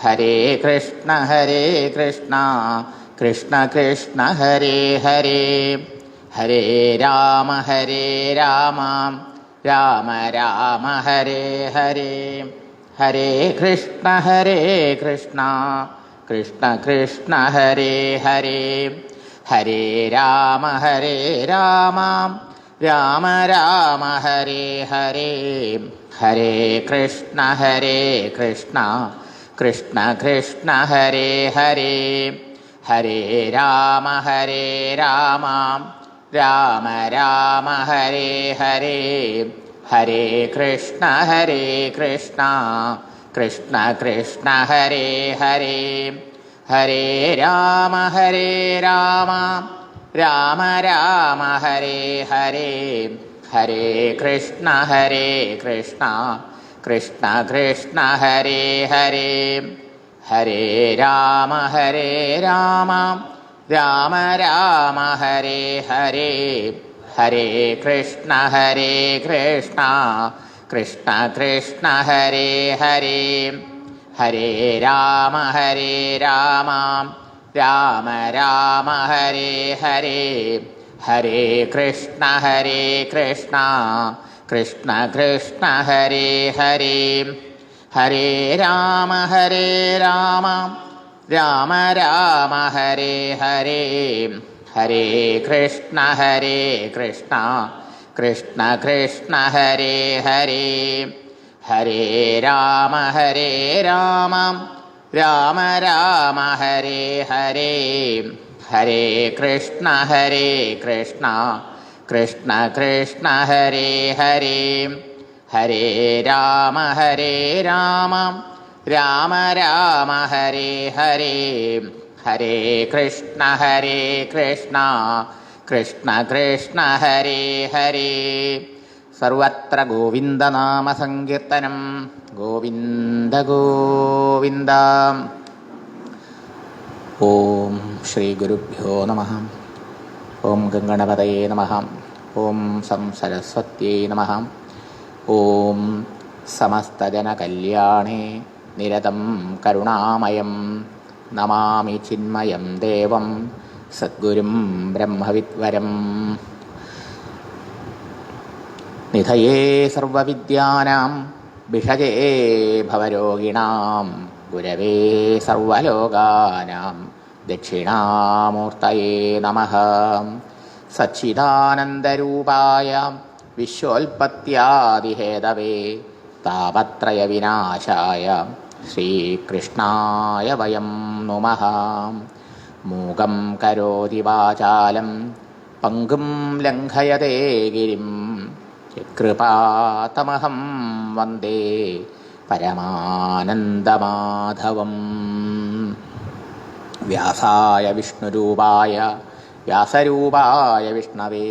ഹരേ കൃഷ്ണ കൃഷ്ണ കൃഷ്ണ ഹരേ ഹരേ, ഹരേ രാമ രാമ രാമ ഹരേ ഹരേ, ഹരേ കൃഷ്ണ കൃഷ്ണ കൃഷ്ണ ഹരേ ഹരേ, ഹരേ രാമ രാമ രാമ ഹരേ ഹരേ, ഹരേ കൃഷ്ണ കൃഷ്ണ കൃഷ്ണ ഹരേ ഹരേ, ഹരേ രാമ രാമ രാമ ഹരേ ഹരേ, ഹരേ കൃഷ്ണ കൃഷ്ണ കൃഷ്ണ ഹരേ ഹരേ, ഹരേ രാമ രാമ രാമ ഹരേ ഹരേ, ഹരേ കൃഷ്ണ കൃഷ്ണ കൃഷ്ണ ഹരേ ഹരേ, ഹരേ രാമ രാമ രാമ ഹരേ ഹരേ, ഹരേ കൃഷ്ണ കൃഷ്ണ ഹരേ ഹരേ, ഹരേ രാമ രാമ ഹരേ ഹരേ, ഹരേ കൃഷ്ണ കൃഷ്ണ ഹരേ ഹരേ, ഹരേ രാമ രാമ ഹരേ ഹരേ, ഹരേ കൃഷ്ണ കൃഷ്ണ ഹരേ ഹരേ, ഹരേ രാമ രാമ ഹരേ ഹരേ, ഹരേ കൃഷ്ണ കൃഷ്ണ ഹരേ ഹരേ, ഹരേ രാമ രാമ ഹരേ ഹരേ, ഹരേ കൃഷ്ണ കൃഷ്ണ ഹരേ ഹരേ. സർവത്ര ഗോവിന്ദനാമ സങ്കീർത്തനം. ഗോവിന്ദ ഗോവിന്ദ. ഓം ശ്രീ ഗുരുഭ്യോ നമഃ. ഓം ഗംഗണപതയേ നമഃ. ഓം സരസ്വത്യേ നമഃ. ഓം സമസ്തജനകല്യാണേ നിരതം കരുണാമയം നമാമി ചിന്മയം ദേവം സദ്ഗുരും ബ്രഹ്മവിദ്വരം. നിധയേ സർവവിദ്യാനാം ഭിഷജേ ഭവരോഗിണാം ഗുരവേ സർവലോകാനാം ദക്ഷിണാമൂർത്തയേ നമഃ. സച്ചിദാനന്ദരൂപായ വിശ്വോൽപത്യാദിഹേതവേ താപത്രയവിനാശായ ശ്രീകൃഷ്ണായ വയം നുമഃ. മൂകം കരോതി വാചാലം പങ്കും ലംഘയതേ ഗിരിം യത്കൃപാതമഹം വന്ദേ പരമാനന്ദമാധവം. വ്യാസായ വിഷ്ണുരൂപായ വ്യാസരൂപായ വിഷ്ണവേ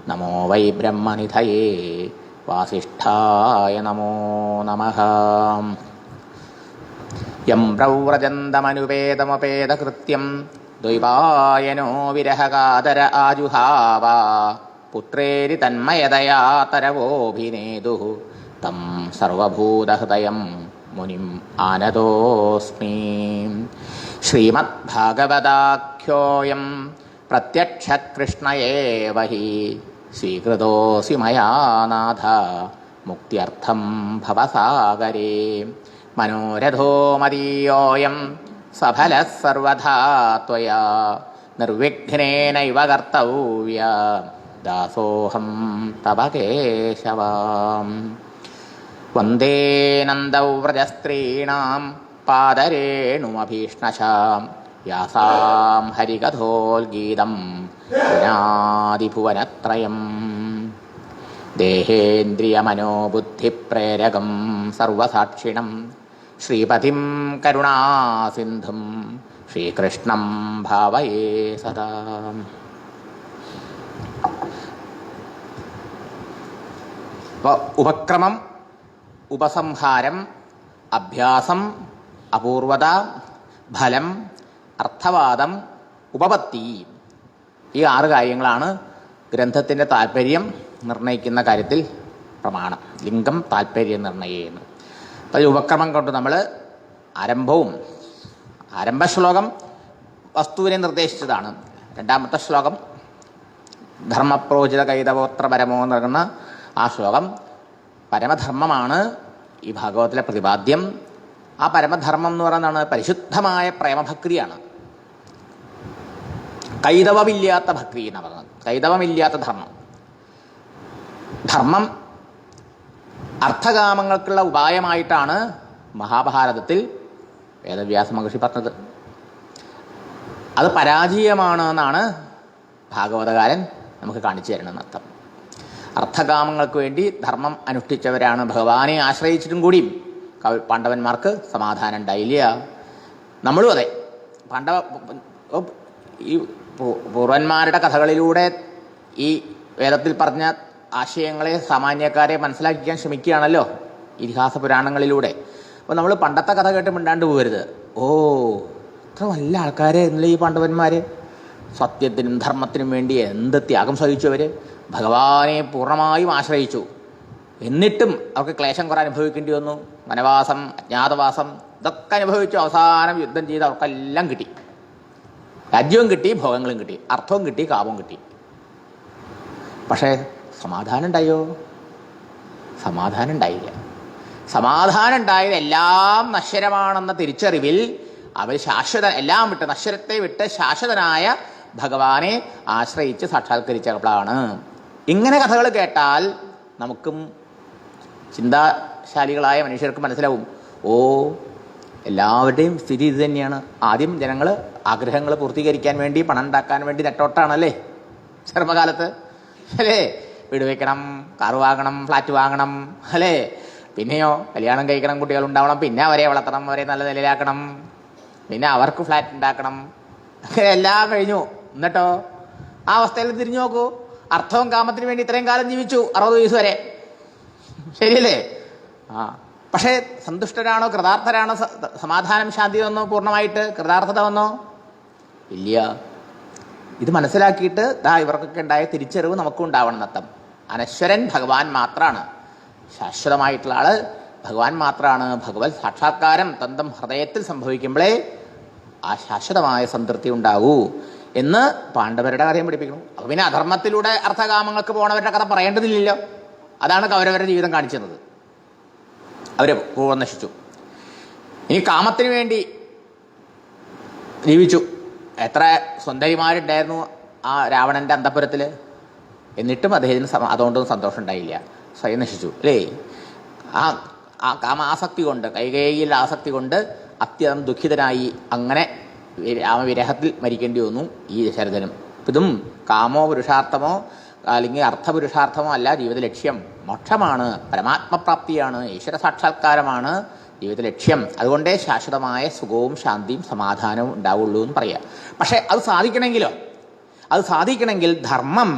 നമോ വൈ ബ്രഹ്മനിധയേ വാസിഷ്ഠായ നമോ നമഃ. യം പ്രവ്രജന്തമനുപേതമപേതകൃത്യം ദ്വൈപായനോ വിരഹകാതര ആജുഹാവ. പുത്രേരി തന്മയതയാ തരവോഭിനേതുഃ തം സർവഭൂതഹൃദയം മുനിം ആനതോസ്മി. ശ്രീമദ്ഭാഗവതാഖ്യോയം പ്രത്യക്ഷകൃഷ്ണ ഏവ ഹി സ്വീകൃതോऽസി മയാ നാഥ മുക്ത്യർത്ഥം ഭവസാഗരേ. മനോരഥോ മദീയോऽയം സഫലഃ സർവഥാ ത്വയാ നിർവിഘ്നേനൈവ കർത്തവ്യ ദാസോഹം തവ കേശവ. വന്ദേ നന്ദവ്രജസ്ത്രീണാം പാദരേണുമഭീഷ്ണശാം യാസാം ഹരികഥോൽഗീതം പുനാദിഭുവനത്രയം. ദേഹേന്ദ്രിയമനോബുദ്ധിപ്രേരകം സർവസാക്ഷിണം ശ്രീപതിം കരുണാസിന്ധും ശ്രീകൃഷ്ണം ഭാവയേ സദാ. ഉപക്രമം, ഉപസംഹാരം, അഭ്യാസം, അപൂർവത, ഫലം, അർത്ഥവാദം, ഉപപത്തി. ഈ 6 കാര്യങ്ങളാണ് ഗ്രന്ഥത്തിൻ്റെ താല്പര്യം നിർണയിക്കുന്ന കാര്യത്തിൽ പ്രമാണം. ലിംഗം താല്പര്യം നിർണയം. അപ്പോൾ ഈ ഉപക്രമം കൊണ്ട് നമ്മൾ ആരംഭശ്ലോകം വസ്തുവിനെ നിർദ്ദേശിച്ചതാണ്. രണ്ടാമത്തെ ശ്ലോകം ധർമ്മപ്രോചിത കൈതവോത്ര പരമോ എന്ന് പറയുന്ന ആ ശ്ലോകം പരമധർമ്മമാണ് ഈ ഭാഗവത്തിലെ പ്രതിപാദ്യം. ആ പരമധർമ്മം എന്ന് പറയുന്നതാണ് പരിശുദ്ധമായ പ്രേമഭക്തിയാണ്. കൈതവമില്ലാത്ത ഭക്തി എന്ന് പറയുന്നത്, കൈതവമില്ലാത്ത ധർമ്മം അർത്ഥകാമങ്ങൾക്കുള്ള ഉപായമായിട്ടാണ് മഹാഭാരതത്തിൽ വേദവ്യാസ മഹർഷി പറഞ്ഞത്. അത് പരാജയമാണ് എന്നാണ് ഭാഗവതകാരൻ നമുക്ക് കാണിച്ചു തരണമെന്നർത്ഥം. അർത്ഥകാമങ്ങൾക്ക് വേണ്ടി ധർമ്മം അനുഷ്ഠിച്ചവരാണ് ഭഗവാനെ ആശ്രയിച്ചിട്ടും കൂടിയും പാണ്ഡവന്മാർക്ക് സമാധാനം ഉണ്ടായില്ല. നമ്മളും അതെ, ഈ പൂർവന്മാരുടെ കഥകളിലൂടെ ഈ വേദത്തിൽ പറഞ്ഞ ആശയങ്ങളെ സാമാന്യക്കാരെ മനസ്സിലാക്കിക്കാൻ ശ്രമിക്കുകയാണല്ലോ ഇതിഹാസ പുരാണങ്ങളിലൂടെ. അപ്പോൾ നമ്മൾ പണ്ടത്തെ കഥ കേട്ട് മിണ്ടാണ്ട് പോകരുത്. ഇത്ര നല്ല ആൾക്കാരെ എന്നല്ല ഈ പാണ്ഡവന്മാർ, സത്യത്തിനും ധർമ്മത്തിനും വേണ്ടി എന്ത് ത്യാഗം സഹിച്ചവർ, ഭഗവാനെ പൂർണ്ണമായും ആശ്രയിച്ചു. എന്നിട്ടും അവർക്ക് ക്ലേശം കുറെ അനുഭവിക്കേണ്ടി വന്നു. വനവാസം, അജ്ഞാതവാസം, ഇതൊക്കെ അനുഭവിച്ചു. അവസാനം യുദ്ധം ചെയ്ത് അവർക്കെല്ലാം കിട്ടി. രാജ്യവും കിട്ടി, ഭോഗങ്ങളും കിട്ടി, അർത്ഥവും കിട്ടി, കാമവും കിട്ടി. പക്ഷേ സമാധാനം ഉണ്ടായോ? സമാധാനം ഉണ്ടായില്ല. സമാധാനം ഉണ്ടായത് എല്ലാം നശ്വരമാണെന്ന തിരിച്ചറിവിൽ അവർ എല്ലാം വിട്ട്, നശ്വരത്തെ വിട്ട് ശാശ്വതനായ ഭഗവാനെ ആശ്രയിച്ച് സാക്ഷാത്കരിച്ചപ്പോഴാണ്. ഇങ്ങനെ കഥകൾ കേട്ടാൽ നമുക്കും ചിന്താശാലികളായ മനുഷ്യർക്ക് മനസ്സിലാവും, എല്ലാവരുടെയും സ്ഥിതി ഇത് തന്നെയാണ്. ആദ്യം ജനങ്ങൾ ആഗ്രഹങ്ങൾ പൂർത്തീകരിക്കാൻ വേണ്ടി, പണം ഉണ്ടാക്കാൻ വേണ്ടി നെട്ടോട്ടാണല്ലേ ചെറുപ്പകാലത്ത്, അല്ലേ? വീട് വയ്ക്കണം, കാറ് വാങ്ങണം, ഫ്ലാറ്റ് വാങ്ങണം, അല്ലേ? പിന്നെയോ കല്യാണം കഴിക്കണം, കുട്ടികളുണ്ടാവണം, പിന്നെ അവരെ വളർത്തണം, അവരെ നല്ല നിലയിലാക്കണം, പിന്നെ അവർക്ക് ഫ്ലാറ്റ് ഉണ്ടാക്കണം, എല്ലാം കഴിഞ്ഞു. എന്നിട്ടോ ആ അവസ്ഥയിൽ തിരിഞ്ഞു നോക്കൂ. അർത്ഥവും കാമത്തിന് വേണ്ടി ഇത്രയും കാലം ജീവിച്ചു, 60 വയസ്സ് വരെ, ശരിയല്ലേ? പക്ഷേ സന്തുഷ്ടരാണോ, കൃതാർത്ഥരാണോ? സമാധാനം, ശാന്തി വന്നോ? പൂർണ്ണമായിട്ട് കൃതാർത്ഥത വന്നോ? ഇല്ല. ഇത് മനസ്സിലാക്കിയിട്ട് ഇവർക്കൊക്കെ ഉണ്ടായ തിരിച്ചറിവ് നമുക്കും ഉണ്ടാവണം എന്നർത്ഥം. അനശ്വരൻ ഭഗവാൻ മാത്രമാണ്, ശാശ്വതമായിട്ടുള്ള ആള് ഭഗവാൻ മാത്രമാണ്. ഭഗവത് സാക്ഷാത്കാരം തന്തം ഹൃദയത്തിൽ സംഭവിക്കുമ്പോഴേ ആ ശാശ്വതമായ സംതൃപ്തി ഉണ്ടാവൂ എന്ന് പാണ്ഡവരുടെ കഥയും പഠിപ്പിക്കണം. അപ്പൊ പിന്നെ അധർമ്മത്തിലൂടെ അർത്ഥകാമങ്ങൾക്ക് പോണവരുടെ കഥ പറയേണ്ടതില്ലല്ലോ. അതാണ് കൗരവരുടെ ജീവിതം കാണിച്ചത്. അവര് പൂർവ്വം നശിച്ചു. ഇനി കാമത്തിന് വേണ്ടി ജീവിച്ചു. എത്ര സുന്ദരിമാരുണ്ടായിരുന്നു ആ രാവണന്റെ അന്തഃപുരത്തിൽ, എന്നിട്ടും അദ്ദേഹത്തിന് അതുകൊണ്ടൊന്നും സന്തോഷം ഉണ്ടായില്ല. സ്വയം നശിച്ചു, അല്ലേ? ആ കാമാസക്തി കൊണ്ട്, കൈകേയിയിൽ ആസക്തി കൊണ്ട് അത്യന്തം ദുഃഖിതനായി അങ്ങനെ രാമവിരഹത്തിൽ മരിക്കേണ്ടി വന്നു ഈ ദശരഥനും. ഇതും കാമോ പുരുഷാർത്ഥമോ അല്ലെങ്കിൽ അർത്ഥപുരുഷാർത്ഥമോ അല്ല ജീവിത ലക്ഷ്യം. മോക്ഷമാണ്, പരമാത്മപ്രാപ്തിയാണ്, ഈശ്വര സാക്ഷാത്കാരമാണ് ജീവിത ലക്ഷ്യം. അതുകൊണ്ടേ ശാശ്വതമായ സുഖവും ശാന്തിയും സമാധാനവും ഉണ്ടാവുള്ളൂ എന്ന് പറയാം. പക്ഷെ അത് സാധിക്കണമെങ്കിൽ ധർമ്മം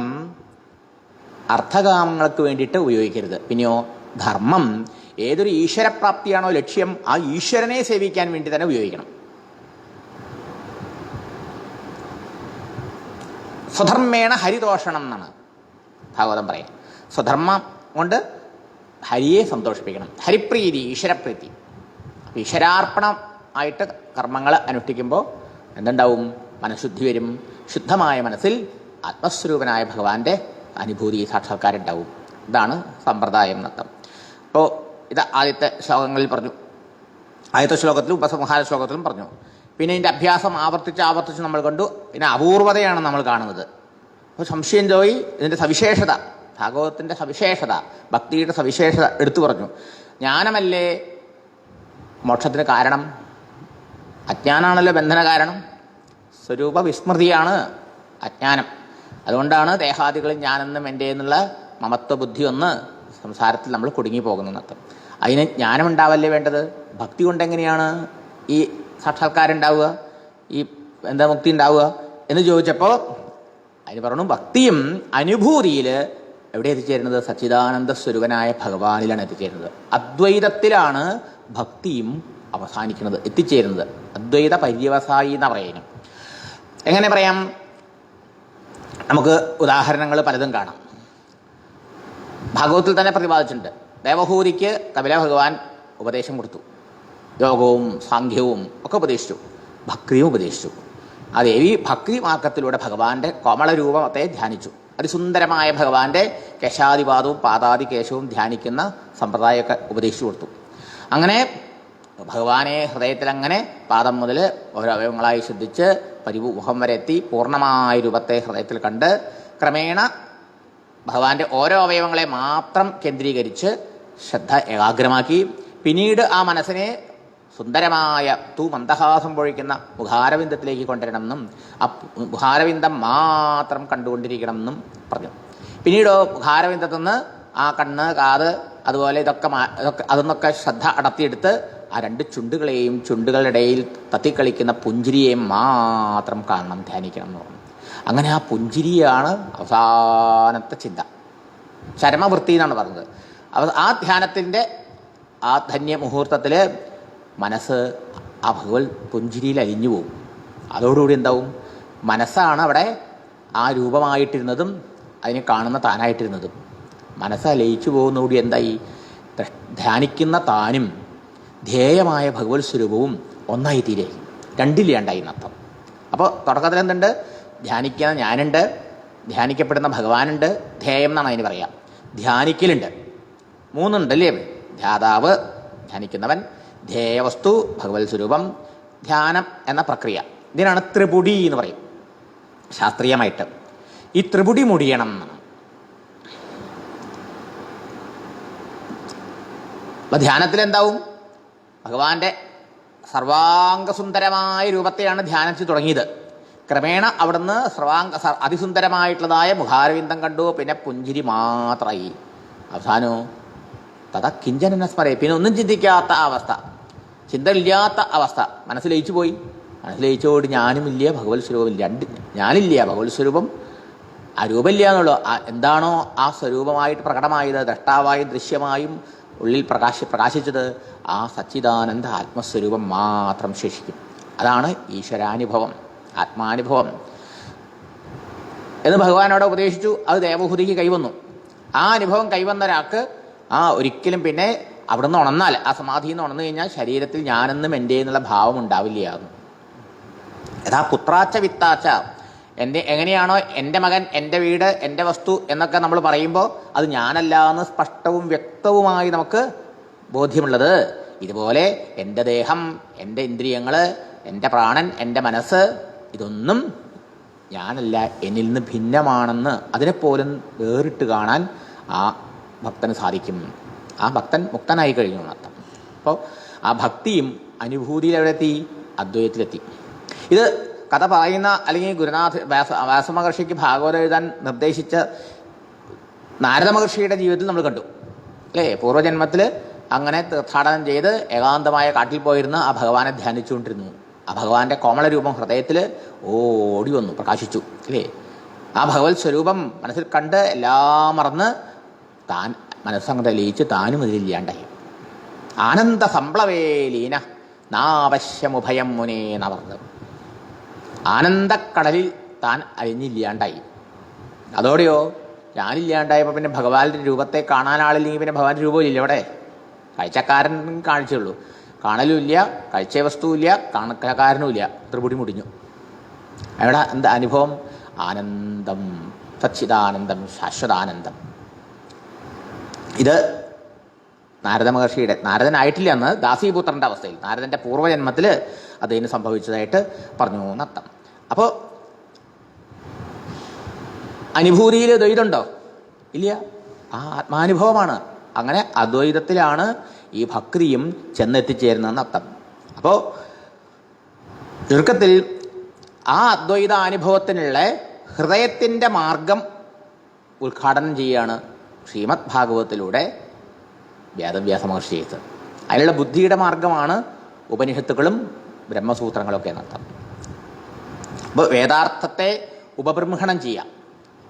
അർത്ഥകാമങ്ങൾക്ക് വേണ്ടിയിട്ട് ഉപയോഗിക്കരുത്. പിന്നെയോ ധർമ്മം ഏതൊരു ഈശ്വരപ്രാപ്തിയാണോ ലക്ഷ്യം, ആ ഈശ്വരനെ സേവിക്കാൻ വേണ്ടി തന്നെ ഉപയോഗിക്കണം. സ്വധർമ്മേണ ഹരിതോഷണം എന്നാണ് ഭാഗവതം പറയാം. സ്വധർമ്മം കൊണ്ട് ഹരിയെ സന്തോഷിപ്പിക്കണം. ഹരിപ്രീതി, ഈശ്വരപ്രീതി. ഈശ്വരാർപ്പണം ആയിട്ട് കർമ്മങ്ങൾ അനുഷ്ഠിക്കുമ്പോൾ എന്തുണ്ടാവും? മനഃശുദ്ധി വരും. ശുദ്ധമായ മനസ്സിൽ ആത്മസ്വരൂപനായ ഭഗവാന്റെ അനുഭൂതി, സാക്ഷാത്കാരം ഉണ്ടാവും. ഇതാണ് സമ്പ്രദായം എന്നർത്ഥം. അപ്പോൾ ഇത് ആദ്യത്തെ ശ്ലോകങ്ങളിൽ പറഞ്ഞു. ആദ്യത്തെ ശ്ലോകത്തിലും ഉപസംഹാര ശ്ലോകത്തിലും പറഞ്ഞു. പിന്നെ ഇതിൻ്റെ അഭ്യാസം ആവർത്തിച്ച് നമ്മൾ കണ്ടു. പിന്നെ അപൂർവതയാണ് നമ്മൾ കാണുന്നത്. അപ്പോൾ സംശയം ചോയി ഇതിൻ്റെ സവിശേഷത, ഭാഗവതത്തിൻ്റെ സവിശേഷത, ഭക്തിയുടെ സവിശേഷത എടുത്തു പറഞ്ഞു. ജ്ഞാനമല്ലേ മോക്ഷത്തിന് കാരണം? അജ്ഞാനാണല്ലോ ബന്ധന കാരണം. സ്വരൂപ വിസ്മൃതിയാണ് അജ്ഞാനം. അതുകൊണ്ടാണ് ദേഹാദികളിൽ ഞാനെന്നും എൻ്റെ എന്നുള്ള മമത്വ ബുദ്ധി ഒന്ന് സംസാരത്തിൽ നമ്മൾ കുടുങ്ങി പോകുന്നർത്ഥം. അതിന് ജ്ഞാനം ഉണ്ടാവല്ലേ വേണ്ടത്? ഭക്തി കൊണ്ട് എങ്ങനെയാണ് ഈ സാക്ഷാത്കാരം ഉണ്ടാവുക, ഈ മുക്തി ഉണ്ടാവുക എന്ന് ചോദിച്ചപ്പോൾ അതിന് പറഞ്ഞു, ഭക്തിയും അനുഭൂതിയിൽ എവിടെ എത്തിച്ചേരുന്നത്? സച്ചിദാനന്ദ സ്വരൂപനായ ഭഗവാനിലാണ് എത്തിച്ചേരുന്നത്. അദ്വൈതത്തിലാണ് ഭക്തിയും അവസാനിക്കുന്നത്, എത്തിച്ചേരുന്നത്. അദ്വൈത പര്യവസായി എന്ന് പറയുന്നത്. എങ്ങനെ പറയാം? നമുക്ക് ഉദാഹരണങ്ങൾ പലതും കാണാം. ഭാഗവതത്തിൽ തന്നെ പ്രതിപാദിച്ചിട്ടുണ്ട്. ദേവഹൂതിക്ക് കപില ഭഗവാൻ ഉപദേശം കൊടുത്തു. യോഗവും സാഖ്യവും ഒക്കെ ഉപദേശിച്ചു, ഭക്തിയും ഉപദേശിച്ചു. ആ ദേവി ഭക്തി മാർഗത്തിലൂടെ ഭഗവാന്റെ കോമളരൂപത്തെ ധ്യാനിച്ചു. അതിസുന്ദരമായ ഭഗവാന്റെ കേശാദിപാദവും പാദാദി കേശവും ധ്യാനിക്കുന്ന സമ്പ്രദായമൊക്കെ ഉപദേശിച്ചു കൊടുത്തു. അങ്ങനെ ഭഗവാനെ ഹൃദയത്തിൽ അങ്ങനെ പാദം മുതൽ ഓരോ അവയവങ്ങളായി ശ്രദ്ധിച്ച് പരിമുഖം വരെ എത്തി പൂർണ്ണമായ രൂപത്തെ ഹൃദയത്തിൽ കണ്ട് ക്രമേണ ഭഗവാന്റെ ഓരോ അവയവങ്ങളെ മാത്രം കേന്ദ്രീകരിച്ച് ശ്രദ്ധ ഏകാഗ്രമാക്കി. പിന്നീട് ആ മനസ്സിനെ സുന്ദരമായ മന്ദഹാസം പൊഴിക്കുന്ന മുഖാരവിന്ദത്തിലേക്ക് കൊണ്ടുവരണം എന്നും ആ മുഖാരവിന്ദം മാത്രം കണ്ടുകൊണ്ടിരിക്കണം എന്നും പറഞ്ഞു. പിന്നീട് മുഖാരവിന്ദത്തു നിന്ന് ആ കണ്ണ്, കാത്, അതുപോലെ ഇതൊക്കെ അതൊന്നൊക്കെ ശ്രദ്ധ അടർത്തിയെടുത്ത് ആ രണ്ട് ചുണ്ടുകളെയും ചുണ്ടുകളുടെ ഇടയിൽ തത്തിക്കളിക്കുന്ന പുഞ്ചിരിയെയും മാത്രം കാണണം, ധ്യാനിക്കണം എന്ന് പറഞ്ഞു. അങ്ങനെ ആ പുഞ്ചിരിയാണ് അവസാനത്തെ ചിന്ത, ചരമവൃത്തി എന്നാണ് പറഞ്ഞത്. ആ ധ്യാനത്തിൻ്റെ ആ ധന്യ മുഹൂർത്തത്തിൽ മനസ്സ് ആ ഭഗവത് പുഞ്ചിരിയിൽ അലിഞ്ഞു പോകും. അതോടുകൂടി എന്താവും? മനസ്സാണ് അവിടെ ആ രൂപമായിട്ടിരുന്നതും അതിനെ കാണുന്ന താനായിട്ടിരുന്നതും. മനസ്സ് ലയിച്ചു പോകുന്നതോടി എന്തായി? ധ്യാനിക്കുന്ന താനും ധ്യേയമായ ഭഗവത് സ്വരൂപവും ഒന്നായി തീരെ, രണ്ടില്ലാണ്ടായി എന്നർത്ഥം. അപ്പോൾ തുടക്കത്തിൽ എന്തുണ്ട്? ധ്യാനിക്കുന്ന ഞാനുണ്ട്, ധ്യാനിക്കപ്പെടുന്ന ഭഗവാനുണ്ട്, ധ്യേയം എന്നാണ് അതിന് പറയാം. ധ്യാനിക്കലുണ്ട്, മൂന്നുണ്ടല്ലേ? ധ്യാതാവ് ധ്യാനിക്കുന്നവൻ, ധ്യേയവസ്തു ഭഗവത് സ്വരൂപം, ധ്യാനം എന്ന പ്രക്രിയ. ഇതിനാണ് ത്രിപുടി എന്ന് പറയും ശാസ്ത്രീയമായിട്ട്. ഈ ത്രിപുടി മുടിയണം എന്നാണ്. അപ്പം ധ്യാനത്തിൽ എന്താവും? ഭഗവാന്റെ സർവാംഗസുന്ദരമായ രൂപത്തെയാണ് ധ്യാനിച്ചു തുടങ്ങിയത്. ക്രമേണ അവിടുന്ന് അതിസുന്ദരമായിട്ടുള്ളതായ മുഖാരവിന്ദം കണ്ടു, പിന്നെ പുഞ്ചിരി മാത്രമായി. അവസാനോ തഥാ കിഞ്ചന സ്മരേ, പിന്നെ ഒന്നും ചിന്തിക്കാത്ത അവസ്ഥ, ചിന്തയില്ലാത്ത അവസ്ഥ, മനസ്സിൽ ലയിച്ചു പോയി. മനസ്സിൽ ലയിച്ചോട് ഞാനുമില്ല, ഭഗവത് സ്വരൂപമില്ല, ഞാനില്ല, ഭഗവത് സ്വരൂപം ആ രൂപമില്ല എന്നുള്ളൂ. എന്താണോ ആ സ്വരൂപമായിട്ട് പ്രകടമായത്, ദ്രഷ്ടാവായും ദൃശ്യമായും ഉള്ളിൽ പ്രകാശിച്ചത്, ആ സച്ചിദാനന്ദ ആത്മസ്വരൂപം മാത്രം ശേഷിക്കും. അതാണ് ഈശ്വരാനുഭവം, ആത്മാനുഭവം എന്ന് ഭഗവാനോട് ഉപദേശിച്ചു. അത് ദേവഹൂതിക്ക് കൈവന്നു. ആ അനുഭവം കൈവന്ന ഒരാൾക്ക് ഒരിക്കലും പിന്നെ അവിടുന്ന് ഉണർന്നാൽ, ആ സമാധിയിൽ നിന്ന് ഉണർന്നു കഴിഞ്ഞാൽ ശരീരത്തിൽ ഞാനെന്നും എൻ്റെ എന്നുള്ള ഭാവം ഉണ്ടാവില്ല. യഥാ പുത്രാച്ച വിത്താച്ച, എങ്ങനെയാണോ എൻ്റെ മകൻ, എൻ്റെ വീട്, എൻ്റെ വസ്തു എന്നൊക്കെ നമ്മൾ പറയുമ്പോൾ അത് ഞാനല്ല എന്ന് സ്പഷ്ടവും വ്യക്തവുമായി നമുക്ക് ബോധ്യമുള്ളത്, ഇതുപോലെ എൻ്റെ ദേഹം, എൻ്റെ ഇന്ദ്രിയങ്ങൾ, എൻ്റെ പ്രാണൻ, എൻ്റെ മനസ്സ്, ഇതൊന്നും ഞാനല്ല, എന്നിൽ നിന്ന് ഭിന്നമാണെന്ന് അതിനെപ്പോലും വേറിട്ട് കാണാൻ ആ ഭക്തന് സാധിക്കും. ആ ഭക്തൻ മുക്തനായി കഴിഞ്ഞു എന്നർത്ഥം. അപ്പോൾ ആ ഭക്തിയും അനുഭൂതിയിൽ എവിടെത്തി? അദ്വൈതത്തിലെത്തി. ഇത് കഥ പറയുന്ന അല്ലെങ്കിൽ ഗുരുനാഥ് വ്യാസമഹർഷിക്ക് ഭാഗവതം എഴുതാൻ നിർദ്ദേശിച്ച നാരദ മഹർഷിയുടെ ജീവിതത്തിൽ നമ്മൾ കണ്ടു അല്ലേ? പൂർവ്വജന്മത്തിൽ അങ്ങനെ തീർത്ഥാടനം ചെയ്ത് ഏകാന്തമായ കാട്ടിൽ പോയിരുന്ന് ആ ഭഗവാനെ ധ്യാനിച്ചുകൊണ്ടിരുന്നു. ആ ഭഗവാന്റെ കോമളരൂപം ഹൃദയത്തിൽ ഓടി വന്നു, പ്രകാശിച്ചു അല്ലേ? ആ ഭഗവത് സ്വരൂപം മനസ്സിൽ കണ്ട് എല്ലാം മറന്ന് താൻ മനസ്സങ്ങോട്ട് ലയിച്ച് താനും അതിലില്ലാണ്ടായി. ആനന്ദ സംപ്ലവേ ലീന നാവശ്യമുഭയം മുനേ എന്നാ പറഞ്ഞത്. ആനന്ദക്കടലിൽ താൻ അലിഞ്ഞില്ലാണ്ടായി. അതോടെയോ ഞാനില്ലാണ്ടായപ്പോൾ പിന്നെ ഭഗവാന്റെ രൂപത്തെ കാണാൻ ആളില്ലെങ്കിൽ പിന്നെ ഭഗവാന്റെ രൂപമില്ല. ഇവിടെ കാഴ്ചക്കാരൻ കാണിച്ചുള്ളൂ, കാണലും ഇല്ല, കാഴ്ച വസ്തുവില്ല, കാണക്കാരനും ഇല്ല. ത്രിപുടി മുടിഞ്ഞു. അവിടെ എന്താ അനുഭവം? ആനന്ദം, സച്ചിദാനന്ദം, ശാശ്വതാനന്ദം. ഇത് നാരദ മഹർഷിയുടെ, നാരദനായിട്ടില്ല അന്ന്, ദാസീപുത്രൻ്റെ അവസ്ഥയിൽ, നാരദൻ്റെ പൂർവ്വജന്മത്തിൽ അതിന് സംഭവിച്ചതായിട്ട് പറഞ്ഞു എന്നർത്ഥം. അപ്പോൾ അനുഭൂതിയിൽ ദ്വൈതമുണ്ടോ? ഇല്ല, ആ ആത്മാനുഭവമാണ്. അങ്ങനെ അദ്വൈതത്തിലാണ് ഈ ഭക്തിയും ചെന്നെത്തിച്ചേരുന്നതെന്ന് അർത്ഥം. അപ്പോൾ ചുരുക്കത്തിൽ ആ അദ്വൈത അനുഭവത്തിനുള്ള ഹൃദയത്തിൻ്റെ മാർഗം ഉദ്ഘാടനം ചെയ്യുകയാണ് ശ്രീമദ് ഭാഗവതത്തിലൂടെ വേദവ്യാസ മഹർഷി ചെയ്തത്. അതിലുള്ള ബുദ്ധിയുടെ മാർഗമാണ് ഉപനിഷത്തുക്കളും ബ്രഹ്മസൂത്രങ്ങളൊക്കെ എന്നർത്ഥം. അപ്പോൾ വേദാർത്ഥത്തെ ഉപബ്രഹ്മണം ചെയ്യാം.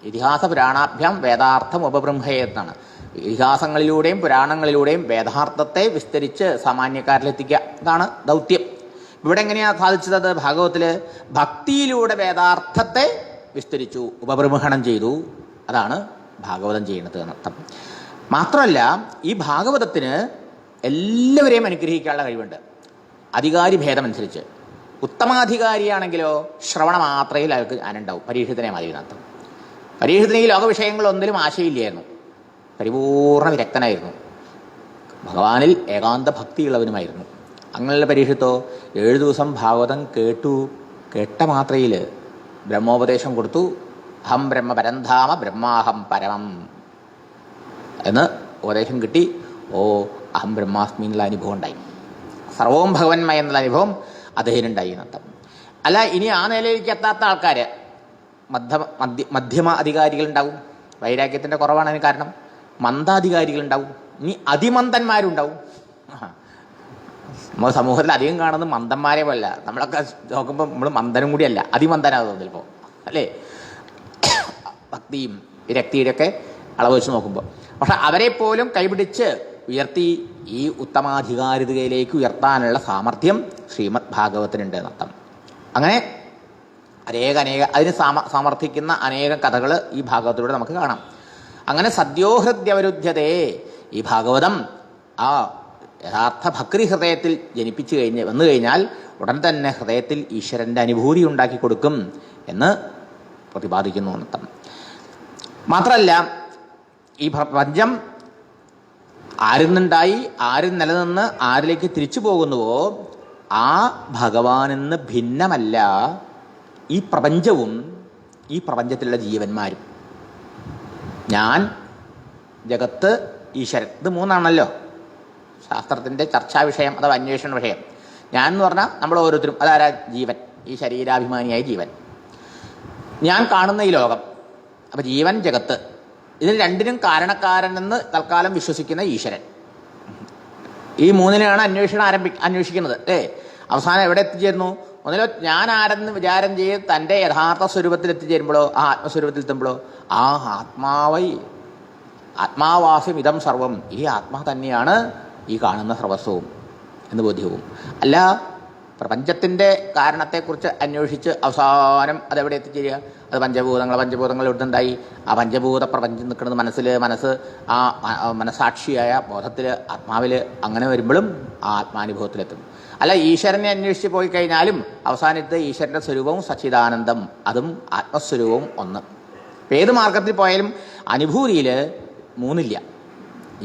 ഇതിഹാസ പുരാണാഭ്യാം വേദാർത്ഥം ഉപബ്രഹ്മയെന്നാണ്. ഇതിഹാസങ്ങളിലൂടെയും പുരാണങ്ങളിലൂടെയും വേദാർത്ഥത്തെ വിസ്തരിച്ച് സാമാന്യക്കാരിലെത്തിക്കുക, ഇതാണ് ദൗത്യം. ഇവിടെ എങ്ങനെയാണ് സാധിച്ചത്? ഭാഗവത്തിൽ ഭക്തിയിലൂടെ വേദാർത്ഥത്തെ വിസ്തരിച്ചു, ഉപബ്രഹ്മണം ചെയ്തു. അതാണ് ഭാഗവതം ചെയ്യുന്നത് എന്നർത്ഥം. മാത്രമല്ല ഈ ഭാഗവതത്തിന് എല്ലാവരെയും അനുഗ്രഹിക്കാനുള്ള കഴിവുണ്ട്. അധികാരി ഭേദമനുസരിച്ച്. ഉത്തമാധികാരിയാണെങ്കിലോ ശ്രവണ മാത്രയിൽ അയാൾക്ക് ആനുണ്ടാവും. പരീക്ഷത്തിനെ മതിനർത്ഥം. പരീക്ഷത്തിന് ഈ ലോകവിഷയങ്ങളൊന്നിലും ആശയില്ലായിരുന്നു. പരിപൂർണ വിരക്തനായിരുന്നു. ഭഗവാനിൽ ഏകാന്ത ഭക്തിയുള്ളവനുമായിരുന്നു. അങ്ങനെയുള്ള പരീക്ഷത്തോ 7 ദിവസം ഭാഗവതം കേട്ട മാത്രയിൽ ബ്രഹ്മോപദേശം കൊടുത്തു. അഹം ബ്രഹ്മ പരന്ധാമ ബ്രഹ്മാഹം പരമം എന്ന് ഉപദേശം കിട്ടി. അഹം ബ്രഹ്മാസ്മി എന്നുള്ള അനുഭവം ഉണ്ടായി. സർവവും ഭഗവന്മയ എന്നുള്ള അനുഭവം അദ്ദേഹത്തിനുണ്ടായി എന്നർത്ഥം. അല്ല, ഇനി ആ നിലയിലേക്ക് എത്താത്ത ആൾക്കാർ മധ്യമ അധികാരികളുണ്ടാവും. വൈരാഗ്യത്തിൻ്റെ കുറവാണ് അതിന് കാരണം. മന്ദാധികാരികളുണ്ടാവും. ഇനി അതിമന്ദന്മാരുണ്ടാവും. നമ്മൾ സമൂഹത്തിൽ അധികം കാണുന്നത് മന്ദന്മാരെ പോലല്ല. നമ്മളൊക്കെ നോക്കുമ്പോൾ നമ്മൾ മന്ദനും കൂടിയല്ല, അതിമന്ദനാകും ചിലപ്പോൾ, അല്ലേ? ഭക്തിയും വിരക്തിയുടെയൊക്കെ അളവ് വെച്ച് നോക്കുമ്പോൾ. പക്ഷെ അവരെ പോലും കൈപിടിച്ച് ഉയർത്തി ഈ ഉത്തമാധികാരിതയിലേക്ക് ഉയർത്താനുള്ള സാമർഥ്യം ശ്രീമദ് ഭാഗവതത്തിനുണ്ട് എന്നർത്ഥം. അങ്ങനെ അനേക അതിന് സമർത്ഥിക്കുന്ന അനേകം കഥകൾ ഈ ഭാഗവത്തിലൂടെ നമുക്ക് കാണാം. അങ്ങനെ സദ്യോഹൃദ്യവരുദ്ധ്യതേ ഈ ഭാഗവതം ആ യഥാർത്ഥ ഭക്തി ഹൃദയത്തിൽ ജനിപ്പിച്ചു വന്നു കഴിഞ്ഞാൽ ഉടൻ തന്നെ ഹൃദയത്തിൽ ഈശ്വരൻ്റെ അനുഭൂതി ഉണ്ടാക്കി കൊടുക്കും എന്ന് പ്രതിപാദിക്കുന്നു എന്നർത്ഥം. മാത്രമല്ല, ഈ പ്രപഞ്ചം ആരിൽ നിന്നുണ്ടായി, ആരിൽ നിലനിന്ന് ആരിലേക്ക് തിരിച്ചു പോകുന്നുവോ ആ ഭഗവാനെന്ന് ഭിന്നമല്ല ഈ പ്രപഞ്ചവും ഈ പ്രപഞ്ചത്തിലുള്ള ജീവന്മാരും. ഞാൻ, ജഗത്ത്, ഈശ്വരൻ, ഇത് മൂന്നാണല്ലോ ശാസ്ത്രത്തിൻ്റെ ചർച്ചാ വിഷയം അഥവാ അന്വേഷണ വിഷയം. ഞാൻ എന്ന് പറഞ്ഞാൽ നമ്മൾ ഓരോരുത്തരും, അതാരാ? ജീവൻ, ഈ ശരീരാഭിമാനിയായ ജീവൻ. ഞാൻ കാണുന്ന ഈ ലോകം. അപ്പം ജീവൻ, ജഗത്ത്, ഇതിന് രണ്ടിനും കാരണക്കാരനെന്ന് തൽക്കാലം വിശ്വസിക്കുന്ന ഈശ്വരൻ. ഈ മൂന്നിനെയാണ് അന്വേഷിക്കുന്നത്. അവസാനം എവിടെ എത്തിച്ചേരുന്നു? ഒന്നിലോ ഞാൻ ആരെന്ന് വിചാരം ചെയ്ത് തൻ്റെ യഥാർത്ഥ സ്വരൂപത്തിൽ എത്തിച്ചേരുമ്പോഴോ, ആ ആത്മസ്വരൂപത്തിൽ എത്തുമ്പോഴോ ആ ആത്മാവാസ്യം ഇതം സർവം, ഈ ആത്മാ തന്നെയാണ് ഈ കാണുന്ന സർവസ്വവും എന്ന് ബോധ്യവും. അല്ല, പ്രപഞ്ചത്തിൻ്റെ കാരണത്തെക്കുറിച്ച് അന്വേഷിച്ച് അവസാനം അതെവിടെ എത്തിച്ചേരുക? അത് പഞ്ചഭൂതങ്ങൾ എവിടുന്നുണ്ടായി? ആ പഞ്ചഭൂത പ്രപഞ്ചം നിൽക്കുന്നത് മനസ്സ് ആ മനസാക്ഷിയായ ബോധത്തിൽ, ആത്മാവിൽ. അങ്ങനെ വരുമ്പോഴും ആ ആത്മാനുഭവത്തിലെത്തും. അല്ല, ഈശ്വരനെ അന്വേഷിച്ച് പോയി കഴിഞ്ഞാലും അവസാനത്തെ ഈശ്വരൻ്റെ സ്വരൂപവും സച്ചിദാനന്ദം, അതും ആത്മസ്വരൂപവും ഒന്ന്. ഇപ്പം ഏത് മാർഗത്തിൽ പോയാലും അനുഭൂതിയിൽ മൂന്നില്ല.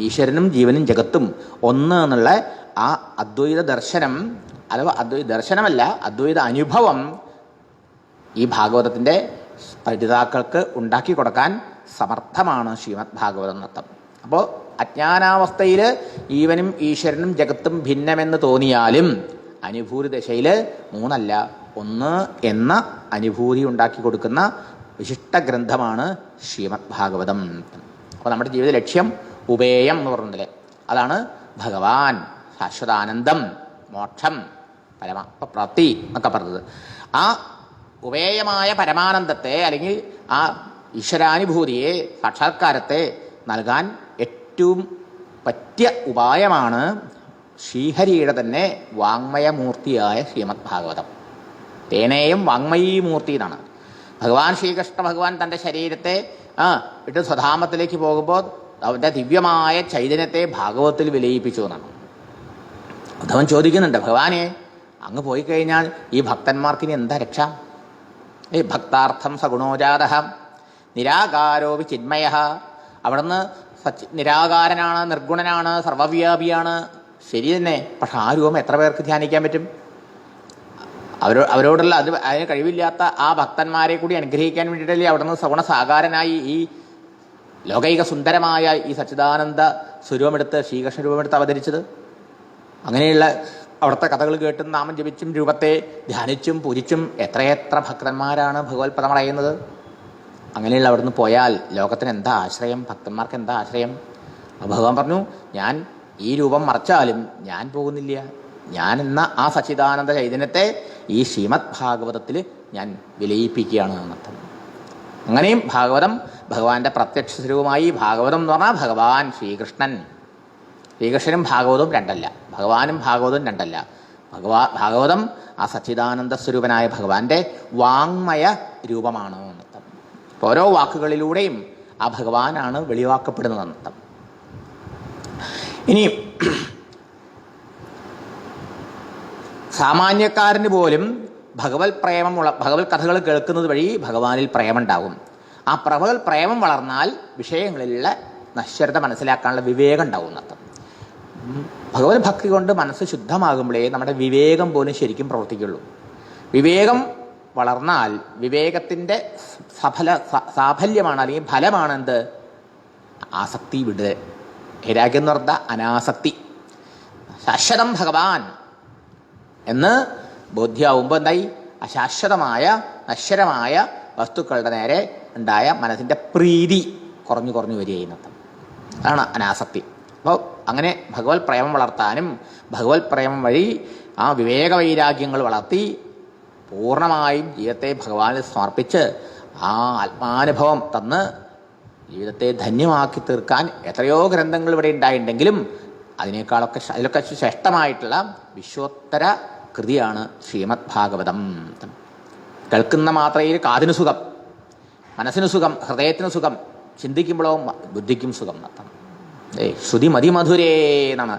ഈശ്വരനും ജീവനും ജഗത്തും ഒന്ന് എന്നുള്ള ആ അദ്വൈത ദർശനം, അഥവാ അദ്വൈത ദർശനമല്ല, അദ്വൈത അനുഭവം ഈ ഭാഗവതത്തിൻ്റെ പഠിതാക്കൾക്ക് ഉണ്ടാക്കി കൊടുക്കാൻ സമർത്ഥമാണ് ശ്രീമദ് ഭാഗവതം എന്നർത്ഥം. അപ്പോൾ അജ്ഞാനാവസ്ഥയിൽ ജീവനും ഈശ്വരനും ജഗത്തും ഭിന്നമെന്ന് തോന്നിയാലും അനുഭൂതി ദശയിൽ മൂന്നല്ല ഒന്ന് എന്ന അനുഭൂതി ഉണ്ടാക്കി കൊടുക്കുന്ന വിശിഷ്ട ഗ്രന്ഥമാണ് ശ്രീമദ് ഭാഗവതം. അപ്പോൾ നമ്മുടെ ജീവിത ലക്ഷ്യം ഉപേയം എന്ന് പറഞ്ഞില്ലേ, അതാണ് ഭഗവാൻ, ശാശ്വതാനന്ദം, മോക്ഷം, പരമപ്രാപ്തി എന്നൊക്കെ പറഞ്ഞത്. ആ ഉപേയമായ പരമാനന്ദത്തെ അല്ലെങ്കിൽ ആ ഈശ്വരാനുഭൂതിയെ, സാക്ഷാത്കാരത്തെ നൽകാൻ ഏറ്റവും പറ്റിയ ഉപായമാണ് ശ്രീഹരിയുടെ തന്നെ വാങ്മയമൂർത്തിയായ ശ്രീമദ് ഭാഗവതം. തേനേയും വാങ്മയീമൂർത്തി എന്നാണ്. ഭഗവാൻ ശ്രീകൃഷ്ണ ഭഗവാൻ തൻ്റെ ശരീരത്തെ ഇട്ട് സ്വധാമത്തിലേക്ക് പോകുമ്പോൾ അവൻ്റെ ദിവ്യമായ ചൈതന്യത്തെ ഭാഗവതത്തിൽ വിലയിപ്പിച്ചു എന്നാണ്. ഉദ്ധവൻ ചോദിക്കുന്നുണ്ട്, ഭഗവാനെ അങ്ങ് പോയി കഴിഞ്ഞാൽ ഈ ഭക്തന്മാർക്കിനി എന്താ രക്ഷ? ഈ ഭക്താർത്ഥം സഗുണോജാത നിരാകാരോപി ചിന്മയ. അവിടുന്ന് നിരാകാരനാണ്, നിർഗുണനാണ്, സർവവ്യാപിയാണ്, ശരി തന്നെ. പക്ഷെ ആ രൂപം എത്ര പേർക്ക് ധ്യാനിക്കാൻ പറ്റും? അവരോടുള്ള അതിന് കഴിവില്ലാത്ത ആ ഭക്തന്മാരെ കൂടി അനുഗ്രഹിക്കാൻ വേണ്ടിയിട്ടല്ലേ അവിടുന്ന് സഗുണസാകാരനായി ഈ ലോകൈക സുന്ദരമായ ഈ സച്ചിദാനന്ദ സ്വരൂപമെടുത്ത്, ശ്രീകൃഷ്ണ രൂപമെടുത്ത് അവതരിച്ചത്. അങ്ങനെയുള്ള അവിടുത്തെ കഥകൾ കേട്ടും നാമം ജപിച്ചും രൂപത്തെ ധ്യാനിച്ചും പൂജിച്ചും എത്രയെത്ര ഭക്തന്മാരാണ് ഭഗവത് പദമടയുന്നത്. അങ്ങനെയുള്ള അവിടുന്ന് പോയാൽ ലോകത്തിന് എന്താ ആശ്രയം? ഭക്തന്മാർക്ക് എന്താ ആശ്രയം? ഭഗവാൻ പറഞ്ഞു, ഞാൻ ഈ രൂപം മറച്ചാലും ഞാൻ പോകുന്നില്ല. ഞാൻ എന്ന ആ സച്ചിദാനന്ദ ചൈതന്യത്തെ ഈ ശ്രീമദ് ഭാഗവതത്തിൽ ഞാൻ വിലയിപ്പിക്കുകയാണ് എന്നർത്ഥം. അങ്ങനെയും ഭാഗവതം ഭഗവാന്റെ പ്രത്യക്ഷ സ്വരൂപമായി. ഭാഗവതം എന്ന് പറഞ്ഞാൽ ഭഗവാൻ ശ്രീകൃഷ്ണനും ഭാഗവതവും രണ്ടല്ല, ഭഗവാനും ഭാഗവതവും രണ്ടല്ല. ഭാഗവതം ആ സച്ചിദാനന്ദ സ്വരൂപനായ ഭഗവാന്റെ വാങ്മയ രൂപമാണ് എന്നർത്ഥം. ഓരോ വാക്കുകളിലൂടെയും ആ ഭഗവാനാണ് വെളിവാക്കപ്പെടുന്നത് എന്നർത്ഥം. ഇനി സാമാന്യക്കാരന് പോലും ഭഗവത് കഥകൾ കേൾക്കുന്നത് വഴി ഭഗവാനിൽ പ്രേമുണ്ടാകും. ആ ഭഗവത് പ്രേമം വളർന്നാൽ വിഷയങ്ങളിലുള്ള നശ്വരത മനസ്സിലാക്കാനുള്ള വിവേകം ഉണ്ടാവും എന്നർത്ഥം. ഭഗവത് ഭക്തി കൊണ്ട് മനസ്സ് ശുദ്ധമാകുമ്പോഴേ നമ്മുടെ വിവേകം പോലും ശരിക്കും പ്രവർത്തിക്കുള്ളൂ. വിവേകം വളർന്നാൽ വിവേകത്തിൻ്റെ സാഫല്യമാണ്, അല്ലെങ്കിൽ ഫലമാണ് എന്ത്? ആസക്തി വിടുക. വൈരാഗ്യം എന്ന് പറഞ്ഞാൽ അനാസക്തി. ശാശ്വതം ഭഗവാൻ എന്ന് ബോധ്യമാവുമ്പോൾ എന്തായി? അശാശ്വതമായ നശ്വരമായ വസ്തുക്കളുടെ നേരെ ഉണ്ടായ മനസ്സിൻ്റെ പ്രീതി കുറഞ്ഞു വരികയെന്നർത്ഥം. അതാണ് അനാസക്തി. അപ്പോൾ അങ്ങനെ ഭഗവത് പ്രേമം വളർത്താനും ഭഗവത് പ്രേമം വഴി ആ വിവേക വൈരാഗ്യങ്ങൾ വളർത്തി പൂർണ്ണമായും ജീവിതത്തെ ഭഗവാനിൽ സമർപ്പിച്ച് ആ ആത്മാനുഭവം തന്ന് ജീവിതത്തെ ധന്യമാക്കി തീർക്കാൻ എത്രയോ ഗ്രന്ഥങ്ങൾ ഇവിടെ ഉണ്ടായിട്ടുണ്ടെങ്കിലും അതിലൊക്കെ ശ്രേഷ്ഠമായിട്ടുള്ള വിശ്വോത്തര കൃതിയാണ് ശ്രീമദ് ഭാഗവതം. കേൾക്കുന്ന മാത്രയിൽ കാതിന് സുഖം, മനസ്സിന് സുഖം, ഹൃദയത്തിന് സുഖം, ചിന്തിക്കുമ്പോഴോ ബുദ്ധിക്കും സുഖം എന്നർത്ഥം. ശ്രുതി മതിമധുരേ എന്നാണ്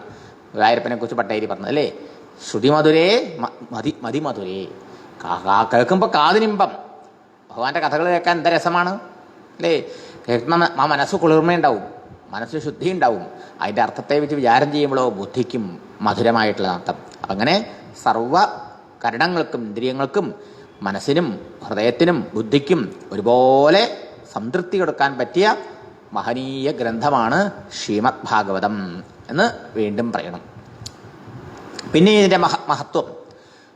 ഗായരപ്പനെ കുറിച്ച് പട്ടേരി പറഞ്ഞത് അല്ലേ? ശ്രുതി മധുരേ മതിമധുരേ. കേൾക്കുമ്പോൾ കാതിനിമ്പം. ഭഗവാന്റെ കഥകൾ കേൾക്കാൻ എന്താ രസമാണ് അല്ലേ? കേൾക്കുന്ന ആ മനസ്സ് കുളിർമയുണ്ടാവും, മനസ്സ് ശുദ്ധി ഉണ്ടാവും. അതിൻ്റെ അർത്ഥത്തെ വെച്ച് വിചാരം ചെയ്യുമ്പോഴോ ബുദ്ധിക്കും മധുരമായിട്ടുള്ള അർത്ഥം. അങ്ങനെ സർവ കരണങ്ങൾക്കും ഇന്ദ്രിയങ്ങൾക്കും മനസ്സിനും ഹൃദയത്തിനും ബുദ്ധിക്കും ഒരുപോലെ സംതൃപ്തി കൊടുക്കാൻ പറ്റിയ മഹനീയ ഗ്രന്ഥമാണ് ശ്രീമദ് ഭാഗവതം എന്ന് വീണ്ടും പറയണം. പിന്നെ ഇതിൻ്റെ മഹത്വം,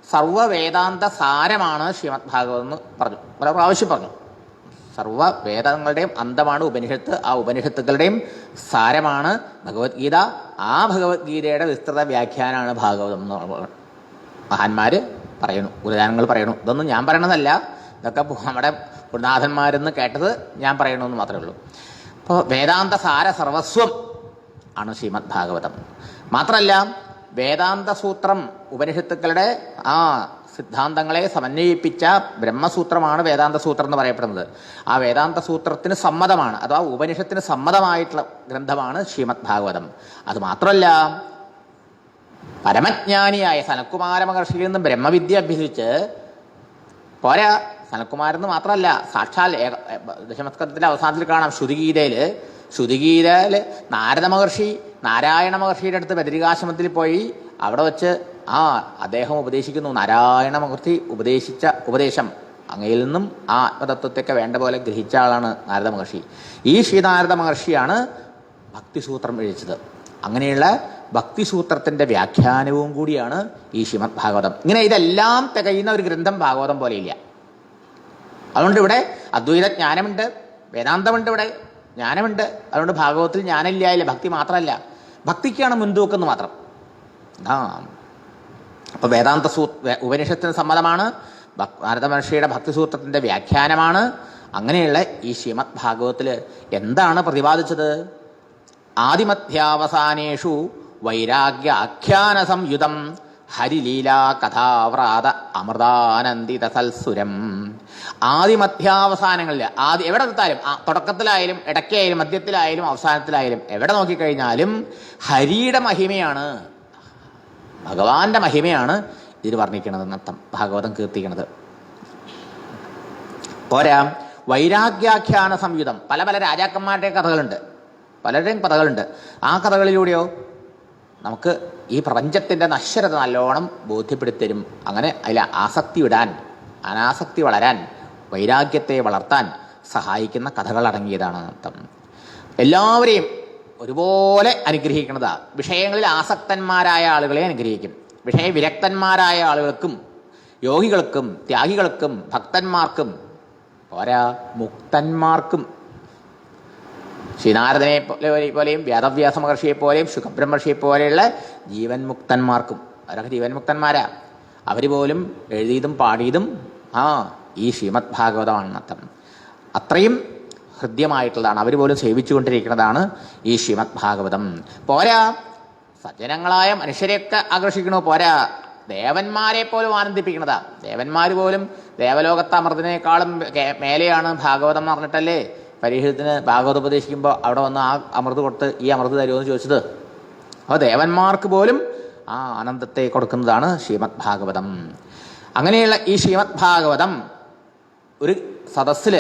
സർവവേദാന്ത സാരമാണ് ശ്രീമദ് ഭാഗവതം എന്ന് പറഞ്ഞു, പല പ്രാവശ്യം പറഞ്ഞു. സർവ വേദങ്ങളുടെയും അന്തമാണ് ഉപനിഷത്ത്, ആ ഉപനിഷത്തുക്കളുടെയും സാരമാണ് ഭഗവത്ഗീത. ആ ഭഗവത്ഗീതയുടെ വിസ്തൃത വ്യാഖ്യാനമാണ് ഭാഗവതം എന്ന് മഹാന്മാർ പറയുന്നു, ഗുരുദാനങ്ങൾ പറയുന്നു. ഇതൊന്നും ഞാൻ പറയണതല്ല, ഇതൊക്കെ നമ്മുടെ ഗുരുനാഥന്മാരെന്ന് കേട്ടത് ഞാൻ പറയണമെന്ന് മാത്രമേ ഉള്ളൂ. അപ്പോൾ വേദാന്ത സാര സർവസ്വം ആണ് ശ്രീമദ് ഭാഗവതം. മാത്രമല്ല വേദാന്ത സൂത്രം, ഉപനിഷത്തുക്കളുടെ ആ സിദ്ധാന്തങ്ങളെ സമന്വയിപ്പിച്ച ബ്രഹ്മസൂത്രമാണ് വേദാന്ത സൂത്രം എന്ന് പറയപ്പെടുന്നത്. ആ വേദാന്ത സൂത്രത്തിന് സമ്മതമാണ്, അഥവാ ഉപനിഷത്തിന് സമ്മതമായിട്ടുള്ള ഗ്രന്ഥമാണ് ശ്രീമദ് ഭാഗവതം. അതുമാത്രമല്ല പരമജ്ഞാനിയായ സനത്കുമാര മഹർഷിയിൽ നിന്നും ബ്രഹ്മവിദ്യ അഭ്യസിച്ച് പോരാ, സനത്കുമാരെന്ന് മാത്രമല്ല, സാക്ഷാൽ ദശമസ്കന്ധത്തിൻ്റെ അവസാനത്തിൽ കാണാം ശ്രുതിഗീതയിൽ നാരദ മഹർഷി നാരായണ മഹർഷിയുടെ അടുത്ത് ബദരികാശ്രമത്തിൽ പോയി അവിടെ വെച്ച് അദ്ദേഹം ഉപദേശിക്കുന്നു. നാരായണ മഹർഷി ഉപദേശിച്ച ഉപദേശം അങ്ങയിൽ നിന്നും ആ ആത്മതത്വത്തെയൊക്കെ വേണ്ട പോലെ ഗ്രഹിച്ച ആളാണ് നാരദ മഹർഷി. ഈ ശ്രീനാരദ മഹർഷിയാണ് ഭക്തിസൂത്രം എഴുതിച്ചത്. അങ്ങനെയുള്ള ഭക്തിസൂത്രത്തിൻ്റെ വ്യാഖ്യാനവും കൂടിയാണ് ഈ ശ്രീമദ് ഭാഗവതം. ഇങ്ങനെ ഇതെല്ലാം തികയുന്ന ഒരു ഗ്രന്ഥം ഭാഗവതം പോലെയില്ല. അതുകൊണ്ട് ഇവിടെ അദ്വൈത ജ്ഞാനമുണ്ട്, വേദാന്തമുണ്ട്, ഇവിടെ ജ്ഞാനമുണ്ട്. അതുകൊണ്ട് ഭാഗവതത്തിൽ ജ്ഞാനമില്ല, ഭക്തി മാത്രമല്ല, ഭക്തിക്കാണ് മുൻതൂക്കെന്ന് മാത്രം. അപ്പോൾ വേദാന്ത ഉപനിഷത്തിന് സമ്മതമാണ്, നാരദ മഹർഷിയുടെ ഭക്തിസൂത്രത്തിൻ്റെ വ്യാഖ്യാനമാണ്. അങ്ങനെയുള്ള ഈ ശ്രീമദ് ഭാഗവതത്തിൽ എന്താണ് പ്രതിപാദിച്ചത്? ആദിമധ്യാവസാനേഷു വൈരാഗ്യ ആഖ്യാന സംയുതം ഹരിലീലാ കഥാവ്രാത അമൃതാനന്ദിത സൽസുരം. ആദിമധ്യാവസാനങ്ങളിൽ എവിടെ എടുത്താലും, തുടക്കത്തിലായാലും ഇടയ്ക്കായാലും മധ്യത്തിലായാലും അവസാനത്തിലായാലും എവിടെ നോക്കിക്കഴിഞ്ഞാലും ഹരിയുടെ മഹിമയാണ്, ഭഗവാന്റെ മഹിമയാണ് ഇതിൽ വർണ്ണിക്കണത് എന്നർത്ഥം, ഭാഗവതം കീർത്തിക്കണത്. പോരാ, വൈരാഗ്യാഖ്യാന സംയുതം. പല പല രാജാക്കന്മാരുടെ കഥകളുണ്ട്, പലരുടെയും കഥകളുണ്ട്. ആ കഥകളിലൂടെയോ നമുക്ക് ഈ പ്രപഞ്ചത്തിൻ്റെ നശ്വരത നല്ലോണം ബോധ്യപ്പെടുത്തരും. അങ്ങനെ അതിൽ ആസക്തി വിടാൻ, അനാസക്തി വളരാൻ, വൈരാഗ്യത്തെ വളർത്താൻ സഹായിക്കുന്ന കഥകൾ അടങ്ങിയതാണ് അർത്ഥം. എല്ലാവരെയും ഒരുപോലെ അനുഗ്രഹിക്കുന്നതാണ്. വിഷയങ്ങളിൽ ആസക്തന്മാരായ ആളുകളെ അനുഗ്രഹിക്കും. വിഷയവിരക്തന്മാരായ ആളുകൾക്കും യോഗികൾക്കും ത്യാഗികൾക്കും ഭക്തന്മാർക്കും പോരാ, മുക്തന്മാർക്കും ശ്രീനാരദനെ പോലെയും വേദവ്യാസ മഹർഷിയെ പോലെയും ശുഖബ്രഹ്മർഷിയെ പോലെയുള്ള ജീവൻ മുക്തന്മാർക്കും, അവരൊക്കെ ജീവൻ മുക്തന്മാരാ. അവർ പോലും എഴുതിയതും പാടിയതും ഈ ശ്രീമദ് ഭാഗവതമാണ് അർത്ഥം. അത്രയും ഹൃദ്യമായിട്ടുള്ളതാണ്, അവർ പോലും സേവിച്ചുകൊണ്ടിരിക്കുന്നതാണ് ഈ ശ്രീമദ് ഭാഗവതം. പോരാ, സജ്ജനങ്ങളായ മനുഷ്യരെയൊക്കെ ആകർഷിക്കണോ, പോരാ, ദേവന്മാരെ പോലും ആനന്ദിപ്പിക്കുന്നതാ. ദേവന്മാർ പോലും ദേവലോകത്തെ അമൃതിനേക്കാളും മേലെയാണ് ഭാഗവതം എന്ന് പറഞ്ഞിട്ടല്ലേ പരീക്ഷത്തിന് ഭാഗവതം ഉപദേശിക്കുമ്പോൾ അവിടെ വന്ന് ആ അമൃത് കൊടുത്ത് ഈ അമൃത് തരുമെന്ന് ചോദിച്ചത്. അപ്പോൾ ദേവന്മാർക്ക് പോലും ആ ആനന്ദത്തെ കൊടുക്കുന്നതാണ് ശ്രീമദ് ഭാഗവതം. അങ്ങനെയുള്ള ഈ ശ്രീമദ് ഭാഗവതം ഒരു സദസ്സിൽ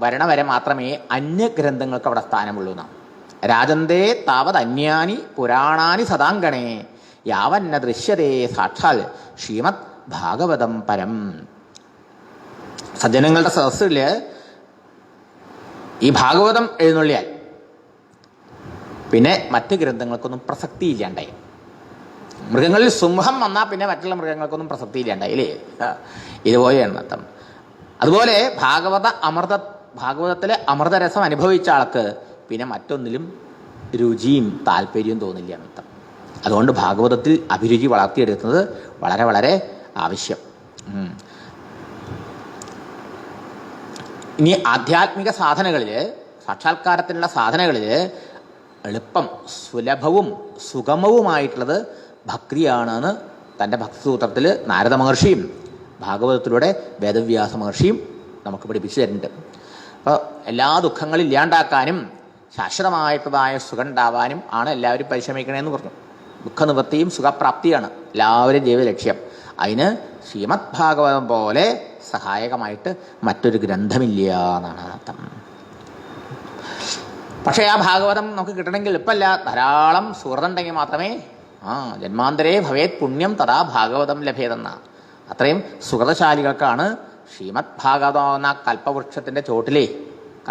വരണ വരെ മാത്രമേ അന്യഗ്രന്ഥങ്ങൾക്ക് അവിടെ സ്ഥാനമുള്ളൂ എന്നാണ്. രാജന്തേ താവത് അന്യാനി പുരാണാനി സദാങ്കണേ യാവന്ന ദൃശ്യതേ സാക്ഷാൽ ശ്രീമദ് ഭാഗവതം പരം. സജ്ജനങ്ങളുടെ സദസ്സിൽ ഈ ഭാഗവതം എഴുന്നള്ളിയാൽ പിന്നെ മറ്റ് ഗ്രന്ഥങ്ങൾക്കൊന്നും പ്രസക്തി ഇല്ലാണ്ടായി. മൃഗങ്ങളിൽ സിംഹം വന്നാൽ പിന്നെ മറ്റുള്ള മൃഗങ്ങൾക്കൊന്നും പ്രസക്തി ഇല്ലാണ്ടായി അല്ലേ? ഇതുപോലെയാണ് അർത്ഥം. അതുപോലെ ഭാഗവതത്തിലെ അമൃതരസം അനുഭവിച്ച ആൾക്ക് പിന്നെ മറ്റൊന്നിലും രുചിയും താല്പര്യവും തോന്നില്ല എന്നർത്ഥം. അതുകൊണ്ട് ഭാഗവതത്തിൽ അഭിരുചി വളർത്തിയെടുക്കുന്നത് വളരെ വളരെ ആവശ്യം. ഇനി ആധ്യാത്മിക സാധനകളിൽ, സാക്ഷാത്കാരത്തിനുള്ള സാധനകളിൽ എളുപ്പം സുലഭവും സുഗമവുമായിട്ടുള്ളത് ഭക്തിയാണെന്ന് തൻ്റെ ഭക്തിസൂത്രത്തിൽ നാരദ മഹർഷിയും ഭാഗവതത്തിലൂടെ വേദവ്യാസ മഹർഷിയും നമുക്ക് പഠിപ്പിച്ചു തരുന്നുണ്ട്. അപ്പോൾ എല്ലാ ദുഃഖങ്ങളും ഇല്ലാണ്ടാക്കാനും ശാശ്വതമായിട്ടുള്ളതായ സുഖം ഉണ്ടാവാനും ആണ് എല്ലാവരും പരിശ്രമിക്കണമെന്ന് പറഞ്ഞു. ദുഃഖനിവൃത്തിയും സുഖപ്രാപ്തിയാണ് എല്ലാവരും ജീവിത ലക്ഷ്യം. അതിന് ശ്രീമദ് ഭാഗവതം പോലെ സഹായകമായിട്ട് മറ്റൊരു ഗ്രന്ഥമില്ല എന്നാണ് അർത്ഥം. പക്ഷേ ആ ഭാഗവതം നമുക്ക് കിട്ടണമെങ്കിൽ എളുപ്പമല്ല. ധാരാളം സുഹൃത്തുണ്ടെങ്കിൽ മാത്രമേ ജന്മാന്തരേ ഭവേത് പുണ്യം തഥാ ഭാഗവതം ലഭ്യതെന്ന അത്രയും സുഹൃതശാലികൾക്കാണ് ശ്രീമദ് ഭാഗവതം എന്ന കൽപ്പവൃക്ഷത്തിൻ്റെ ചോട്ടിലേ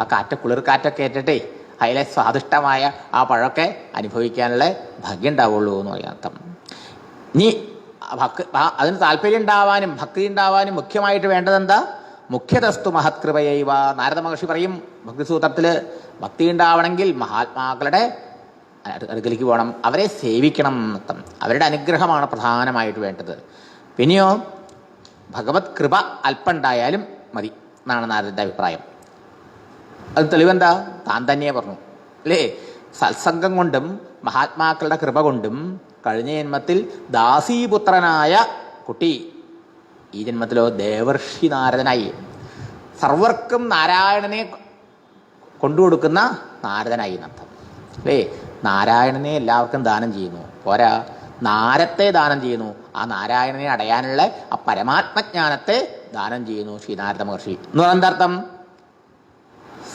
ആ കുളിർക്കാറ്റൊക്കെ ഏറ്റിട്ടേ അതിലെ സ്വാദിഷ്ടമായ ആ പഴമൊക്കെ അനുഭവിക്കാനുള്ള ഭാഗ്യം ഉണ്ടാവുള്ളൂ എന്ന് പറയാം അർത്ഥം. ഇനി അതിന് താല്പര്യം ഉണ്ടാവാനും ഭക്തി ഉണ്ടാവാനും മുഖ്യമായിട്ട് വേണ്ടതെന്താ? മുഖ്യതസ്തു മഹത്കൃപയൈവ. നാരദ മഹർഷി പറയും ഭക്തിസൂത്രത്തിൽ, ഭക്തി ഉണ്ടാവണമെങ്കിൽ മഹാത്മാക്കളുടെ അടുക്കലേക്ക് പോകണം, അവരെ സേവിക്കണം എന്നർത്ഥം. അവരുടെ അനുഗ്രഹമാണ് പ്രധാനമായിട്ട് വേണ്ടത്. പിന്നെയോ ഭഗവത് കൃപ അല്പം ഉണ്ടായാലും മതി എന്നാണ് നാരദൻ്റെ അഭിപ്രായം. അത് തെളിവെന്താ? താൻ തന്നെ പറഞ്ഞു അല്ലേ? സത്സംഗം കൊണ്ടും മഹാത്മാക്കളുടെ കൃപ കൊണ്ടും കഴിഞ്ഞ ജന്മത്തിൽ ദാസീപുത്രനായ കുട്ടി ഈ ജന്മത്തിലോ ദേവർഷി നാരദനായി. സർവർക്കും നാരായണനെ കൊണ്ടുകൊടുക്കുന്ന നാരദനായി എന്നർത്ഥം അല്ലേ? നാരായണനെ എല്ലാവർക്കും ദാനം ചെയ്യുന്നു, പോരാ നാരത്തെ ദാനം ചെയ്യുന്നു. ആ നാരായണനെ അടയാനുള്ള ആ പരമാത്മജ്ഞാനത്തെ ദാനം ചെയ്യുന്നു ശ്രീനാരദ മഹർഷി എന്ന് പറഞ്ഞ എന്താർത്ഥം?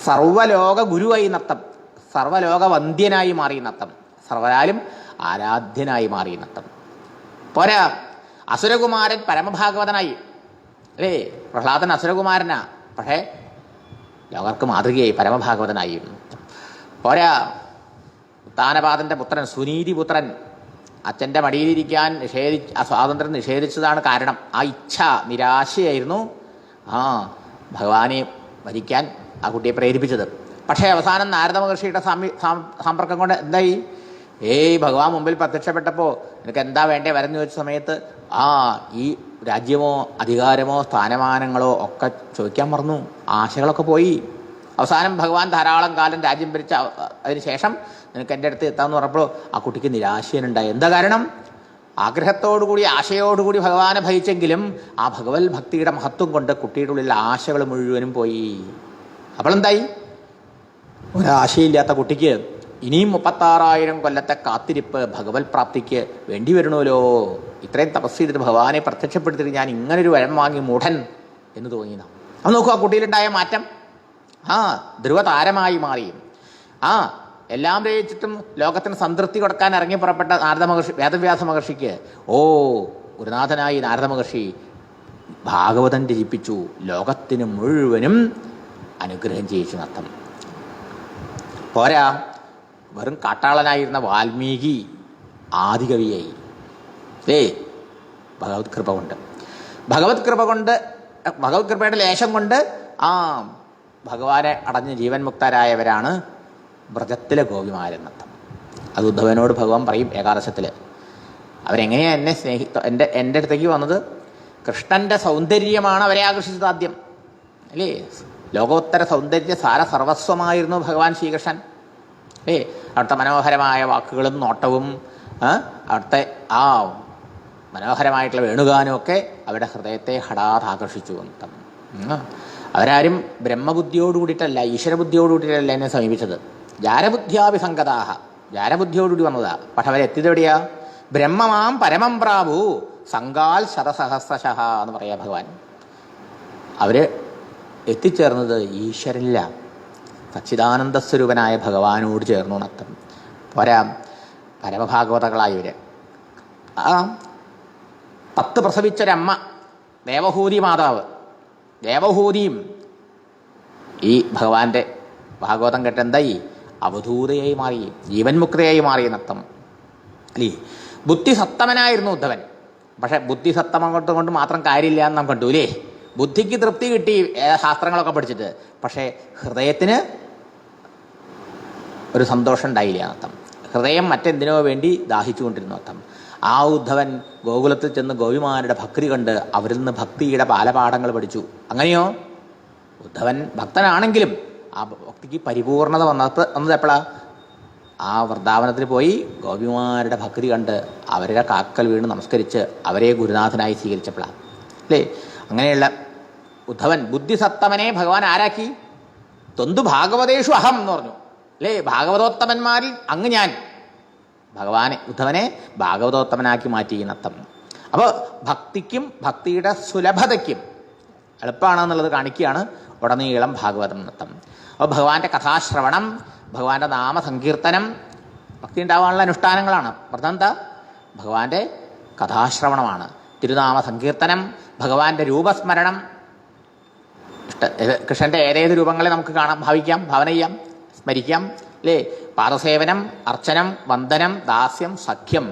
സർവലോക ഗുരുവായി നത്തം, സർവലോക വന്ധ്യനായി മാറി നത്തം, സർവരാലും ആരാധ്യനായി മാറി നത്തം. പോരാ അസുരകുമാരൻ പരമഭാഗവതനായി അല്ലേ? പ്രഹ്ലാദൻ അസുരകുമാരനാ, പക്ഷേ ലോകർക്ക് മാതൃകയായി പരമഭാഗവതനായി. പോരാ ഉത്താനപാദന്റെ പുത്രൻ സുനീതിപുത്രൻ അച്ഛൻ്റെ മടിയിലിരിക്കാൻ ആ സ്വാതന്ത്ര്യം നിഷേധിച്ചതാണ് കാരണം. ആ ഇച്ഛ നിരാശയായിരുന്നു ഭഗവാനെ വരിക്കാൻ ആ കുട്ടിയെ പ്രേരിപ്പിച്ചത്. പക്ഷേ അവസാനം നാരദ മഹർഷിയുടെ സമ്പർക്കം കൊണ്ട് എന്തായി? ഭഗവാൻ മുമ്പിൽ പ്രത്യക്ഷപ്പെട്ടപ്പോൾ നിനക്ക് എന്താ വേണ്ടേ വരെന്ന് ചോദിച്ച സമയത്ത് ഈ രാജ്യമോ അധികാരമോ സ്ഥാനമാനങ്ങളോ ഒക്കെ ചോദിക്കാൻ മറന്നു, ആശകളൊക്കെ പോയി. അവസാനം ഭഗവാൻ ധാരാളം കാലം രാജ്യം ഭരിച്ച അതിനുശേഷം നിനക്ക് എൻ്റെ അടുത്ത് എത്താമെന്ന് പറഞ്ഞപ്പോൾ ആ കുട്ടിക്ക് നിരാശയുണ്ടായി. എന്താ കാരണം? ആഗ്രഹത്തോടുകൂടി ആശയോടുകൂടി ഭഗവാനെ ഭജിച്ചെങ്കിലും ആ ഭഗവത് ഭക്തിയുടെ മഹത്വം കൊണ്ട് കുട്ടിയുടെ ഉള്ളിലെ ആശകൾ മുഴുവനും പോയി. അപ്പോൾ എന്തായി? ഒരാശയില്ലാത്ത കുട്ടിക്ക് ഇനിയും 36,000 കൊല്ലത്തെ കാത്തിരിപ്പ് ഭഗവത് പ്രാപ്തിക്ക് വേണ്ടി വരണമല്ലോ. ഇത്രയും തപസ് ചെയ്തിട്ട് ഭഗവാനെ പ്രത്യക്ഷപ്പെടുത്തിയിട്ട് ഞാൻ ഇങ്ങനൊരു വരം വാങ്ങി മൂഢൻ എന്ന് തോന്നിയതാണ്. അത് നോക്കൂ, ആ കുട്ടിയിലുണ്ടായ മാറ്റം. ധ്രുവതാരമായി മാറി. എല്ലാം രചിച്ചിട്ടും ലോകത്തിന് സംതൃപ്തി കൊടുക്കാൻ ഇറങ്ങി പുറപ്പെട്ട നാരദ മഹർഷി, വേദവ്യാസ മഹർഷിക്ക് ഗുരുനാഥനായി നാരദ മഹർഷി ഭാഗവതം രചിപ്പിച്ചു, ലോകത്തിന് മുഴുവനും അനുഗ്രഹം ചെയ്യിച്ചു നർത്ഥം. പോരാ, വെറും കാട്ടാളനായിരുന്ന വാൽമീകി ആദികവിയായി ഭഗവത് കൃപ കൊണ്ട്. ഭഗവത് കൃപയുടെ ലേശം കൊണ്ട് ഭഗവാനെ അടഞ്ഞ് ജീവൻ മുക്തരായവരാണ് വ്രജത്തിലെ ഗോപിമാരെന്നർത്ഥം. അത് ഉദ്ധവനോട് ഭഗവാൻ പറയും ഏകാദശത്തിൽ. അവരെങ്ങനെയാണ് എൻ്റെ അടുത്തേക്ക് വന്നത്? കൃഷ്ണൻ്റെ സൗന്ദര്യമാണ് അവരെ ആകർഷിച്ചത് ആദ്യം അല്ലേ? ലോകോത്തര സൗന്ദര്യ സാര സർവസ്വമായിരുന്നു ഭഗവാൻ ശ്രീകൃഷ്ണൻ അല്ലേ? അവിടുത്തെ മനോഹരമായ വാക്കുകളും നോട്ടവും അവിടുത്തെ മനോഹരമായിട്ടുള്ള വേണുഗാനും ഒക്കെ അവരുടെ ഹൃദയത്തെ ഹഠാത് ആകർഷിച്ചു എന്നർത്ഥം. അവരാരും ബ്രഹ്മബുദ്ധിയോട് കൂടിയിട്ടല്ല, ഈശ്വരബുദ്ധിയോട് കൂടിയിട്ടല്ല എന്നെ സമീപിച്ചത്. ജാരബുദ്ധ്യാഭിസംഗതാഹ, ജാരബുദ്ധിയോടുകൂടി വന്നതാ. പക്ഷെ അവരെത്തിയത് എവിടെയാ? ബ്രഹ്മമാം പരമം പ്രാവു സംഘാൽ ശതസഹസ്രശഃ എന്ന് പറയാ ഭഗവാൻ. അവര് എത്തിച്ചേർന്നത് ഈശ്വരനില്ല, സച്ചിദാനന്ദ സ്വരൂപനായ ഭഗവാനോട് ചേർന്നു നത്തം. പോരാ, പരമഭാഗവതകളായവര്. ആ 10 പ്രസവിച്ചൊരമ്മ ദേവഹൂതി മാതാവ്, ദേവഹൂതിയും ഈ ഭഗവാന്റെ ഭാഗവതം കേട്ട് എന്തായി? അവധൂതയായി മാറി, ജീവൻ മുക്തയായി മാറി നത്തം അല്ലേ. ബുദ്ധിസത്തമനായിരുന്നു ഉദ്ധവൻ. പക്ഷെ ബുദ്ധിസത്തമം കൊണ്ട് മാത്രം കാര്യമില്ല എന്ന് നാം കണ്ടു അല്ലേ. ബുദ്ധിക്ക് തൃപ്തി കിട്ടി ശാസ്ത്രങ്ങളൊക്കെ പഠിച്ചിട്ട്, പക്ഷേ ഹൃദയത്തിന് ഒരു സന്തോഷം ഉണ്ടായില്ല അർത്ഥം. ഹൃദയം മറ്റെന്തിനോ വേണ്ടി ദാഹിച്ചുകൊണ്ടിരുന്നു അർത്ഥം. ആ ഉദ്ധവൻ ഗോകുലത്തിൽ ചെന്ന് ഗോപിമാരുടെ ഭക്തി കണ്ട് അവരിൽ നിന്ന് ഭക്തിയുടെ ബാലപാഠങ്ങൾ പഠിച്ചു. അങ്ങനെയോ ഉദ്ധവൻ ഭക്തനാണെങ്കിലും ആ ഭക്തിക്ക് പരിപൂർണത വന്നത് എപ്പോഴാ? ആ വൃന്ദാവനത്തിൽ പോയി ഗോപിമാരുടെ ഭക്തി കണ്ട് അവരുടെ കാക്കൽ വീണ് നമസ്കരിച്ച് അവരെ ഗുരുനാഥനായി സ്വീകരിച്ചപ്പോഴാണ് അല്ലേ. അങ്ങനെയുള്ള ഉദ്ധവൻ ബുദ്ധിസത്തമനെ ഭഗവാൻ ആരാക്കി? തൊന്തു ഭാഗവതേഷു അഹം എന്ന് പറഞ്ഞു അല്ലേ. ഭാഗവതോത്തമന്മാരിൽ അങ്ങ് ഞാൻ. ഭഗവാനെ ഉദ്ധവനെ ഭാഗവതോത്തമനാക്കി മാറ്റി നത്തം. അപ്പോൾ ഭക്തിക്കും ഭക്തിയുടെ സുലഭതയ്ക്കും എളുപ്പമാണെന്നുള്ളത് കാണിക്കുകയാണ് ഉടനീളം ഭാഗവതം നത്തം. അപ്പോൾ ഭഗവാന്റെ കഥാശ്രവണം, ഭഗവാന്റെ നാമസങ്കീർത്തനം, ഭക്തി ഉണ്ടാവാനുള്ള അനുഷ്ഠാനങ്ങളാണ്. പ്രധാന എന്താ? ഭഗവാന്റെ കഥാശ്രവണമാണ്, തിരുനാമ സങ്കീർത്തനം, ഭഗവാന്റെ രൂപസ്മരണം. കൃഷ്ണന്റെ ഏതേത് രൂപങ്ങളെ നമുക്ക് കാണാം, ഭാവിക്കാം, ഭാവന ചെയ്യാം, സ്മരിക്കാം അല്ലേ. പാദസേവനം, അർച്ചനം, വന്ദനം, ദാസ്യം, സഖ്യം,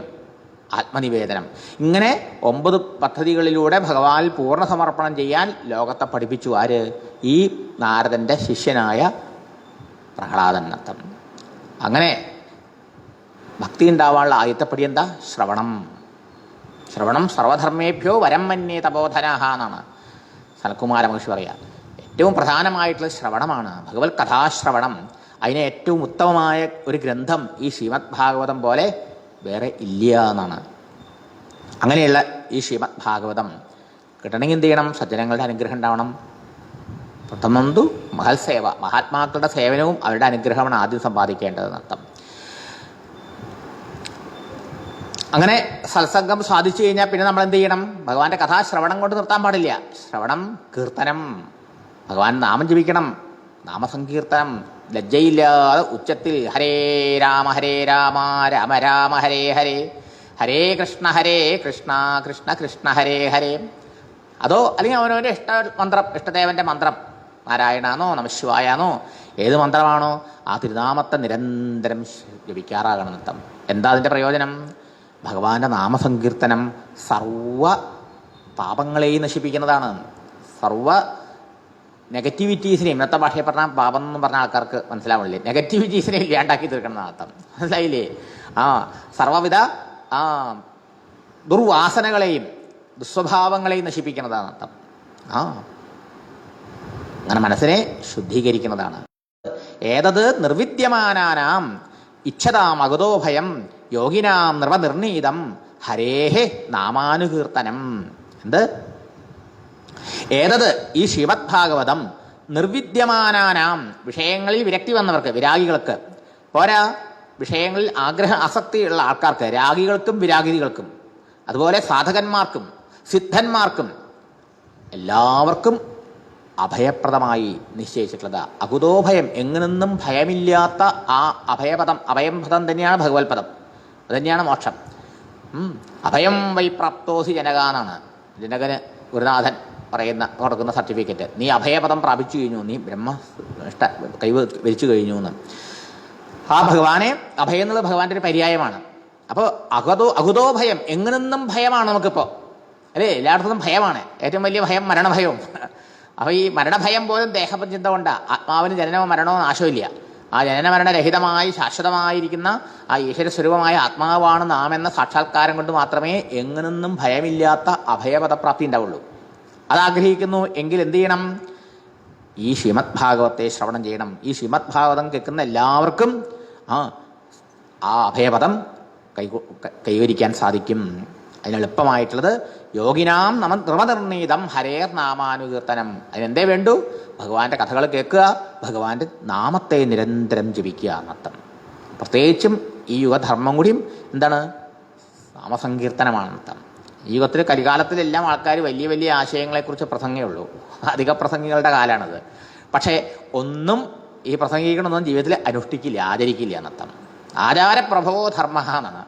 ആത്മനിവേദനം, ഇങ്ങനെ 9 പദ്ധതികളിലൂടെ ഭഗവാൻ പൂർണ്ണ സമർപ്പണം ചെയ്യാൻ ലോകത്തെ പഠിപ്പിച്ചു. ആര്? ഈ നാരദന്റെ ശിഷ്യനായ പ്രഹ്ലാദൻ നത്തം. അങ്ങനെ ഭക്തി ഉണ്ടാവാനുള്ള ആദ്യത്തെപ്പടി എന്താ? ശ്രവണം. ശ്രവണം സർവധർമ്മേഭ്യോ വരം മന്യേ തപോധനാഹ എന്നാണ് സനത്കുമാര മഹർഷി പറയാം. ഏറ്റവും പ്രധാനമായിട്ടുള്ള ശ്രവണമാണ്, ഭഗവത് കഥാശ്രവണം. അതിന് ഏറ്റവും ഉത്തമമായ ഒരു ഗ്രന്ഥം ഈ ശ്രീമദ് ഭാഗവതം പോലെ വേറെ ഇല്ല എന്നാണ്. അങ്ങനെയുള്ള ഈ ശ്രീമദ് ഭാഗവതം കിട്ടണമെങ്കിൽ എന്ത് ചെയ്യണം? സജ്ജനങ്ങളുടെ അനുഗ്രഹം ഉണ്ടാവണം. പ്രഥമന്തു മഹൽ സേവ, മഹാത്മാക്കളുടെ സേവനവും അവരുടെ അനുഗ്രഹമാണ് ആദ്യം സമ്പാദിക്കേണ്ടതെന്ന് അർത്ഥം. അങ്ങനെ സത്സംഗം സാധിച്ചു കഴിഞ്ഞാൽ പിന്നെ നമ്മൾ എന്ത് ചെയ്യണം? ഭഗവാന്റെ കഥാശ്രവണം കൊണ്ട് നിർത്താൻ പാടില്ല. ശ്രവണം, കീർത്തനം, ഭഗവാൻ നാമം ജപിക്കണം, നാമസങ്കീർത്തനം, ലജ്ജയില്ലാതെ ഉച്ചത്തിൽ ഹരേ രാമ രാമ രാമ ഹരേ ഹരേ, ഹരേ കൃഷ്ണ കൃഷ്ണ കൃഷ്ണ ഹരേ ഹരേ. അതോ അല്ലെങ്കിൽ അവനവൻ്റെ മന്ത്രം, ഇഷ്ടദേവൻ്റെ മന്ത്രം, നാരായണാന്നോ നമശിവായാന്നോ ഏത് മന്ത്രമാണോ ആ തിരുനാമത്തെ നിരന്തരം ജപിക്കാറാകണം നൃത്തം. എന്താ അതിൻ്റെ പ്രയോജനം? ഭഗവാന്റെ നാമസങ്കീർത്തനം സർവ പാപങ്ങളെയും നശിപ്പിക്കുന്നതാണ്. സർവ നെഗറ്റിവിറ്റീസിനെയും, ഇന്നത്തെ ഭാഷയിൽ പറഞ്ഞാൽ പാപം എന്ന് പറഞ്ഞ ആൾക്കാർക്ക് മനസ്സിലാവില്ലേ, നെഗറ്റിവിറ്റീസിനെ ഇല്ലാണ്ടാക്കി തീർക്കണം അർത്ഥം. മനസ്സിലായില്ലേ? സർവവിധ ദുർവാസനകളെയും ദുസ്വഭാവങ്ങളെയും നശിപ്പിക്കുന്നതാണ് അർത്ഥം. അങ്ങനെ മനസ്സിനെ ശുദ്ധീകരിക്കുന്നതാണ്. ഏതത് നിർവിദ്യമാനാനാം ഇച്ഛതാം അഗതോ ഭയം യോഗിനാം നൃപനിർണീതം ഹരേഹേ നാമാനുകീർത്തനം. എന്ത്? ഏതത് ഈ ശ്രീമദ് ഭാഗവതം നിർവിദ്യമാനാനാം, വിഷയങ്ങളിൽ വിരക്തി വന്നവർക്ക്, വിരാഗികൾക്ക് പോരാ, വിഷയങ്ങളിൽ ആസക്തിയുള്ള ആൾക്കാർക്ക്, രാഗികൾക്കും വിരാഗികൾക്കും, അതുപോലെ സാധകന്മാർക്കും സിദ്ധന്മാർക്കും എല്ലാവർക്കും അഭയപ്രദമായി നിശ്ചയിച്ചിട്ടുള്ളത് അകുതോഭയം, എങ്ങനെന്നും ഭയമില്ലാത്ത ആ അഭയപദം. അഭയം പദം തന്നെയാണ് ഭഗവത് പദം, അത് തന്നെയാണ് മോക്ഷം. അഭയം വൈ പ്രാപ്തോസി ജനക എന്നാണ് ജനകന് ഗുരുനാഥൻ കൊടുക്കുന്ന സർട്ടിഫിക്കറ്റ്. നീ അഭയപദം പ്രാപിച്ചു കഴിഞ്ഞു, നീ കൈവരിച്ചു കഴിഞ്ഞു എന്ന്. ആ ഭഗവാനെ, അഭയം എന്നുള്ളത് ഭഗവാന്റെ ഒരു പര്യായമാണ്. അപ്പോൾ അകുതോ ഭയം, എങ്ങനെന്നും ഭയമാണ് നമുക്കിപ്പോൾ അല്ലേ. എല്ലായിടത്തും ഭയമാണ്. ഏറ്റവും വലിയ ഭയം മരണഭയവും. അപ്പോൾ ഈ മരണഭയം പോലും ദേഹപര്യന്ത കൊണ്ടാണ്. ആത്മാവിന് ജനനമോ മരണമോ നാശമില്ല. ആ ജനനമരണരഹിതമായി ശാശ്വതമായിരിക്കുന്ന ആ ഈശ്വര സ്വരൂപമായ ആത്മാവാണ് നാം എന്ന സാക്ഷാത്കാരം കൊണ്ട് മാത്രമേ എങ്ങനെന്നും ഭയമില്ലാത്ത അഭയപദപ്രാപ്തി ഉണ്ടാവുള്ളൂ. അതാഗ്രഹിക്കുന്നു എങ്കിൽ എന്ത് ചെയ്യണം? ഈ ശ്രീമദ് ഭാഗവത്തെ ശ്രവണം ചെയ്യണം. ഈ ശ്രീമദ് ഭാഗവതം കേൾക്കുന്ന എല്ലാവർക്കും ആ അഭയപദം കൈവരിക്കാൻ സാധിക്കും. അതിനെളുപ്പമായിട്ടുള്ളത് യോഗിനാം നൃപനിർണീതം ഹരേർ നാമാനുകീർത്തനം. അതിനെന്തേ വേണ്ടു? ഭഗവാന്റെ കഥകൾ കേൾക്കുക, ഭഗവാന്റെ നാമത്തെ നിരന്തരം ജപിക്കുക എന്നർത്ഥം. പ്രത്യേകിച്ചും ഈ യുഗധർമ്മം കൂടിയും എന്താണ്? നാമസങ്കീർത്തനമാണെന്നർത്ഥം. ഈ യുഗത്തിൽ കലികാലത്തിലെല്ലാം ആൾക്കാർ വലിയ വലിയ ആശയങ്ങളെക്കുറിച്ച് പ്രസംഗമേ ഉള്ളൂ. അധിക പ്രസംഗികളുടെ കാലമാണത്. പക്ഷേ ഒന്നും ഈ പ്രസംഗിക്കണമെന്നൊന്നും ജീവിതത്തിൽ അനുഷ്ഠിക്കില്ല, ആചരിക്കില്ല എന്നർത്ഥം. ആചാരപ്രഭവോ ധർമ്മ എന്നാണ്.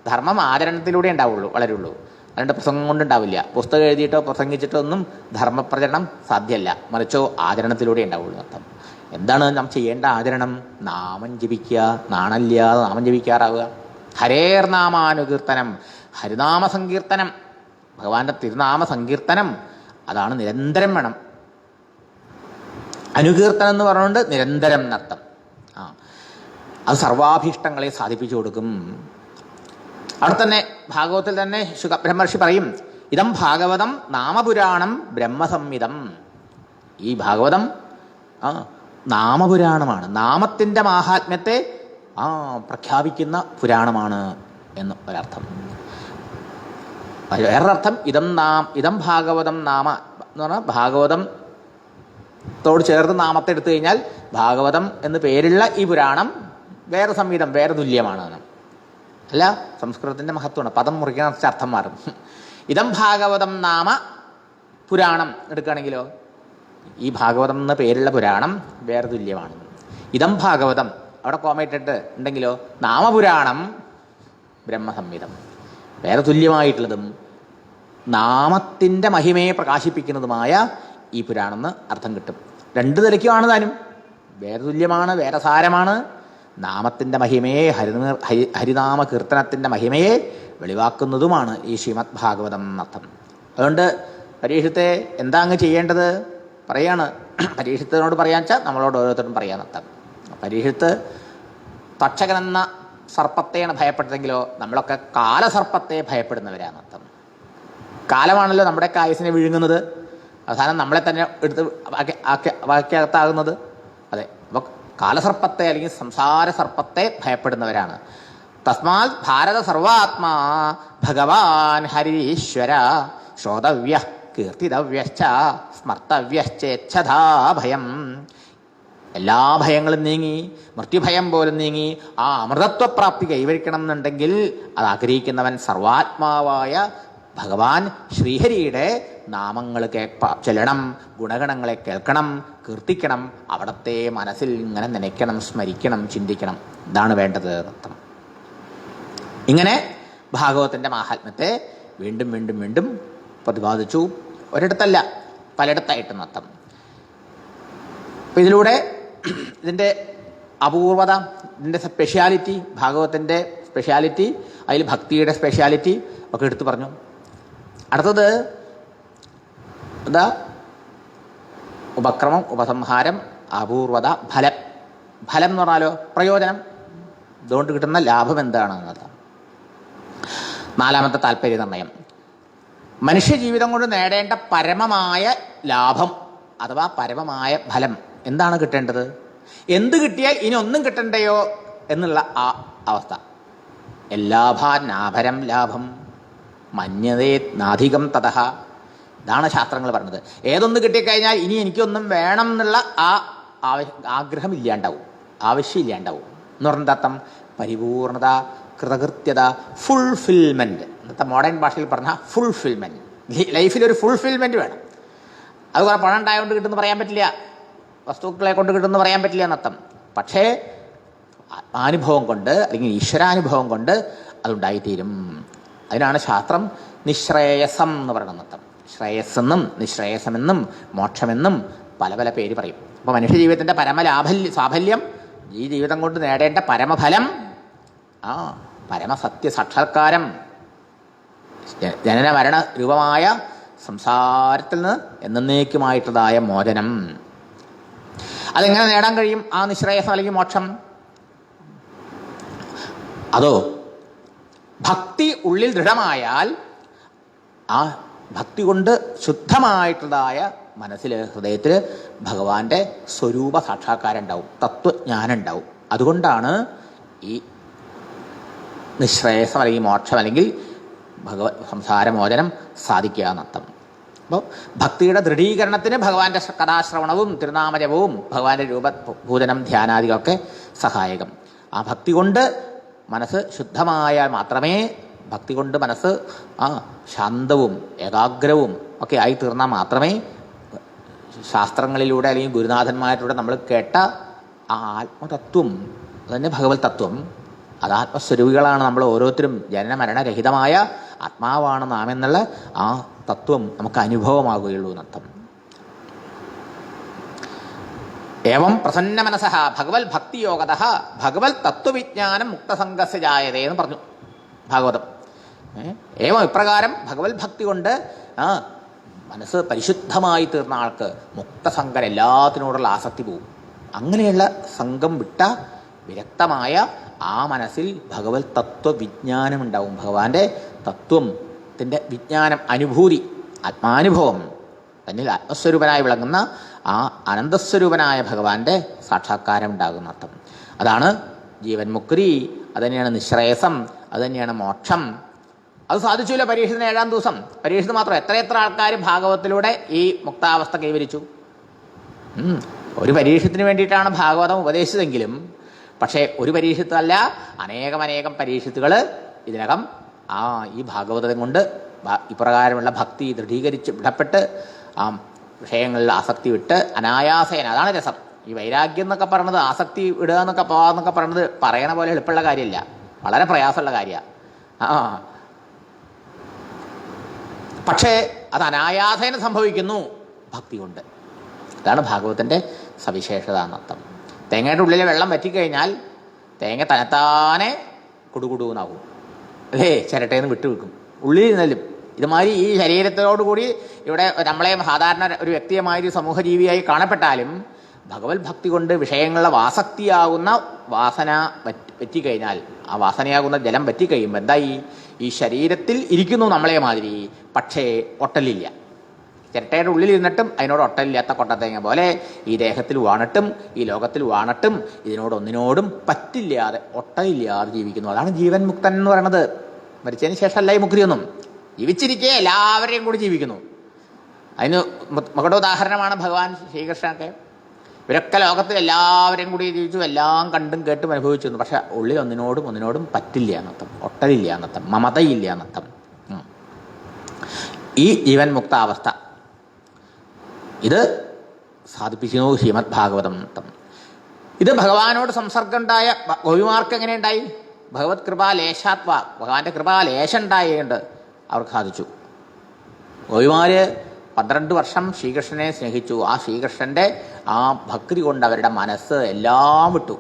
ധർമ്മം ആചരണത്തിലൂടെ ഉണ്ടാവുള്ളൂ, വളരുള്ളൂ. അതുകൊണ്ട് പ്രസംഗം കൊണ്ടുണ്ടാവില്ല. പുസ്തകം എഴുതിയിട്ടോ പ്രസംഗിച്ചിട്ടോ ഒന്നും ധർമ്മപ്രചരണം സാധ്യമല്ല. മറിച്ചോ ആചരണത്തിലൂടെ ഉണ്ടാവുള്ളൂ എന്നർത്ഥം. എന്താണ് നാം ചെയ്യേണ്ട ആചരണം? നാമം ജപിക്കുക, നാണല്ലാതെ നാമം ജപിക്കാറാവുക. ഹരേർനാമാനുകീർത്തനം, ഹരിനാമ സങ്കീർത്തനം, ഭഗവാന്റെ തിരുനാമ സങ്കീർത്തനം അതാണ് നിരന്തരം വേണം. അനുകീർത്തനം എന്ന് പറഞ്ഞുകൊണ്ട് നിരന്തരം എന്നർത്ഥം. അത് സർവാഭീഷ്ടങ്ങളെ സാധിപ്പിച്ചു കൊടുക്കും. അവിടെ തന്നെ ഭാഗവതത്തിൽ തന്നെ ബ്രഹ്മർഷി പറയും, ഇതം ഭാഗവതം നാമപുരാണം ബ്രഹ്മസംഹിതം. ഈ ഭാഗവതം നാമപുരാണമാണ്, നാമത്തിൻ്റെ മാഹാത്മ്യത്തെ പ്രഖ്യാപിക്കുന്ന പുരാണമാണ് എന്ന് ഒരർത്ഥം. വേറൊരർത്ഥം ഇതം ഭാഗവതം നാമ എന്ന് പറഞ്ഞാൽ ഭാഗവതത്തോട് ചേർത്ത് നാമത്തെ എടുത്തു കഴിഞ്ഞാൽ ഭാഗവതം എന്ന് പേരുള്ള ഈ പുരാണം വേറെ സംഹിതം, വേറെ തുല്യമാണ്. അല്ല, സംസ്കൃതത്തിൻ്റെ മഹത്വമാണ്. പദം മുറിക്കുന്ന അർത്ഥം മാറും. ഇതം ഭാഗവതം നാമ പുരാണം എടുക്കുകയാണെങ്കിലോ ഈ ഭാഗവതം എന്ന പേരുള്ള പുരാണം വേറെ തുല്യമാണ്. ഇതം ഭാഗവതം അവിടെ കോമയിട്ടിട്ട് ഉണ്ടെങ്കിലോ നാമപുരാണം ബ്രഹ്മസംഹിതം, വേറെ തുല്യമായിട്ടുള്ളതും നാമത്തിൻ്റെ മഹിമയെ പ്രകാശിപ്പിക്കുന്നതുമായ ഈ പുരാണം എന്ന് അർത്ഥം കിട്ടും. രണ്ടു നിലയ്ക്കുമാണ് താനും. വേറെ തുല്യമാണ്, വേറെ സാരമാണ്. നാമത്തിൻ്റെ മഹിമയെ, ഹരിനാമ കീർത്തനത്തിൻ്റെ മഹിമയെ വെളിവാക്കുന്നതുമാണ് ഈ ശ്രീമദ് ഭാഗവതം എന്നർത്ഥം. അതുകൊണ്ട് പരീക്ഷത്തെ എന്താ അങ്ങ് ചെയ്യേണ്ടത് പറയാണ്. പരീക്ഷത്തിനോട് പറയാന്ന് വെച്ചാൽ നമ്മളോട് ഓരോരുത്തരും പറയാന്നർത്ഥം. പരീക്ഷത്ത് തക്ഷകനെന്ന സർപ്പത്തെയാണ് ഭയപ്പെട്ടതെങ്കിലോ നമ്മളൊക്കെ കാലസർപ്പത്തെ ഭയപ്പെടുന്നവരാന്നർത്ഥം. കാലമാണല്ലോ നമ്മുടെ ആയുസ്സിനെ വിഴുങ്ങുന്നത്, അവസാനം നമ്മളെ തന്നെ എടുത്ത് വാക്യകത്താകുന്നത്. അതെ, അപ്പോൾ കാലസർപ്പത്തെ അല്ലെങ്കിൽ സംസാര സർപ്പത്തെ ഭയപ്പെടുന്നവരാണ്. തസ്മാത് ഭാരത സർവാത്മാ ഭഗവാൻ ഹരീശ്വര ശ്രോതവ്യ കീർത്തിതവ്യശ്ച സ്മർത്തവ്യശ്ചേച്ഛതാ ഭയം. എല്ലാ ഭയങ്ങളും നീങ്ങി, മൃത്യുഭയം പോലും നീങ്ങി ആ അമൃതത്വപ്രാപ്തി കൈവരിക്കണം എന്നുണ്ടെങ്കിൽ അത് ആഗ്രഹിക്കുന്നവൻ സർവാത്മാവായ ഭഗവാൻ ശ്രീഹരിയുടെ നാമങ്ങൾ ചെല്ലണം, ഗുണഗണങ്ങളെ കേൾക്കണം, കീർത്തിക്കണം, അവിടത്തെ മനസ്സിൽ ഇങ്ങനെ നനയ്ക്കണം, സ്മരിക്കണം, ചിന്തിക്കണം. ഇതാണ് വേണ്ടത് അർത്ഥം. ഇങ്ങനെ ഭാഗവതത്തിൻ്റെ മാഹാത്മ്യത്തെ വീണ്ടും വീണ്ടും വീണ്ടും പ്രതിപാദിച്ചു. ഒരിടത്തല്ല, പലയിടത്തായിട്ട് അർത്ഥം. അപ്പം ഇതിലൂടെ ഇതിൻ്റെ അപൂർവത, ഇതിൻ്റെ സ്പെഷ്യാലിറ്റി, ഭാഗവതത്തിൻ്റെ സ്പെഷ്യാലിറ്റി, അതിൽ ഭക്തിയുടെ സ്പെഷ്യാലിറ്റി ഒക്കെ എടുത്തു പറഞ്ഞു. അടുത്തത് എന്താ? ഉപക്രമം, ഉപസംഹാരം, അപൂർവത, ഫലം. ഫലം എന്ന് പറഞ്ഞാലോ പ്രയോജനം, ഇതുകൊണ്ട് കിട്ടുന്ന ലാഭം എന്താണ് എന്നത്. നാലാമത്തെ താല്പര്യ നിർണയം. മനുഷ്യജീവിതം കൊണ്ട് നേടേണ്ട പരമമായ ലാഭം അഥവാ പരമമായ ഫലം എന്താണ് കിട്ടേണ്ടത്? എന്ത് കിട്ടിയാൽ ഇനി ഒന്നും കിട്ടണ്ടയോ എന്നുള്ള ആ അവസ്ഥ. എല്ലാഭാനാഭരം ലാഭം മന്യതേ നാധികം തതഃ. ഇതാണ് ശാസ്ത്രങ്ങൾ പറഞ്ഞത്. ഏതൊന്ന് കിട്ടിക്കഴിഞ്ഞാൽ ഇനി എനിക്കൊന്നും വേണം എന്നുള്ള ആ ആഗ്രഹം ഇല്ലാണ്ടാവും, ആവശ്യമില്ലാണ്ടാവും എന്ന് പറഞ്ഞ അർത്ഥം പരിപൂർണത, കൃതകൃത്യത, ഫുൾഫിൽമെൻറ്റ്. ഇന്നത്തെ മോഡേൺ ഭാഷയിൽ പറഞ്ഞാൽ ഫുൾഫിൽമെൻറ്റ്. ലൈഫിലൊരു ഫുൾഫിൽമെൻറ്റ് വേണം. അത് കുറെ പണം ഉണ്ടായതുകൊണ്ട് കിട്ടുമെന്ന് പറയാൻ പറ്റില്ല, വസ്തുക്കളെ കൊണ്ട് കിട്ടുമെന്ന് പറയാൻ പറ്റില്ല എന്നർത്ഥം. പക്ഷേ ആനുഭവം കൊണ്ട് അല്ലെങ്കിൽ ഈശ്വരാനുഭവം കൊണ്ട് അതുണ്ടായിത്തീരും. അതിനാണ് ശാസ്ത്രം നിശ്രേയസം എന്ന് പറയുന്ന അർത്ഥം. ശ്രേയസ്സെന്നും നിശ്രേയസമെന്നും മോക്ഷമെന്നും പല പല പേര് പറയും. അപ്പോൾ മനുഷ്യജീവിതത്തിൻ്റെ സാഫല്യം, ഈ ജീവിതം കൊണ്ട് നേടേണ്ട പരമഫലം, പരമസത്യ സാക്ഷാത്കാരം, ജനന മരണ രൂപമായ സംസാരത്തിൽ നിന്ന് എന്നേക്കുമായിട്ടുള്ളതായ മോചനം. അതെങ്ങനെ നേടാൻ കഴിയും? ആ നിശ്രേയസം അല്ലെങ്കിൽ മോക്ഷം. അതോ ഭക്തി ഉള്ളിൽ ദൃഢമായാൽ, ആ ഭക്തി കൊണ്ട് ശുദ്ധമായിട്ടുള്ളതായ മനസ്സിൽ, ഹൃദയത്തിൽ ഭഗവാന്റെ സ്വരൂപ സാക്ഷാത്കാരം ഉണ്ടാവും, തത്വജ്ഞാനം ഉണ്ടാവും. അതുകൊണ്ടാണ് ഈ നിശ്രേയസം അല്ലെങ്കിൽ മോക്ഷം അല്ലെങ്കിൽ സംസാരമോചനം സാധിക്കുക എന്നർത്ഥം. അപ്പോൾ ഭക്തിയുടെ ദൃഢീകരണത്തിന് ഭഗവാന്റെ കഥാശ്രവണവും തിരുനാമജപവും ഭഗവാന്റെ രൂപപൂജനം ധ്യാനാദികളൊക്കെ സഹായകം. ആ ഭക്തി കൊണ്ട് മനസ്സ് ശുദ്ധമായാൽ മാത്രമേ ഭക്തി കൊണ്ട് മനസ്സ് ശാന്തവും ഏകാഗ്രവും ഒക്കെ ആയി തീർന്നാൽ മാത്രമേ ശാസ്ത്രങ്ങളിലൂടെ അല്ലെങ്കിൽ ഗുരുനാഥന്മാരിലൂടെ നമ്മൾ കേട്ട ആ ആത്മതത്വം, അതുതന്നെ ഭഗവത് തത്വം, അത് ആത്മസ്വരൂപികളാണ് നമ്മൾ ഓരോരുത്തരും, ജനന മരണരഹിതമായ ആത്മാവാണ് നാം എന്നുള്ള ആ തത്വം നമുക്ക് അനുഭവമാകുകയുള്ളൂ എന്നർത്ഥം. ഏവം പ്രസന്ന മനസ്സഃ ഭഗവത് ഭക്തിയോഗതഃ ഭഗവത് തത്വവിജ്ഞാനം മുക്തസംഗസ്യ ജായതേ എന്ന് പറഞ്ഞു ഭാഗവതം. ഏവം ഇപ്രകാരം ഭഗവത് ഭക്തി കൊണ്ട് മനസ്സ് പരിശുദ്ധമായി തീർന്ന ആൾക്ക് മുക്തസംഗം, എല്ലാത്തിനോടുള്ള ആസക്തി പോവും. അങ്ങനെയുള്ള സംഘം വിട്ട വിരക്തമായ ആ മനസ്സിൽ ഭഗവത് തത്വവിജ്ഞാനം ഉണ്ടാവും. ഭഗവാന്റെ തത്വത്തിൻ്റെ വിജ്ഞാനം, അനുഭൂതി, ആത്മാനുഭവം, തന്നിൽ ആത്മസ്വരൂപനായി വിളങ്ങുന്ന ആ അനന്തസ്വരൂപനായ ഭഗവാന്റെ സാക്ഷാത്കാരം ഉണ്ടാകുന്ന അർത്ഥം. അതാണ് ജീവൻ മുക്തി, അതുതന്നെയാണ് നിശ്രേയസം, അതുതന്നെയാണ് മോക്ഷം. അത് സാധിച്ചില്ല പരീക്ഷത്തിന് 7-ാം ദിവസം. പരീക്ഷത്തിന് മാത്രം എത്ര ആൾക്കാർ ഭാഗവതത്തിലൂടെ ഈ മുക്താവസ്ഥ കൈവരിച്ചു. ഒരു പരീക്ഷത്തിന് വേണ്ടിയിട്ടാണ് ഭാഗവതം ഉപദേശിച്ചതെങ്കിലും, പക്ഷേ ഒരു പരീക്ഷത്തല്ല, അനേകം പരീക്ഷത്തുകൾ ഇതിനകം ഈ ഭാഗവതം കൊണ്ട് ഇപ്രകാരമുള്ള ഭക്തി ദൃഢീകരിച്ച് വിടപ്പെട്ട് ആ വിഷയങ്ങളിൽ ആസക്തി വിട്ട് അനായാസേന, അതാണ് രസം. ഈ വൈരാഗ്യം എന്നൊക്കെ പറയുന്നത്, ആസക്തി വിടുക എന്നൊക്കെ പോകാന്നൊക്കെ പറയുന്നത് പറയണ പോലെ എളുപ്പമുള്ള കാര്യമില്ല, വളരെ പ്രയാസമുള്ള കാര്യമാണ്. പക്ഷേ അത് അനായാസേന സംഭവിക്കുന്നു ഭക്തി കൊണ്ട്. അതാണ് ഭാഗവതത്തിൻ്റെ സവിശേഷത എന്നർത്ഥം. തേങ്ങയുടെ ഉള്ളിലെ വെള്ളം വറ്റിക്കഴിഞ്ഞാൽ തേങ്ങ തനത്താനെ കുടുകുടുന്നാവും, അല്ലേ? ചിരട്ടേന്ന് വിട്ടുവെക്കും, ഉള്ളിൽ നിന്നാലും. ഇതുമാതിരി ഈ ശരീരത്തോടുകൂടി ഇവിടെ നമ്മളെ സാധാരണ ഒരു വ്യക്തിയുമായൊരു സമൂഹജീവിയായി കാണപ്പെട്ടാലും ഭഗവത് ഭക്തി കൊണ്ട് വിഷയങ്ങളുടെ ആസക്തിയാകുന്ന വാസന വറ്റിക്കഴിഞ്ഞാൽ, ആ വാസനയാകുന്ന ജലം വറ്റിക്കഴിയുമ്പോൾ എന്തായി? ഈ ശരീരത്തിൽ ഇരിക്കുന്നു നമ്മളെ മാതിരി, പക്ഷേ ഒട്ടലില്ല. ചിരട്ടയുടെ ഉള്ളിൽ ഇരുന്നിട്ടും അതിനോട് ഒട്ടലില്ലാത്ത കൊട്ടത്തേങ്ങ പോലെ ഈ ദേഹത്തിൽ വാണിട്ടും ഈ ലോകത്തിൽ വാണിട്ടും ഇതിനോടൊന്നിനോടും പറ്റില്ലാതെ ഒട്ടലില്ലാതെ ജീവിക്കുന്നു. അതാണ് ജീവൻ മുക്തൻ എന്ന് പറയുന്നത്. മരിച്ചതിന് ശേഷമല്ല ഈ മുക്തിയൊന്നും, ജീവിച്ചിരിക്കെ എല്ലാവരെയും കൂടി ജീവിക്കുന്നു. അതിന് മകളുടെ ഉദാഹരണമാണ് ഭഗവാൻ ശ്രീകൃഷ്ണനൊക്കെ. ഇവരൊക്കെ ലോകത്തിൽ എല്ലാവരെയും കൂടി ജീവിച്ചു, എല്ലാം കണ്ടും കേട്ടും അനുഭവിച്ചു. പക്ഷെ ഉള്ളിൽ ഒന്നിനോടും പറ്റില്ല എന്നർത്ഥം, ഒട്ടലില്ല എന്നർത്ഥം, മമതയില്ല എന്നർത്ഥം. ഈ ജീവൻ മുക്താവസ്ഥ ഇത് സാധിപ്പിക്കുന്നു ശ്രീമദ് ഭാഗവതം എന്നർത്ഥം. ഇത് ഭഗവാനോട് സംസർഗം ഉണ്ടായ ഗോപിമാർക്ക് എങ്ങനെയുണ്ടായി? ഭഗവത് കൃപാലേശാത്വ, ഭഗവാന്റെ കൃപാലേശം ഉണ്ടായുണ്ട് അവർക്ക് സാധിച്ചു. ഗോപിമാർ 12 വർഷം ശ്രീകൃഷ്ണനെ സ്നേഹിച്ചു. ആ ശ്രീകൃഷ്ണൻ്റെ ആ ഭക്തി കൊണ്ട് അവരുടെ മനസ്സ് എല്ലാം വിട്ടു.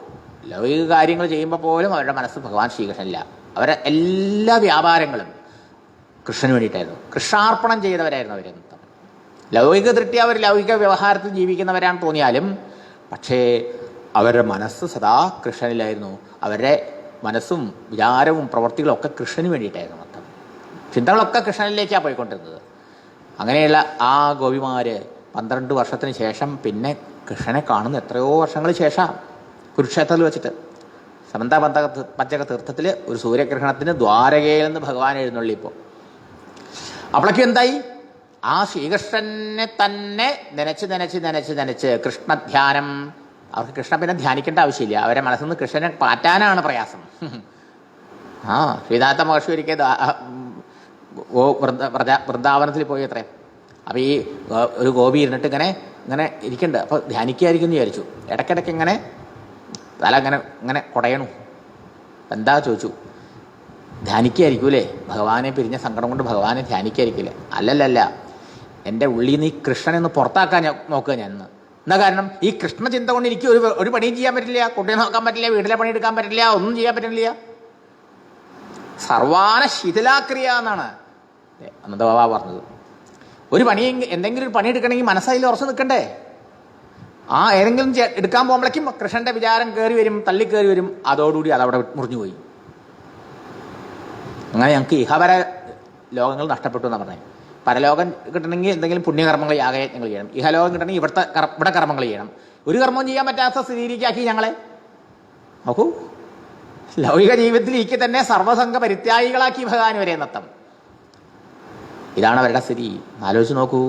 ലൗകിക കാര്യങ്ങൾ ചെയ്യുമ്പോൾ പോലും അവരുടെ മനസ്സ് ഭഗവാൻ ശ്രീകൃഷ്ണനില്ല. അവരുടെ എല്ലാ വ്യാപാരങ്ങളും കൃഷ്ണന് വേണ്ടിയിട്ടായിരുന്നു, കൃഷ്ണാർപ്പണം ചെയ്തവരായിരുന്നു അവരെന്ന്. ലൗകിക തൃപ്തി, അവർ ലൗകിക വ്യവഹാരത്തിൽ ജീവിക്കുന്നവരാണെന്ന് തോന്നിയാലും പക്ഷേ അവരുടെ മനസ്സ് സദാ കൃഷ്ണനിലായിരുന്നു. അവരുടെ മനസ്സും വിചാരവും പ്രവൃത്തികളും ഒക്കെ കൃഷ്ണന് വേണ്ടിയിട്ടായിരുന്നു. മൊത്തം ചിന്തകളൊക്കെ കൃഷ്ണനിലേക്കാണ് പോയിക്കൊണ്ടിരുന്നത്. അങ്ങനെയുള്ള ആ ഗോപിമാർ 12 വർഷത്തിന് ശേഷം പിന്നെ കൃഷ്ണനെ കാണുന്ന എത്രയോ വർഷങ്ങൾ ശേഷം കുരുക്ഷേത്രത്തിൽ വെച്ചിട്ട് സമന്ത പഞ്ചക തീർത്ഥത്തിൽ ഒരു സൂര്യഗ്രഹണത്തിന് ദ്വാരകയിൽ നിന്ന് ഭഗവാൻ എഴുന്നള്ളിപ്പോൾ. അപ്പോഴേക്കും എന്തായി? ആ ശ്രീകൃഷ്ണനെ തന്നെ നനച്ച് കൃഷ്ണധ്യാനം. അവർക്ക് കൃഷ്ണൻ പിന്നെ ധ്യാനിക്കേണ്ട ആവശ്യമില്ല, അവരെ മനസ്സിൽ നിന്ന് കൃഷ്ണനെ പാറ്റാനാണ് പ്രയാസം. ശ്രീനാഥ മഹർഷി ഒരിക്കൽ വൃന്ദാവനത്തിൽ പോയി അത്രേ. അപ്പോൾ ഈ ഒരു ഗോപി ഇരുന്നിട്ട് ഇങ്ങനെ ഇരിക്കുന്നുണ്ട്. അപ്പോൾ ധ്യാനിക്കായിരിക്കും എന്ന് വിചാരിച്ചു. ഇടയ്ക്കിടയ്ക്ക് ഇങ്ങനെ തല ഇങ്ങനെ കുടയണു. എന്താ ചോദിച്ചു. ധ്യാനിക്കായിരിക്കൂലേ, ഭഗവാനെ പിരിഞ്ഞ സങ്കടം കൊണ്ട് ഭഗവാനെ ധ്യാനിക്കായിരിക്കില്ലേ? അല്ലല്ല, എൻ്റെ ഉള്ളിൽ നിന്ന് ഈ കൃഷ്ണനെന്ന് പുറത്താക്കാൻ നോക്കുക ഞാൻ. എന്താ കാരണം? ഈ കൃഷ്ണചിന്ത കൊണ്ട് എനിക്ക് ഒരു പണിയും ചെയ്യാൻ പറ്റില്ല, കുട്ടിയെ നോക്കാൻ പറ്റില്ല, വീട്ടിലെ പണിയെടുക്കാൻ പറ്റില്ല, ഒന്നും ചെയ്യാൻ പറ്റില്ല. സർവാന ശിഥിലാക്രിയ എന്നാണ് അനന്തബാബ പറഞ്ഞത്. ഒരു പണി, എന്തെങ്കിലും ഒരു പണി എടുക്കണമെങ്കിൽ മനസ്സതിൽ ഉറച്ചു നിൽക്കണ്ടേ? ഏതെങ്കിലും എടുക്കാൻ പോകുമ്പോഴേക്കും കൃഷ്ണന്റെ വിചാരം കയറി വരും, തള്ളിക്കയറി വരും. അതോടുകൂടി അതവിടെ മുറിഞ്ഞുപോയി. അങ്ങനെ ഞങ്ങൾക്ക് ഇഹപര ലോകങ്ങൾ നഷ്ടപ്പെട്ടു എന്നാണ് പറഞ്ഞത്. പരലോകം കിട്ടണമെങ്കിൽ എന്തെങ്കിലും പുണ്യകർമ്മങ്ങൾ യാഗയജ്ഞങ്ങൾ ചെയ്യണം. ഇഹലോകം കിട്ടണമെങ്കിൽ ഇവിടെ കർമ്മങ്ങൾ ചെയ്യണം. ഒരു കർമ്മവും ചെയ്യാൻ പറ്റാത്ത സ്ഥിതിയിലേക്കാക്കി ഞങ്ങളെ. നോക്കൂ, ലൗകിക ജീവിതത്തിൽ ഇരിക്കെ തന്നെ സർവ്വസംഘ പരിത്യാഗികളാക്കി ഭഗവാൻ വരെ നത്തം. ഇതാണ് അവരുടെ സ്ഥിതി. ആലോചിച്ച് നോക്കൂ.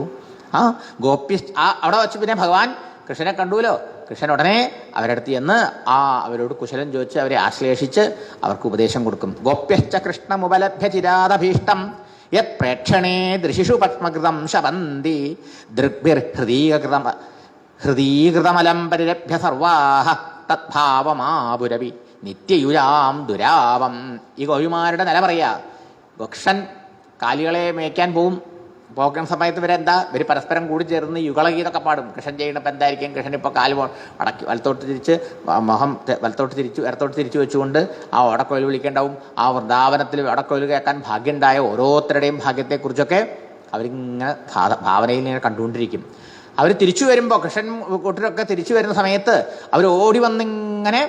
ഗോപ്യ അവിടെ വെച്ച് പിന്നെ ഭഗവാൻ കൃഷ്ണനെ കണ്ടുല്ലോ. കൃഷ്ണൻ ഉടനെ അവരടുത്ത് ചെന്ന് അവരോട് കുശലം ചോദിച്ച് അവരെ ആശ്ലേഷിച്ച് അവർക്ക് ഉപദേശം കൊടുക്കും. ഗോപ്യശ്ച കൃഷ്ണമുപലഭ്യ ചിരാദഭീഷ്ടം യത് പ്രേക്ഷണേ ദൃശിഷു പത്മകൃതം ശവന്തി ഹൃദീകൃതമലം പരിരഭ്യ സർവാഹ തദ്ഭാവമാപുരവി നിത്യയുരാം ദുരാവം. ഈ ഗോപിമാരുടെ നില പറയാ. കൃഷ്ണൻ കാലികളെ മേയ്ക്കാൻ പോകുന്ന സമയത്ത് ഇവർ പരസ്പരം കൂടി ചേർന്ന് യുഗളഗീതൊക്കെ പാടും. കൃഷ്ണൻ ചെയ്യണപ്പോൾ എന്തായിരിക്കും, കൃഷ്ണൻ ഇപ്പോൾ കാല് അടക്കി വലത്തോട്ട് തിരിച്ച് വലത്തോട്ട് ഇടത്തോട്ട് തിരിച്ചു വെച്ചുകൊണ്ട് ആ ഓടക്കൊയിൽ വിളിക്കേണ്ടാവും. ആ വൃന്ദാവനത്തിൽ ഓടക്കൊയിൽ കേൾക്കാൻ ഭാഗ്യമുണ്ടായ ഓരോരുത്തരുടെയും ഭാഗ്യത്തെക്കുറിച്ചൊക്കെ അവരിങ്ങനെ ഭാവനയിൽ ഇങ്ങനെ കണ്ടുകൊണ്ടിരിക്കും. അവർ തിരിച്ചു വരുമ്പോൾ, കൃഷ്ണൻ കൂട്ടരൊക്കെ തിരിച്ചു വരുന്ന സമയത്ത് അവർ ഓടി വന്നിങ്ങനെ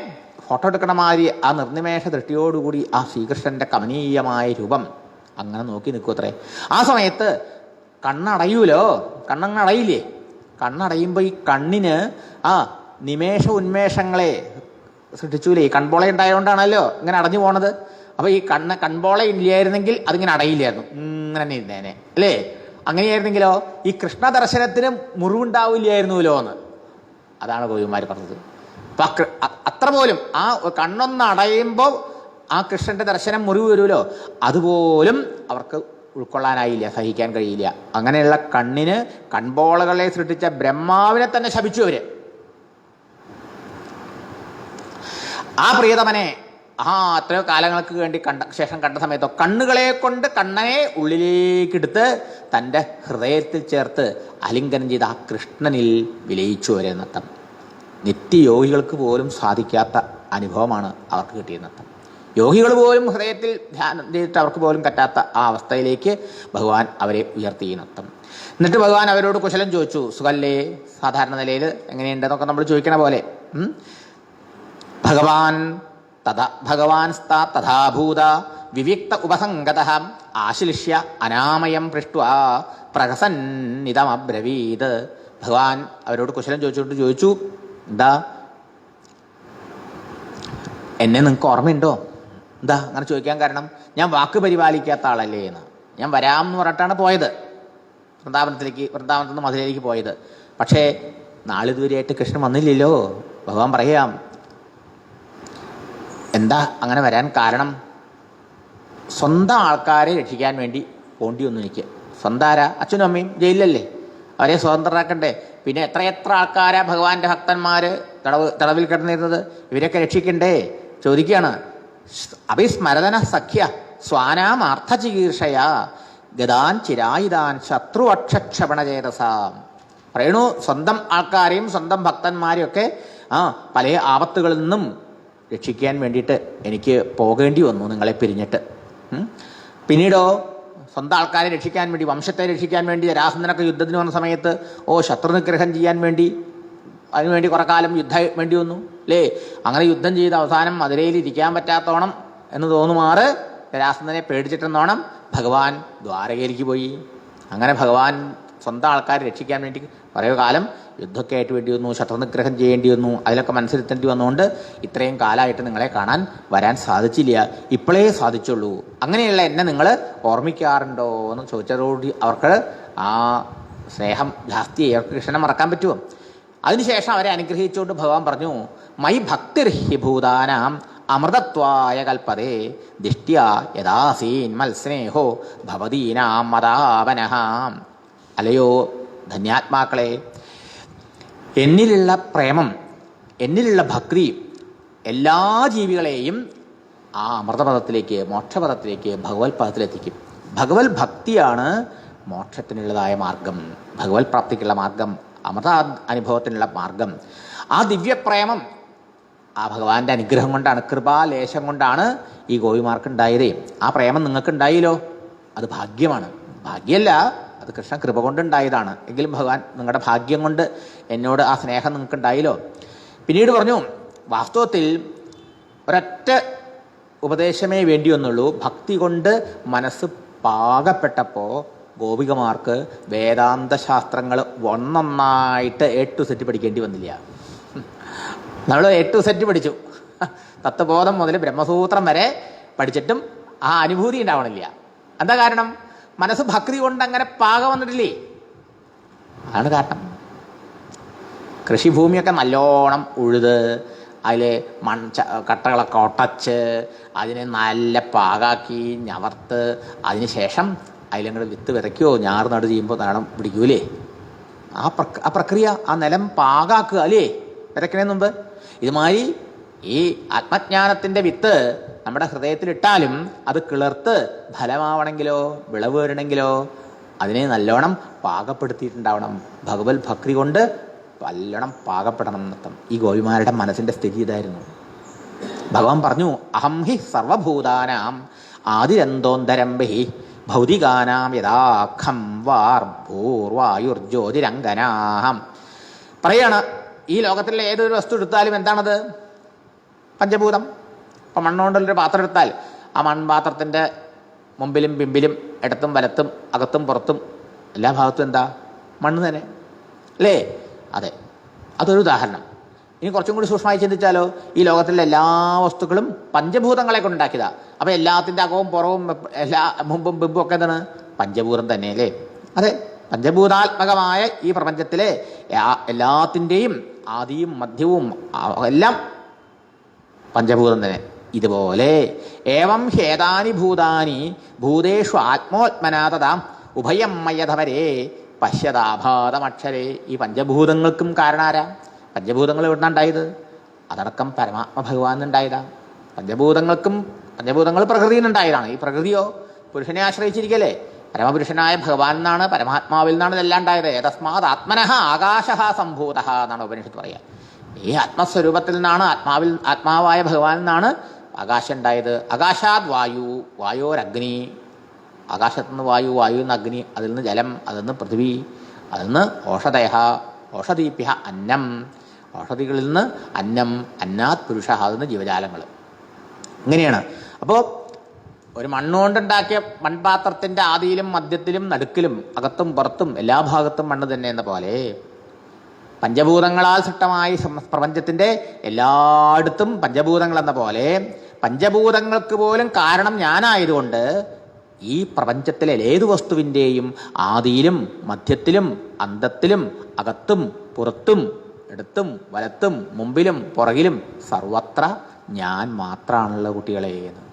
ഫോട്ടോ എടുക്കണ മാതിരി ആ നിർനിമേഷ ദൃഷ്ടിയോടുകൂടി ആ ശ്രീകൃഷ്ണന്റെ കമനീയമായ രൂപം അങ്ങനെ നോക്കി നിൽക്കൂത്രേ. ആ സമയത്ത് കണ്ണടയൂലോ, കണ്ണടയില്ലേ? കണ്ണടയുമ്പോൾ ഈ കണ്ണിന് നിമേഷ ഉന്മേഷങ്ങളെ സൃഷ്ടിച്ചൂലേ? കൺപോള ഉണ്ടായതുകൊണ്ടാണല്ലോ ഇങ്ങനെ അടഞ്ഞു പോണത്. അപ്പൊ ഈ കൺപോള ഇല്ലായിരുന്നെങ്കിൽ അതിങ്ങനെ അടയില്ലായിരുന്നു, ഇങ്ങനെ ഇരുന്നേനെ അല്ലേ? അങ്ങനെയായിരുന്നെങ്കിലോ ഈ കൃഷ്ണ ദർശനത്തിന് മുറിവുണ്ടാവില്ലായിരുന്നുല്ലോ എന്ന്. അതാണ് ഗോപിമാർ പറഞ്ഞത്. അപ്പൊ അത്ര പോലും ആ കണ്ണൊന്ന് അടയുമ്പോൾ ആ കൃഷ്ണന്റെ ദർശനം മുറിവ് വരുമല്ലോ, അതുപോലും അവർക്ക് ഉൾക്കൊള്ളാനായില്ല, സഹിക്കാൻ കഴിയില്ല. അങ്ങനെയുള്ള കണ്ണിന് കൺപോളകളെ സൃഷ്ടിച്ച ബ്രഹ്മാവിനെ തന്നെ ശപിച്ചു അവര്. ആ പ്രിയതമനെ എത്രയോ കാലങ്ങൾക്ക് വേണ്ടി ശേഷം കണ്ട സമയത്തോ കണ്ണുകളെ കൊണ്ട് കണ്ണനെ ഉള്ളിലേക്കെടുത്ത് തൻ്റെ ഹൃദയത്തിൽ ചേർത്ത് ആലിംഗനം ചെയ്ത് ആ കൃഷ്ണനിൽ വിലയിച്ചു വരെന്നർത്ഥം. നിത്യയോഗികൾക്ക് പോലും സാധിക്കാത്ത അനുഭവമാണ് അവർക്ക് കിട്ടിയെന്നർത്ഥം. യോഗികൾ പോലും ഹൃദയത്തിൽ ധ്യാനം ചെയ്തിട്ട് അവർക്ക് പോലും പറ്റാത്ത ആ അവസ്ഥയിലേക്ക് ഭഗവാൻ അവരെ ഉയർത്തിയെന്നർത്ഥം. എന്നിട്ട് ഭഗവാൻ അവരോട് കുശലം ചോദിച്ചു. സുഖല്ലേ? സാധാരണ നിലയിൽ എങ്ങനെയുണ്ടെന്നൊക്കെ നമ്മൾ ചോദിക്കണ പോലെ. ഭഗവാൻ തഥാഭൂത വിവിക്ത ഉപസംഗതഃ ആശ്ലിഷ്യ അനാമയം പൃഷ്ട്വാ പ്രഹസന്നിതമബ്രവീത്. ഭഗവാൻ അവരോട് കുശലം ചോദിച്ചു, എന്താ എന്നെ നിങ്ങൾക്ക് ഓർമ്മയുണ്ടോ? എന്താ അങ്ങനെ ചോദിക്കാൻ കാരണം? ഞാൻ വാക്ക് പരിപാലിക്കാത്ത ആളല്ലേ എന്ന്. ഞാൻ വരാം എന്ന് പറഞ്ഞിട്ടാണ് പോയത് വൃന്ദാവനത്തിൽ നിന്ന് മധുരയിലേക്ക് പോയത്. പക്ഷേ നാളിതുവരെയായിട്ട് കൃഷ്ണൻ വന്നില്ലല്ലോ. ഭഗവാൻ പറയാം, എന്താ അങ്ങനെ വരാൻ കാരണം? സ്വന്തം ആൾക്കാരെ രക്ഷിക്കാൻ വേണ്ടി പോണ്ടി വന്നു എനിക്ക്. സ്വന്തം ആരാ? അച്ഛനും അമ്മയും ജയിലിലല്ലേ, അവരെ സ്വതന്ത്രരാക്കണ്ടേ? പിന്നെ എത്ര ആൾക്കാരാ ഭഗവാന്റെ ഭക്തന്മാർ തടവിൽ കിടന്നിരുന്നത്? ഇവരൊക്കെ രക്ഷിക്കണ്ടേ? ചോദിക്കുകയാണ്. അഭിസ്മരതന സഖ്യ സ്വാനാമാർത്ഥ ചികീർഷയാ ഗതാൻ ചിരായുധാൻ ശത്രുവക്ഷക്ഷപണചേതസാം. പറയണു, സ്വന്തം ആൾക്കാരെയും സ്വന്തം ഭക്തന്മാരെയും ഒക്കെ പല ആപത്തുകളിൽ നിന്നും രക്ഷിക്കാൻ വേണ്ടിയിട്ട് എനിക്ക് പോകേണ്ടി വന്നു നിങ്ങളെ പിരിഞ്ഞിട്ട്. പിന്നീടോ സ്വന്തം ആൾക്കാരെ രക്ഷിക്കാൻ വേണ്ടി, വംശത്തെ രക്ഷിക്കാൻ വേണ്ടി ജരാസന്ധനൊക്കെ യുദ്ധത്തിന് വന്ന സമയത്ത് ശത്രുനിഗ്രഹം ചെയ്യാൻ വേണ്ടി അതിനുവേണ്ടി കുറെ കാലം യുദ്ധം വേണ്ടി വന്നു അല്ലേ? അങ്ങനെ യുദ്ധം ചെയ്ത് അവസാനം മധുരയിൽ ഇരിക്കാൻ പറ്റാത്തോണം എന്ന് തോന്നുമാറ് ജരാസന്ധനെ പേടിച്ചിട്ടെന്നോണം ഭഗവാൻ ദ്വാരകയിലേക്ക് പോയി. അങ്ങനെ ഭഗവാൻ സ്വന്തം ആൾക്കാരെ രക്ഷിക്കാൻ വേണ്ടി കുറേ കാലം യുദ്ധമൊക്കെ ആയിട്ട് വേണ്ടി വന്നു, ശത്രുനിഗ്രഹം ചെയ്യേണ്ടി വന്നു. അതിലൊക്കെ മനസ്സിലെത്തേണ്ടി വന്നുകൊണ്ട് ഇത്രയും കാലമായിട്ട് നിങ്ങളെ വരാൻ സാധിച്ചില്ല, ഇപ്പോഴേ സാധിച്ചുള്ളൂ. അങ്ങനെയുള്ള എന്നെ നിങ്ങൾ ഓർമ്മിക്കാറുണ്ടോ എന്ന് ചോദിച്ചതോടുകൂടി അവർക്ക് ആ സ്നേഹം ജാസ്തി, അവർക്ക് കൃഷ്ണനെ മറക്കാൻ പറ്റുമോ? അതിനുശേഷം അവരെ അനുഗ്രഹിച്ചുകൊണ്ട് ഭഗവാൻ പറഞ്ഞു, മൈ ഭക്തിർഹി ഭൂതാനാം അമൃതത്വായ കൽപ്പതേ ദിഷ്ട്യ യഥാസീൻ മത്സ്നേഹോ ഭവതീനാം മതാവനഃ. അല്ലയോ ധന്യാത്മാക്കളെ, എന്നിലുള്ള പ്രേമം, എന്നിലുള്ള ഭക്തി എല്ലാ ജീവികളെയും ആ അമൃതപദത്തിലേക്ക്, മോക്ഷപദത്തിലേക്ക്, ഭഗവത് പദത്തിലെത്തിക്കും. ഭഗവത് ഭക്തിയാണ് മോക്ഷത്തിനുള്ളതായ മാർഗം, ഭഗവത് പ്രാപ്തിക്കുള്ള മാർഗം, അമൃത അനുഭവത്തിനുള്ള മാർഗം. ആ ദിവ്യപ്രേമം ആ ഭഗവാന്റെ അനുഗ്രഹം കൊണ്ടാണ്, കൃപാലേശം കൊണ്ടാണ് ഈ ഗോപിമാർക്കുണ്ടായത്. ആ പ്രേമം നിങ്ങൾക്കുണ്ടായില്ലോ, അത് ഭാഗ്യമാണ്. ഭാഗ്യമല്ല, അത് കൃഷ്ണ കൃപ കൊണ്ടുണ്ടായതാണ്. എങ്കിലും ഭഗവാൻ നിങ്ങളുടെ ഭാഗ്യം കൊണ്ട് എന്നോട് ആ സ്നേഹം നിങ്ങൾക്കുണ്ടായില്ലോ. പിന്നീട് പറഞ്ഞു, വാസ്തവത്തിൽ ഒരൊറ്റ ഉപദേശമേ വേണ്ടി വന്നുള്ളൂ. ഭക്തി കൊണ്ട് മനസ്സ് പാകപ്പെട്ടപ്പോൾ ഗോപികമാർക്ക് വേദാന്ത ശാസ്ത്രങ്ങൾ ഒന്നൊന്നായിട്ട് A to Z പഠിക്കേണ്ടി വന്നില്ല. നമ്മൾ A to Z പഠിച്ചു, തത്വബോധം മുതൽ ബ്രഹ്മസൂത്രം വരെ പഠിച്ചിട്ടും ആ അനുഭൂതി ഉണ്ടാവണില്ല. എന്താ കാരണം? മനസ്സ് ഭക്തി കൊണ്ട് അങ്ങനെ പാകം വന്നിട്ടില്ലേ, അതാണ് കാരണം. കൃഷിഭൂമിയൊക്കെ നല്ലോണം ഉഴുത് അതിൽ കട്ടകളൊക്കെ ഒട്ടച്ച് അതിനെ നല്ല പാകാക്കി ഞവർത്ത് അതിന് ശേഷം അതിലങ്ങോട്ട് വിത്ത് വിതയ്ക്കുകയോ ഞാറ് നടു ചെയ്യുമ്പോൾ നാടം പിടിക്കൂലേ? ആ പ്രക്രിയ, ആ നിലം പാകാക്കുക അല്ലേ വിതയ്ക്കണേന് മുമ്പ്. ഇതുമാതിരി ഈ ആത്മജ്ഞാനത്തിൻ്റെ വിത്ത് നമ്മുടെ ഹൃദയത്തിലിട്ടാലും അത് കിളർത്ത് ഫലമാവണമെങ്കിലോ വിളവ് വരണമെങ്കിലോ അതിനെ നല്ലോണം പാകപ്പെടുത്തിയിട്ടുണ്ടാവണം. ഭഗവത് ഭക്തി കൊണ്ട് നല്ലോണം പാകപ്പെടണം എന്നർത്ഥം. ഈ ഗോപിമാരുടെ മനസ്സിൻ്റെ സ്ഥിതി ഇതായിരുന്നു. ഭഗവാൻ പറഞ്ഞു, അഹം ഹി സർവഭൂതാനാം ആദിരന്തോന്തരം ബഹി ഭൗതികാനാം യഥാഖം വാർ ഭൂർവായുർജ്യോതിരംഗനാഹം. പറയാണ്, ഈ ലോകത്തിലെ ഏതൊരു വസ്തു എടുത്താലും എന്താണത്? പഞ്ചഭൂതം. ഇപ്പം മണ്ണുകൊണ്ടുള്ളൊരു പാത്രം എടുത്താൽ ആ മൺപാത്രത്തിൻ്റെ മുമ്പിലും പിമ്പിലും ഇടത്തും വലത്തും അകത്തും പുറത്തും എല്ലാ ഭാഗത്തും എന്താ? മണ്ണ് തന്നെ അല്ലേ? അതെ, അതൊരു ഉദാഹരണം. ഇനി കുറച്ചും കൂടി സൂക്ഷ്മമായി ചിന്തിച്ചാലോ, ഈ ലോകത്തിലെ എല്ലാ വസ്തുക്കളും പഞ്ചഭൂതങ്ങളെ കൊണ്ടുണ്ടാക്കിയതാണ്. അപ്പോൾ എല്ലാത്തിൻ്റെ അകവും പുറവും എല്ലാ മുമ്പും ബിമ്പും ഒക്കെ എന്താണ്? പഞ്ചഭൂതം തന്നെ അല്ലേ? അതെ, പഞ്ചഭൂതാത്മകമായ ഈ പ്രപഞ്ചത്തിലെ എല്ലാത്തിൻ്റെയും ആദിയും മധ്യവും എല്ലാം പഞ്ചഭൂതം തന്നെ. ഇതുപോലെ ഏവം ഹേതാനി ഭൂതാനി ഭൂതേഷു ആത്മോത്മനാതതാം ഉഭയം മയധവരേ പശ്യതാഭാതമക്ഷരേ. ഈ പഞ്ചഭൂതങ്ങൾക്കും കാരണാരാ? പഞ്ചഭൂതങ്ങൾ എവിടുന്നാണ്ടായത്? അതടക്കം പരമാത്മ ഭഗവാൻ ഉണ്ടായതാണ്. പഞ്ചഭൂതങ്ങൾ പ്രകൃതിയിൽ നിന്നുണ്ടായതാണ്. ഈ പ്രകൃതിയോ പുരുഷനെ ആശ്രയിച്ചിരിക്കല്ലേ? പരമപുരുഷനായ ഭഗവാൻ എന്നാണ്, പരമാത്മാവിൽ നിന്നാണ് ഇതെല്ലാം ഉണ്ടായത്. ഏതസ്മാത് ആത്മനഃ ആകാശഃ സംഭൂതഃ എന്നാണ് ഉപനിഷത്ത് പറയുക. ഈ ആത്മസ്വരൂപത്തിൽ നിന്നാണ്, ആത്മാവായ ഭഗവാനിൽ നിന്നാണ് ആകാശം ഉണ്ടായത്. ആകാശാത് വായു, വായോരഗ്നി. ആകാശത്തുനിന്ന് വായു, വായുവിൽ അഗ്നി, അതിൽ നിന്ന് ജലം, അതിൽ നിന്ന് പൃഥ്വി, അതിൽ നിന്ന് ഓഷധയ, ഓഷധീഭ്യ അന്നം, ഓഷധികളിൽ നിന്ന് അന്നം, അന്നാത് പുരുഷ, അതിൽ നിന്ന് ജീവജാലങ്ങൾ. ഇങ്ങനെയാണ്. അപ്പോൾ ഒരു മണ്ണുകൊണ്ടുണ്ടാക്കിയ മൺപാത്രത്തിൻ്റെ ആദിയിലും മധ്യത്തിലും നടുക്കിലും അകത്തും പുറത്തും എല്ലാ ഭാഗത്തും മണ്ണ് തന്നെ എന്ന പോലെ പഞ്ചഭൂതങ്ങളാൽ സൃഷ്ടമായ പ്രപഞ്ചത്തിൻ്റെ എല്ലായിടത്തും പഞ്ചഭൂതങ്ങൾ എന്ന പോലെ പഞ്ചഭൂതങ്ങൾക്ക് പോലും കാരണം ഞാനായതുകൊണ്ട് ഈ പ്രപഞ്ചത്തിലെ ഏതു വസ്തുവിൻ്റെയും ആദിയിലും മധ്യത്തിലും അന്തത്തിലും അകത്തും പുറത്തും ഇടത്തും വലത്തും മുമ്പിലും പുറകിലും സർവത്ര ഞാൻ മാത്രമാണുള്ള കുട്ടികളെ എന്ന്.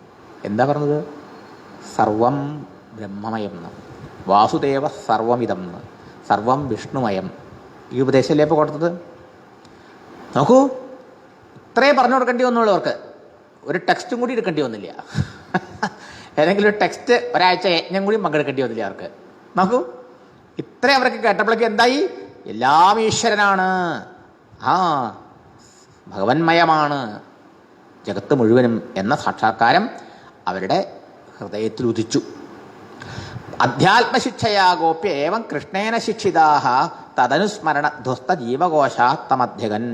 എന്താ പറഞ്ഞത്? സർവം ബ്രഹ്മമയം എന്ന്, വാസുദേവ സർവമിതം എന്ന്, സർവം വിഷ്ണുമയം. ഈ ഉപദേശമല്ലേ ഇപ്പോൾ കൊടുത്തത്? നോക്കൂ, ഇത്രേ പറഞ്ഞു കൊടുക്കേണ്ടി വന്നുള്ളൂ അവർക്ക്. ഒരു ടെക്സ്റ്റും കൂടി എടുക്കേണ്ടി വന്നില്ല. ഏതെങ്കിലും ഒരു ടെക്സ്റ്റ് ഒരാഴ്ച യജ്ഞം കൂടി പങ്കെടുക്കേണ്ടി വന്നില്ല അവർക്ക്. നോക്കൂ, ഇത്രയും അവർക്ക് കേട്ടപ്പോഴേക്ക് എന്തായി? എല്ലാം ഈശ്വരനാണ്, ഭഗവന്മയമാണ് ജഗത്ത് മുഴുവനും എന്ന സാക്ഷാത്കാരം അവരുടെ ഹൃദയത്തിൽ ഉദിച്ചു. അധ്യാത്മശിക്ഷയാഗോപ്യ ഏവം കൃഷ്ണേന ശിക്ഷിതാഹ തദനുസ്മരണ ധ്വസ്ത ജീവകോശാത്തമധ്യകൻ.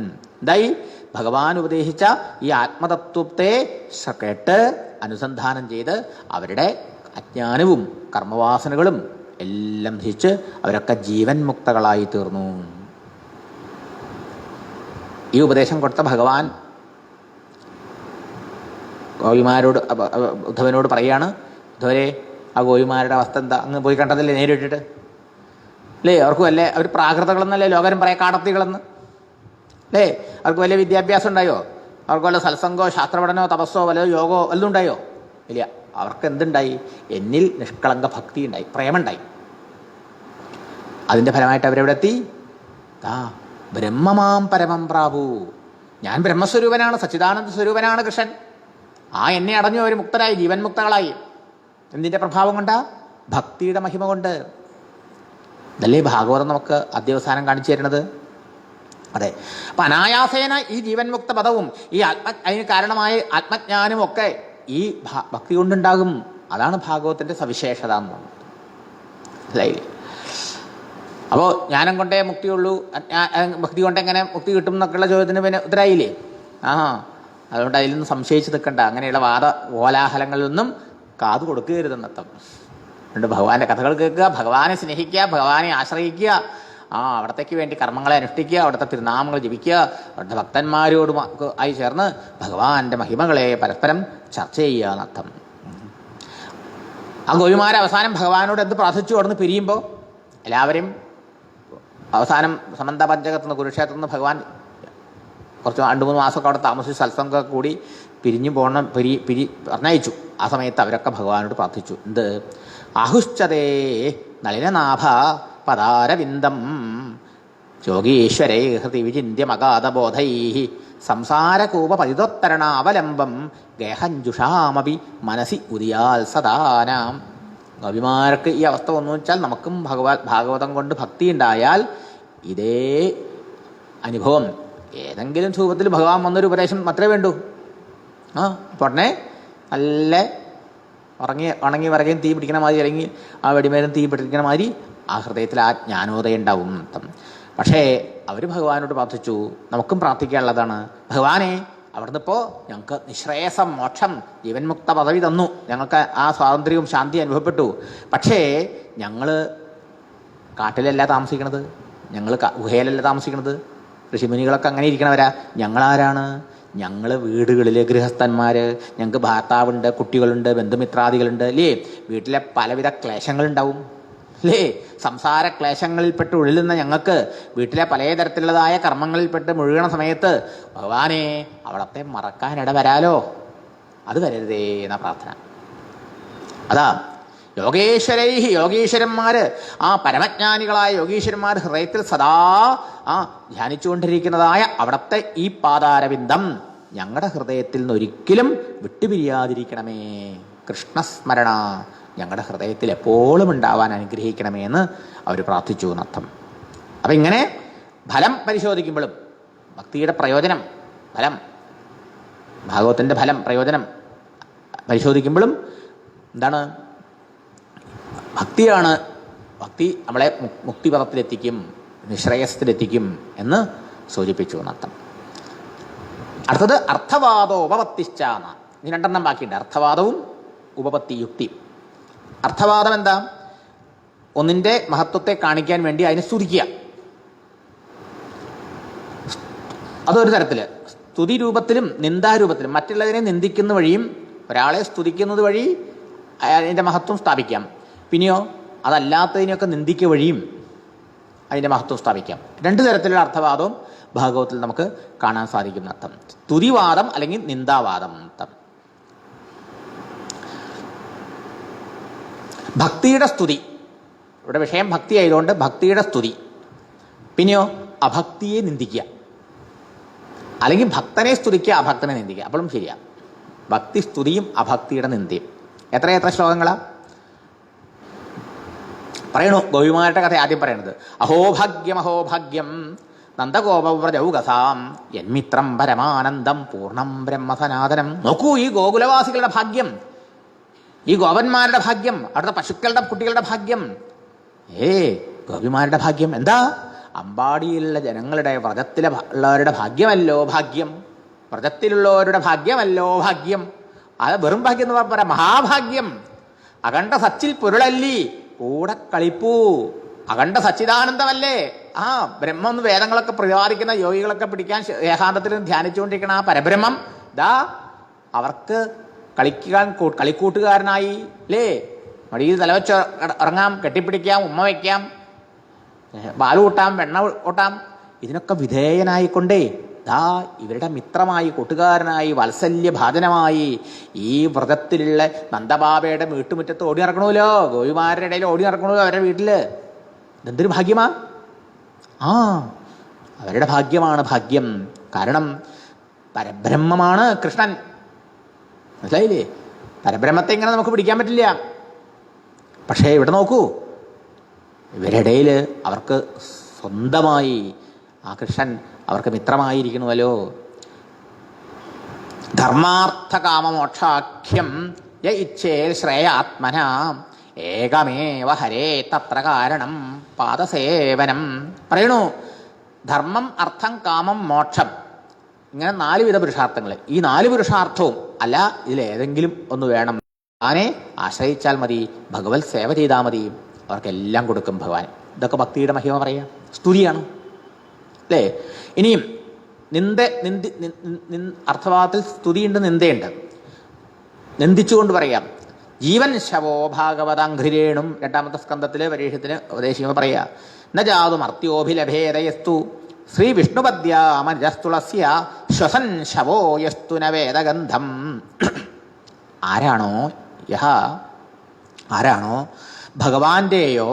എന്തായി? ഭഗവാൻ ഉപദേശിച്ച ഈ ആത്മതത്വത്തെ കേട്ട് അനുസന്ധാനം ചെയ്ത് അവരുടെ അജ്ഞാനവും കർമ്മവാസനകളും എല്ലാം ധരിച്ച് അവരൊക്കെ ജീവൻ മുക്തകളായി തീർന്നു. ഈ ഉപദേശം കൊടുത്ത ഭഗവാൻ ഗോപിമാരോട്, ഉദ്ധവനോട് പറയാണ്, ഉദ്ധവരെ, ആ ഗോപിമാരുടെ അവസ്ഥ എന്താ? അങ്ങ് പോയി കണ്ടതല്ലേ നേരിട്ടിട്ട് അല്ലേ? അവർക്ക് വല്ല അവർ പ്രാകൃതകളെന്നല്ലേ ലോകരും പറയാം, കാടത്തികളെന്ന് അല്ലേ? അവർക്ക് വലിയ വിദ്യാഭ്യാസം ഉണ്ടായോ? അവർക്ക് വല്ല സത്സംഗോ ശാസ്ത്രപഠനോ തപസ്സോ വല്ല യോഗോ വല്ലതും ഉണ്ടായോ? ഇല്ല. അവർക്ക് എന്തുണ്ടായി? എന്നിൽ നിഷ്കളങ്ക ഭക്തി ഉണ്ടായി, പ്രേമുണ്ടായി. അതിൻ്റെ ഫലമായിട്ട് അവരെവിടെ എത്തി? ബ്രഹ്മമാം പരമം പ്രാപു. ഞാൻ ബ്രഹ്മസ്വരൂപനാണ്, സച്ചിദാനന്ദ സ്വരൂപനാണ് കൃഷ്ണൻ. എന്നെ അടഞ്ഞു അവർ മുക്തരായി, ജീവൻ മുക്തകളായി. എന്തിൻ്റെ പ്രഭാവം കൊണ്ടാ? ഭക്തിയുടെ മഹിമ കൊണ്ട്. ഇതല്ലേ ഭാഗവതം നമുക്ക് അധ്യവസാനം കാണിച്ചു തരുന്നത്? അതെ. അപ്പം അനായാസേന ഈ ജീവൻ മുക്ത പദവും ഈ അതിന് കാരണമായ ആത്മജ്ഞാനവും ഒക്കെ ഈ ഭക്തി കൊണ്ടുണ്ടാകും. അതാണ് ഭാഗവതത്തിൻ്റെ സവിശേഷത എന്ന് പറയുന്നത്. അല്ലേ? അപ്പോൾ ജ്ഞാനം കൊണ്ടേ മുക്തിയുള്ളൂ, ഭക്തി കൊണ്ട് എങ്ങനെ മുക്തി കിട്ടും എന്നൊക്കെയുള്ള ചോദ്യത്തിന് പിന്നെ ഉത്തരായില്ലേ? അതുകൊണ്ട് അതിലൊന്നും സംശയിച്ച് നിൽക്കണ്ട. അങ്ങനെയുള്ള കോലാഹലങ്ങളിലൊന്നും കാതു കൊടുക്കരുതെന്നർത്ഥം. അതുകൊണ്ട് ഭഗവാന്റെ കഥകൾ കേൾക്കുക, ഭഗവാനെ സ്നേഹിക്കുക, ഭഗവാനെ ആശ്രയിക്കുക, അവിടത്തേക്ക് വേണ്ടി കർമ്മങ്ങളെ അനുഷ്ഠിക്കുക, അവിടുത്തെ തിരുനാമങ്ങൾ ജപിക്കുക, അവിടുത്തെ ഭക്തന്മാരോട് ആയി ചേർന്ന് ഭഗവാന്റെ മഹിമകളെ പരസ്പരം ചർച്ച ചെയ്യുക എന്നർത്ഥം. ആ ഗോപിമാരെ അവസാനം ഭഗവാനോട് എന്ത് പ്രാർത്ഥിച്ചു? അവിടുന്ന് പിരിയുമ്പോൾ എല്ലാവരെയും അവസാനം സമന്ത പഞ്ചകത്തിൽ നിന്ന് കുരുക്ഷേത്രത്തിൽ നിന്ന് ഭഗവാൻ കുറച്ച് 2-3 മാസമൊക്കെ അവിടെ താമസിച്ച് സത്സംഗമൊക്കെ കൂടി പിരിഞ്ഞു പോകണം പറഞ്ഞയച്ചു. ആ സമയത്ത് അവരൊക്കെ ഭഗവാനോട് പ്രാർത്ഥിച്ചു. എന്ത്? ആഹുശ്ചതേ നളിനനാഭ പദാരവിന്ദം യോഗീശ്വരൈ ഹൃതി വിചിന്യമഗാധബോധൈ സംസാരകൂപപതിതോത്തരണാവലംബം ഗേഹഞ്ജുഷാമപി മനസി ഉദിയാൽ സദാനാം. കവിമാർക്ക് ഈ അവസ്ഥ വന്നു വെച്ചാൽ നമുക്കും ഭാഗവതം കൊണ്ട് ഭക്തി ഉണ്ടായാൽ ഇതേ അനുഭവം ഏതെങ്കിലും രൂപത്തിൽ ഭഗവാൻ വന്നൊരു ഉപദേശം മാത്രമേ വേണ്ടൂ. ഉടനെ നല്ല ഉണങ്ങി വരകയും തീ പിടിക്കണ മാതിരി, അല്ലെങ്കിൽ ആ വെടിമേലും തീ പിടിക്കണ മാതിരി ആ ഹൃദയത്തിൽ ആ ജ്ഞാനോദയം ഉണ്ടാവും അർത്ഥം. പക്ഷേ അവർ ഭഗവാനോട് പ്രാർത്ഥിച്ചു. നമുക്കും പ്രാർത്ഥിക്കാനുള്ളതാണ്, ഭഗവാനെ അവിടുന്ന് ഇപ്പോൾ ഞങ്ങൾക്ക് നിശ്രേയസം, മോക്ഷം, ജീവൻ മുക്ത പദവി തന്നു, ഞങ്ങൾക്ക് ആ സ്വാതന്ത്ര്യവും ശാന്തി അനുഭവപ്പെട്ടു. പക്ഷേ ഞങ്ങൾ കാട്ടിലല്ല താമസിക്കണത്, ഞങ്ങൾ ഗുഹയിലല്ല താമസിക്കണത്. ഋഷിമുനികളൊക്കെ അങ്ങനെ ഇരിക്കണവരാ. ഞങ്ങളാരാണ്? ഞങ്ങൾ വീടുകളിൽ ഗൃഹസ്ഥന്മാർ, ഞങ്ങൾക്ക് ഭർത്താവുണ്ട്, കുട്ടികളുണ്ട്, ബന്ധുമിത്രാദികളുണ്ട്, അല്ലേ? വീട്ടിലെ പലവിധ ക്ലേശങ്ങളുണ്ടാവും, അല്ലേ? സംസാര ക്ലേശങ്ങളിൽപ്പെട്ട് ഉഴലുന്ന ഞങ്ങൾക്ക് വീട്ടിലെ പലതരത്തിലുള്ളതായ കർമ്മങ്ങളിൽപ്പെട്ട് മുഴുകണ സമയത്ത് ഭഗവാനെ അവിടത്തെ മറക്കാനിട വരാലോ, അത് വരരുതേ എന്ന പ്രാർത്ഥന. അതാ യോഗേശ്വരൈഹി, യോഗീശ്വരന്മാർ, ആ പരമജ്ഞാനികളായ യോഗീശ്വരന്മാർ ഹൃദയത്തിൽ സദാ ധ്യാനിച്ചുകൊണ്ടിരിക്കുന്നതായ അവിടത്തെ ഈ പാദാരവിന്ദം ഞങ്ങളുടെ ഹൃദയത്തിൽ നിന്ന് ഒരിക്കലും വിട്ടുപിരിയാതിരിക്കണമേ. കൃഷ്ണസ്മരണ ഞങ്ങളുടെ ഹൃദയത്തിൽ എപ്പോഴും ഉണ്ടാവാൻ അനുഗ്രഹിക്കണമേ എന്ന് അവർ പ്രാർത്ഥിച്ചു എന്നർത്ഥം. അപ്പം ഇങ്ങനെ ഫലം പരിശോധിക്കുമ്പോഴും ഭക്തിയുടെ പ്രയോജനം, ഫലം, ഭാഗവത്തിൻ്റെ ഫലം, പ്രയോജനം പരിശോധിക്കുമ്പോഴും എന്താണ്? ഭക്തിയാണ്. ഭക്തി നമ്മളെ മുക്തിപദത്തിലെത്തിക്കും, നിശ്രേയസത്തിലെത്തിക്കും എന്ന് സൂചിപ്പിച്ചു എന്നർത്ഥം. അടുത്തത് അർത്ഥവാദോ ഉപപത്തിശ്ചാന്ന. ഇനി 2 ബാക്കിയുണ്ട്, അർത്ഥവാദവും ഉപപത്തി യുക്തി. അർത്ഥവാദം എന്താ? ഒന്നിൻ്റെ മഹത്വത്തെ കാണിക്കാൻ വേണ്ടി അതിനെ സ്തുതിക്കുക. അതൊരു തരത്തിൽ സ്തുതി രൂപത്തിലും നിന്ദാരൂപത്തിലും, മറ്റുള്ളതിനെ നിന്ദിക്കുന്ന വഴിയും ഒരാളെ സ്തുതിക്കുന്നത് വഴി അതിൻ്റെ മഹത്വം സ്ഥാപിക്കാം. പിന്നെയോ അതല്ലാത്തതിനെയൊക്കെ നിന്ദിക്കുക വഴിയും അതിൻ്റെ മഹത്വം സ്ഥാപിക്കാം. 2 തരത്തിലുള്ള അർത്ഥവാദവും ഭാഗവത്തിൽ നമുക്ക് കാണാൻ സാധിക്കുന്ന അർത്ഥം. സ്തുതിവാദം അല്ലെങ്കിൽ നിന്ദാവാദം അർത്ഥം. ഭക്തിയുടെ സ്തുതി, ഇവിടെ വിഷയം ഭക്തി ആയതുകൊണ്ട് ഭക്തിയുടെ സ്തുതി. പിന്നെയോ അഭക്തിയെ നിന്ദിക്കുക, അല്ലെങ്കിൽ ഭക്തനെ സ്തുതിക്കുക, അഭക്തനെ നിന്ദിക്കുക, അപ്പോഴും ശരിയാ. ഭക്തി സ്തുതിയും അഭക്തിയുടെ നിന്ദയും. എത്ര ശ്ലോകങ്ങളാ പറയണു? ഗോപിമാരുടെ കഥ ആദ്യം പറയണത്. അഹോഭാഗ്യം അഹോഭാഗ്യം നന്ദഗോപവ്രജൗകസാം യന്മിത്രം പരമാനന്ദം പൂർണ്ണം ബ്രഹ്മസനാതനം. നോക്കൂ ഈ ഗോകുലവാസികളുടെ ഭാഗ്യം, ഈ ഗോപന്മാരുടെ ഭാഗ്യം, അവിടുത്തെ പശുക്കളുടെ കുട്ടികളുടെ ഭാഗ്യം, ഗോപിമാരുടെ ഭാഗ്യം. എന്താ? അമ്പാടിയിലുള്ള ജനങ്ങളുടെ, വ്രജത്തിലെ ഉള്ളവരുടെ ഭാഗ്യമല്ലോ ഭാഗ്യം, വ്രജത്തിലുള്ളവരുടെ ഭാഗ്യമല്ലോ ഭാഗ്യം. അത് വെറും ഭാഗ്യം എന്ന് പറഞ്ഞ മഹാഭാഗ്യം. അഖണ്ഡ സച്ചിൽ പൊരുളല്ലി കൂടെ കളിപ്പൂ. അഖണ്ഡ സച്ചിദാനന്ദമല്ലേ ആ ബ്രഹ്മം. വേദങ്ങളൊക്കെ പ്രതിപാദിക്കുന്ന യോഗികളൊക്കെ പിടിക്കാൻ ഏകാന്തത്തിൽ ധ്യാനിച്ചുകൊണ്ടിരിക്കുന്ന ആ പരബ്രഹ്മം ദാ അവർക്ക് കളിക്കൂട്ടുകാരനായി, അല്ലേ? മടിയിൽ തലവച്ച് ഇറങ്ങാം, കെട്ടിപ്പിടിക്കാം, ഉമ്മ വയ്ക്കാം, പാല് കൂട്ടാം, വെണ്ണ കൂട്ടാം. ഇതിനൊക്കെ വിധേയനായിക്കൊണ്ടേ ദാ ഇവരുടെ മിത്രമായി, കൂട്ടുകാരനായി, വാത്സല്യഭാജനമായി ഈ വ്രതത്തിലുള്ള നന്ദബാബയുടെ വീട്ടുമുറ്റത്ത് ഓടി നടക്കണമല്ലോ, ഗോപിമാരുടെ ഇടയിൽ ഓടി നടക്കണമല്ലോ അവരുടെ വീട്ടിൽ. ഇതെന്തൊരു ഭാഗ്യമാ! അവരുടെ ഭാഗ്യമാണ് ഭാഗ്യം. കാരണം പരബ്രഹ്മമാണ് കൃഷ്ണൻ. മനസ്സിലായില്ലേ? പരബ്രഹ്മത്തെ ഇങ്ങനെ നമുക്ക് പിടിക്കാൻ പറ്റില്ല. പക്ഷേ ഇവിടെ നോക്കൂ, ഇവരുടെ ഇടയിൽ അവർക്ക് സ്വന്തമായി ആ കൃഷ്ണൻ അവർക്ക് മിത്രമായിരിക്കണമല്ലോ. ധർമാർത്ഥകാമമോക്ഷാഖ്യം യ ഇച്ഛേൽ ശ്രേയാത്മന ഏകമേവ ഹരേ തത്ര കാരണം പാദസേവനം. പറയണു, ധർമ്മം, അർത്ഥം, കാമം, മോക്ഷം, ഇങ്ങനെ 4 വിധ പുരുഷാർത്ഥങ്ങൾ. ഈ 4 പുരുഷാർത്ഥവും അല്ല, ഇതിലേതെങ്കിലും ഒന്ന് വേണം. ഭഗവാനെ ആശ്രയിച്ചാൽ മതി, ഭഗവത് സേവ ചെയ്താൽ മതി, അവർക്കെല്ലാം കൊടുക്കും ഭഗവാൻ. ഇതൊക്കെ ഭക്തിയുടെ മഹിമ പറയാം, സ്തുതിയാണ്, അല്ലേ? ഇനിയും അർത്ഥഭാഗത്തിൽ സ്തുതിയുണ്ട്, നിന്ദയുണ്ട്. നിന്ദിച്ചുകൊണ്ട് പറയാം. ജീവൻ ശവോ ഭാഗവതാഘ്രിരേണും 2ാമത്തെ സ്കന്ധത്തില് പരീക്ഷത്തിന് ഉപദേശിക്കുമ്പോൾ പറയാ, ന ജാതുമർത്യോഭിലഭേദയസ്തു ശ്രീവിഷ്ണുപദ്യാമജസ്തുളസ്യ ശ്വസൻ ശവോ യസ്തു ന വേദഗന്ധം. ആരാണോ ഭഗവാന്റെയോ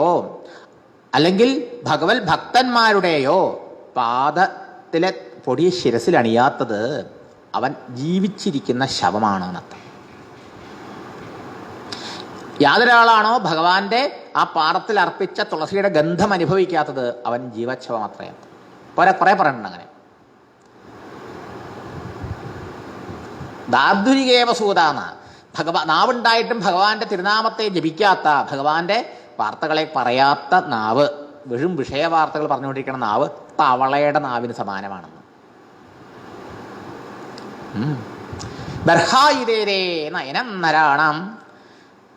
അല്ലെങ്കിൽ ഭഗവത് ഭക്തന്മാരുടെയോ പാദത്തിലെ പൊടി ശിരസിൽ അണിയാത്തത് അവൻ ജീവിച്ചിരിക്കുന്ന ശവമാണ് എന്നർത്ഥം. യാതൊരാളാണോ ഭഗവാന്റെ ആ പാദത്തിൽ അർപ്പിച്ച തുളസിയുടെ ഗന്ധം അനുഭവിക്കാത്തത് അവൻ ജീവച്ഛവം അത്രയാണ്. കുറെ പറയുന്നുണ്ട് അങ്ങനെ. ദാർധുരികേവ സൂതാന്ന്, നാവുണ്ടായിട്ടും ഭഗവാന്റെ തിരുനാമത്തെ ജപിക്കാത്ത, ഭഗവാന്റെ വാർത്തകളെ പറയാത്ത നാവ്, വെറും വിഷയവാർത്തകൾ പറഞ്ഞുകൊണ്ടിരിക്കുന്ന നാവ് തവളയുടെ നാവിന് സമാനമാണെന്ന്. ബർഹായിരേ നയനം നരാണം.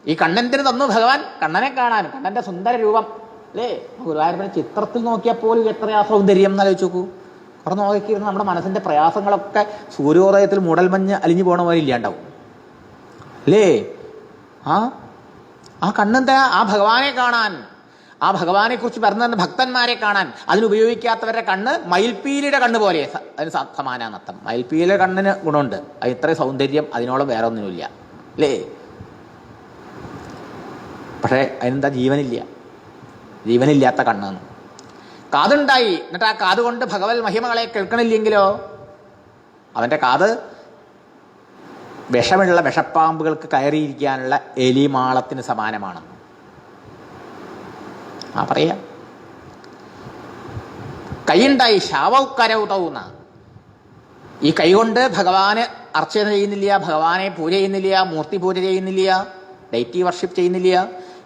ഈ കണ്ണന്തിന് തന്നു ഭഗവാൻ, കണ്ണനെ കാണാൻ, കണ്ണന്റെ സുന്ദര രൂപം അല്ലേ. ഗുരുവായൂരപ്പനെ ചിത്രത്തിൽ നോക്കിയാൽ പോലും എത്രയാ സൗന്ദര്യം എന്നാലോചിച്ച് നോക്കൂ. കുറെ നോക്കിയിരുന്ന നമ്മുടെ മനസ്സിന്റെ പ്രയാസങ്ങളൊക്കെ സൂര്യോദയത്തിൽ മൂടൽമഞ്ഞ് അലിഞ്ഞു പോണ പോലെ ഇല്ലാണ്ടാവും അല്ലേ. ആ കണ്ണെന്താ? ആ ഭഗവാനെ കാണാൻ, ആ ഭഗവാനെ കുറിച്ച് പറഞ്ഞ ഭക്തന്മാരെ കാണാൻ. അതിനുപയോഗിക്കാത്തവരുടെ കണ്ണ് മയിൽപ്പീലിയുടെ കണ്ണ് പോലെ അതിന് സമാനാനർത്ഥം. മയിൽപ്പീലിയുടെ കണ്ണിന് ഗുണമുണ്ട്, അത് ഇത്രയും സൗന്ദര്യം അതിനോളം വേറെ ഒന്നുമില്ല അല്ലേ. പക്ഷേ അതിനെന്താ? ജീവനില്ലാത്ത കണ്ണെന്ന്. കാതുണ്ടായി, എന്നിട്ട് ആ കാത് കൊണ്ട് ഭഗവത് മഹിമകളെ കേൾക്കണില്ലെങ്കിലോ അവൻ്റെ കാത് വിഷമുള്ള വിഷപ്പാമ്പുകൾക്ക് കയറിയിരിക്കാനുള്ള എലിമാളത്തിന് സമാനമാണെന്ന് പറയാ. കൈയുണ്ടായി, ശാവൗക്കരൗതൗന്ന. ഈ കൈ കൊണ്ട് ഭഗവാന് അർച്ചന ചെയ്യുന്നില്ല, ഭഗവാനെ പൂജ ചെയ്യുന്നില്ല, മൂർത്തി പൂജ ചെയ്യുന്നില്ല, ഡൈറ്റി വർഷിപ്പ് ചെയ്യുന്നില്ല.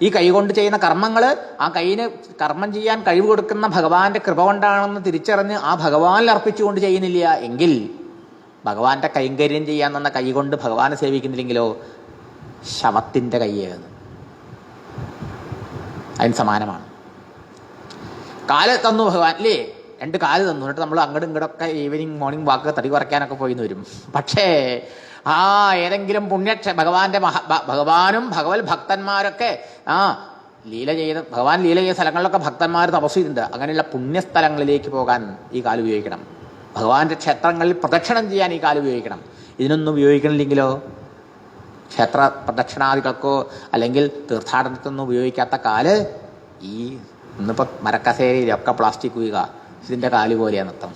ഈ കൈ കൊണ്ട് ചെയ്യുന്ന കർമ്മങ്ങൾ ആ കൈയിന് കർമ്മം ചെയ്യാൻ കഴിവ് കൊടുക്കുന്ന ഭഗവാന്റെ കൃപ കൊണ്ടാണെന്ന് തിരിച്ചറിഞ്ഞ് ആ ഭഗവാനിൽ അർപ്പിച്ചുകൊണ്ട് ചെയ്യുന്നില്ല എങ്കിൽ, ഭഗവാന്റെ കൈങ്കര്യം ചെയ്യാൻ തന്ന കൈ കൊണ്ട് ഭഗവാനെ സേവിക്കുന്നില്ലെങ്കിലോ ശവത്തിൻ്റെ കൈയാണ്. അതിന് സമാനമാണ്. കാല് തന്നു ഭഗവാൻ അല്ലേ, 2 കാല് തന്നു. എന്നിട്ട് നമ്മൾ അങ്ങോട്ടും ഇങ്ങോട്ടൊക്കെ ഈവനിങ് മോർണിംഗ് വാക്ക് തടി കുറയ്ക്കാനൊക്കെ പോയിന്ന് വരും. പക്ഷേ ഏതെങ്കിലും ഭഗവാനും ഭഗവത് ഭക്തന്മാരൊക്കെ ലീല ചെയ്ത് ഭഗവാൻ ലീല ചെയ്ത സ്ഥലങ്ങളിലൊക്കെ ഭക്തന്മാർ തപസ് ചെയ്തിട്ടുണ്ട്. അങ്ങനെയുള്ള പുണ്യസ്ഥലങ്ങളിലേക്ക് പോകാൻ ഈ കാല് ഉപയോഗിക്കണം. ഭഗവാന്റെ ക്ഷേത്രങ്ങളിൽ പ്രദക്ഷിണം ചെയ്യാൻ ഈ കാല് ഉപയോഗിക്കണം. ഇതിനൊന്നും ഉപയോഗിക്കണില്ലെങ്കിലോ, ക്ഷേത്ര പ്രദക്ഷിണാദികൾക്കോ അല്ലെങ്കിൽ തീർത്ഥാടനത്തിനൊന്നും ഉപയോഗിക്കാത്ത കാല് ഈ ഇന്നിപ്പോൾ മരക്കസേരയിലൊക്കെ പ്ലാസ്റ്റിക് വീഴുക, ഇതിൻ്റെ കാല് പോലെയാണ് അർത്ഥം.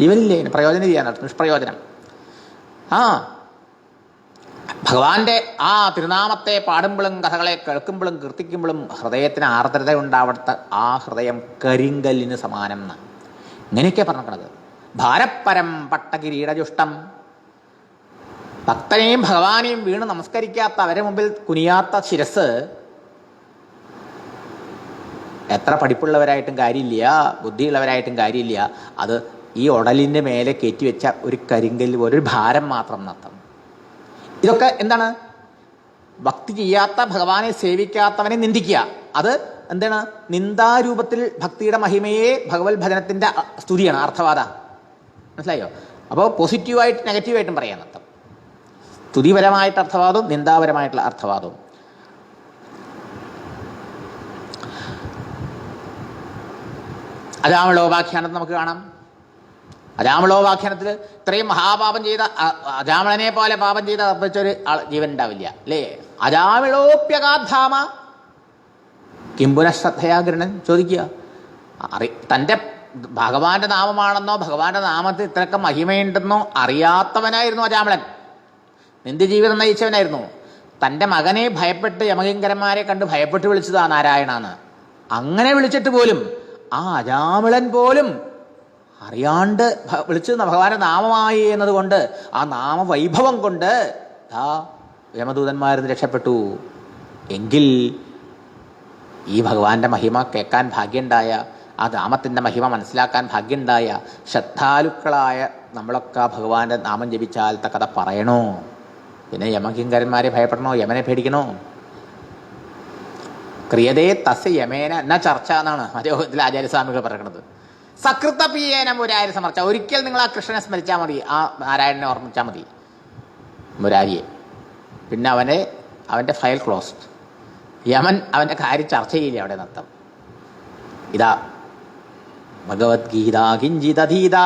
ഇവനില്ലേ പ്രയോജനം ചെയ്യാൻ നിഷ്പ്രയോജനം. ഭഗവാന്റെ ആ തിരുനാമത്തെ പാടുമ്പോഴും കഥകളെ കേൾക്കുമ്പോഴും കീർത്തിക്കുമ്പോഴും ഹൃദയത്തിന് ആർദ്രത ഉണ്ടാവട്ടെ. ആ ഹൃദയം കരിങ്കല്ലിന് സമാനം എന്ന് ഇങ്ങനെയൊക്കെ പറഞ്ഞിരിക്കണത്. ഭാരപ്പരം പട്ടകിരീടജുഷ്ടം. ഭക്തനെയും ഭഗവാനെയും വീണ് നമസ്കരിക്കാത്ത, അവരെ മുമ്പിൽ കുനിയാത്ത ശിരസ് എത്ര പഠിപ്പുള്ളവരായിട്ടും കാര്യമില്ല, ബുദ്ധിയുള്ളവരായിട്ടും കാര്യമില്ല. അത് ഈ ഉടലിൻ്റെ മേലെ കയറ്റിവെച്ച ഒരു കരിങ്കല്ല് പോലെ, ഒരു ഭാരം മാത്രം എന്നർത്ഥം. ഇതൊക്കെ എന്താണ്? ഭക്തി ചെയ്യാത്ത, ഭഗവാനെ സേവിക്കാത്തവനെ നിന്ദിക്കുക. അത് എന്താണ്? നിന്ദാരൂപത്തിൽ ഭക്തിയുടെ മഹിമയെ ഭഗവത് ഭജനത്തിൻ്റെ സ്തുതിയാണ്, അർത്ഥവാദ. മനസ്സിലായോ? അപ്പോൾ പോസിറ്റീവായിട്ട് നെഗറ്റീവായിട്ടും പറയാൻ അർത്ഥം. സ്തുതിപരമായിട്ട് അർത്ഥവാദവും നിന്ദാപരമായിട്ടുള്ള അർത്ഥവാദവും. അജാമളോപാഖ്യാനത്തിൽ നമുക്ക് കാണാം. അജാമളോപാഖ്യാനത്തിൽ ഇത്രയും മഹാപാപം ചെയ്ത അജാമളനെ പോലെ പാപം ചെയ്ത അർപ്പിച്ചൊരു ജീവൻ ഉണ്ടാവില്ല അല്ലേ. അജാമിളോപ്യകാധാമ കിംപുനഃശ്രദ്ധയാഗരണൻ ചോദിക്കുക. തൻ്റെ ഭഗവാന്റെ നാമമാണെന്നോ ഭഗവാന്റെ നാമത്തിൽ ഇത്രയൊക്കെ മഹിമയുണ്ടെന്നോ അറിയാത്തവനായിരുന്നു അജാമളൻ. നിത്യജീവിതം നയിച്ചവനായിരുന്നു. തൻ്റെ മകനെ ഭയപ്പെട്ട് യമകിങ്കരന്മാരെ കണ്ട് ഭയപ്പെട്ട് വിളിച്ചതാ നാരായണാന്ന്. അങ്ങനെ വിളിച്ചിട്ട് പോലും ആ അജാമിളൻ പോലും അറിയാണ്ട് വിളിച്ചത് ഭഗവാന്റെ നാമമായി എന്നതുകൊണ്ട്, ആ നാമവൈഭവം കൊണ്ട് യമദൂതന്മാരിന്ന് രക്ഷപ്പെട്ടു. എങ്കിൽ ഈ ഭഗവാന്റെ മഹിമ കേൾക്കാൻ ഭാഗ്യമുണ്ടായ, ആ നാമത്തിൻ്റെ മഹിമ മനസ്സിലാക്കാൻ ഭാഗ്യമുണ്ടായ ശ്രദ്ധാലുക്കളായ നമ്മളൊക്കെ ഭഗവാന്റെ നാമം ജപിച്ചാൽ കഥ പറയണോ? പിന്നെ യമകിങ്കരന്മാരെ ഭയപ്പെടണോ? യമനെ പേടിക്കണോ? ക്രിയതേ തസ്യ യമേന എന്ന ചർച്ച എന്നാണ് മധ്യത്തിൽ ആചാര്യസ്വാമികൾ പറയുന്നത്. സകൃതപീയേന മുരാരി സമർച്ച. ഒരിക്കൽ നിങ്ങൾ ആ കൃഷ്ണനെ സ്മരിച്ചാൽ മതി, ആ നാരായണനെ ഓർമ്മിച്ചാൽ മതി, മുരാരിയെ. പിന്നെ അവൻ്റെ ഫയൽ ക്ലോസ്ഡ്. യമൻ അവൻ്റെ കാര്യം ചർച്ച ചെയ്യില്ല അവിടെ നൃത്തം. ഇതാ ഭഗവത്ഗീത കിഞ്ചിതധീത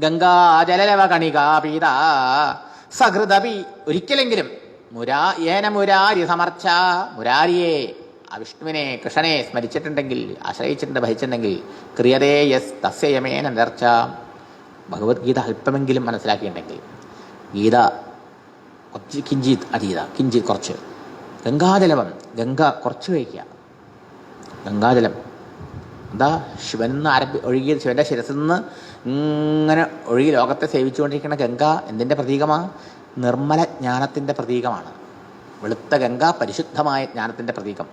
ഗംഗാജലലവ കണികാപീത സഹൃദപി. ഒരിക്കലെങ്കിലും മുരാരി സമർച്ച, മുരാരിയെ ആ വിഷ്ണുവിനെ കൃഷ്ണനെ സ്മരിച്ചിട്ടുണ്ടെങ്കിൽ, ആശ്രയിച്ചിട്ടുണ്ട്, ഭജിച്ചിട്ടുണ്ടെങ്കിൽ ക്രിയതേ യസ് തസ്യ യമേന നിർച്ച. ഭഗവത്ഗീത അല്പമെങ്കിലും മനസ്സിലാക്കിയിട്ടുണ്ടെങ്കിൽ, ഗീത കിഞ്ചിത് അതീത, കിഞ്ചിത് കുറച്ച്, ഗംഗാജലം ഗംഗ കുറച്ച് കഴിക്കുക. ഗംഗാജലം എന്താ? ശിവൻ ഒഴുകിയ ശിവൻ്റെ ശിരസിൽ നിന്ന് ഇങ്ങനെ ഒഴുകി ലോകത്തെ സേവിച്ചുകൊണ്ടിരിക്കുന്ന ഗംഗ എന്തിൻ്റെ പ്രതീകമാണ്? നിർമ്മല ജ്ഞാനത്തിൻ്റെ പ്രതീകമാണ്. വെളുത്ത ഗംഗ പരിശുദ്ധമായ ജ്ഞാനത്തിൻ്റെ പ്രതീകം.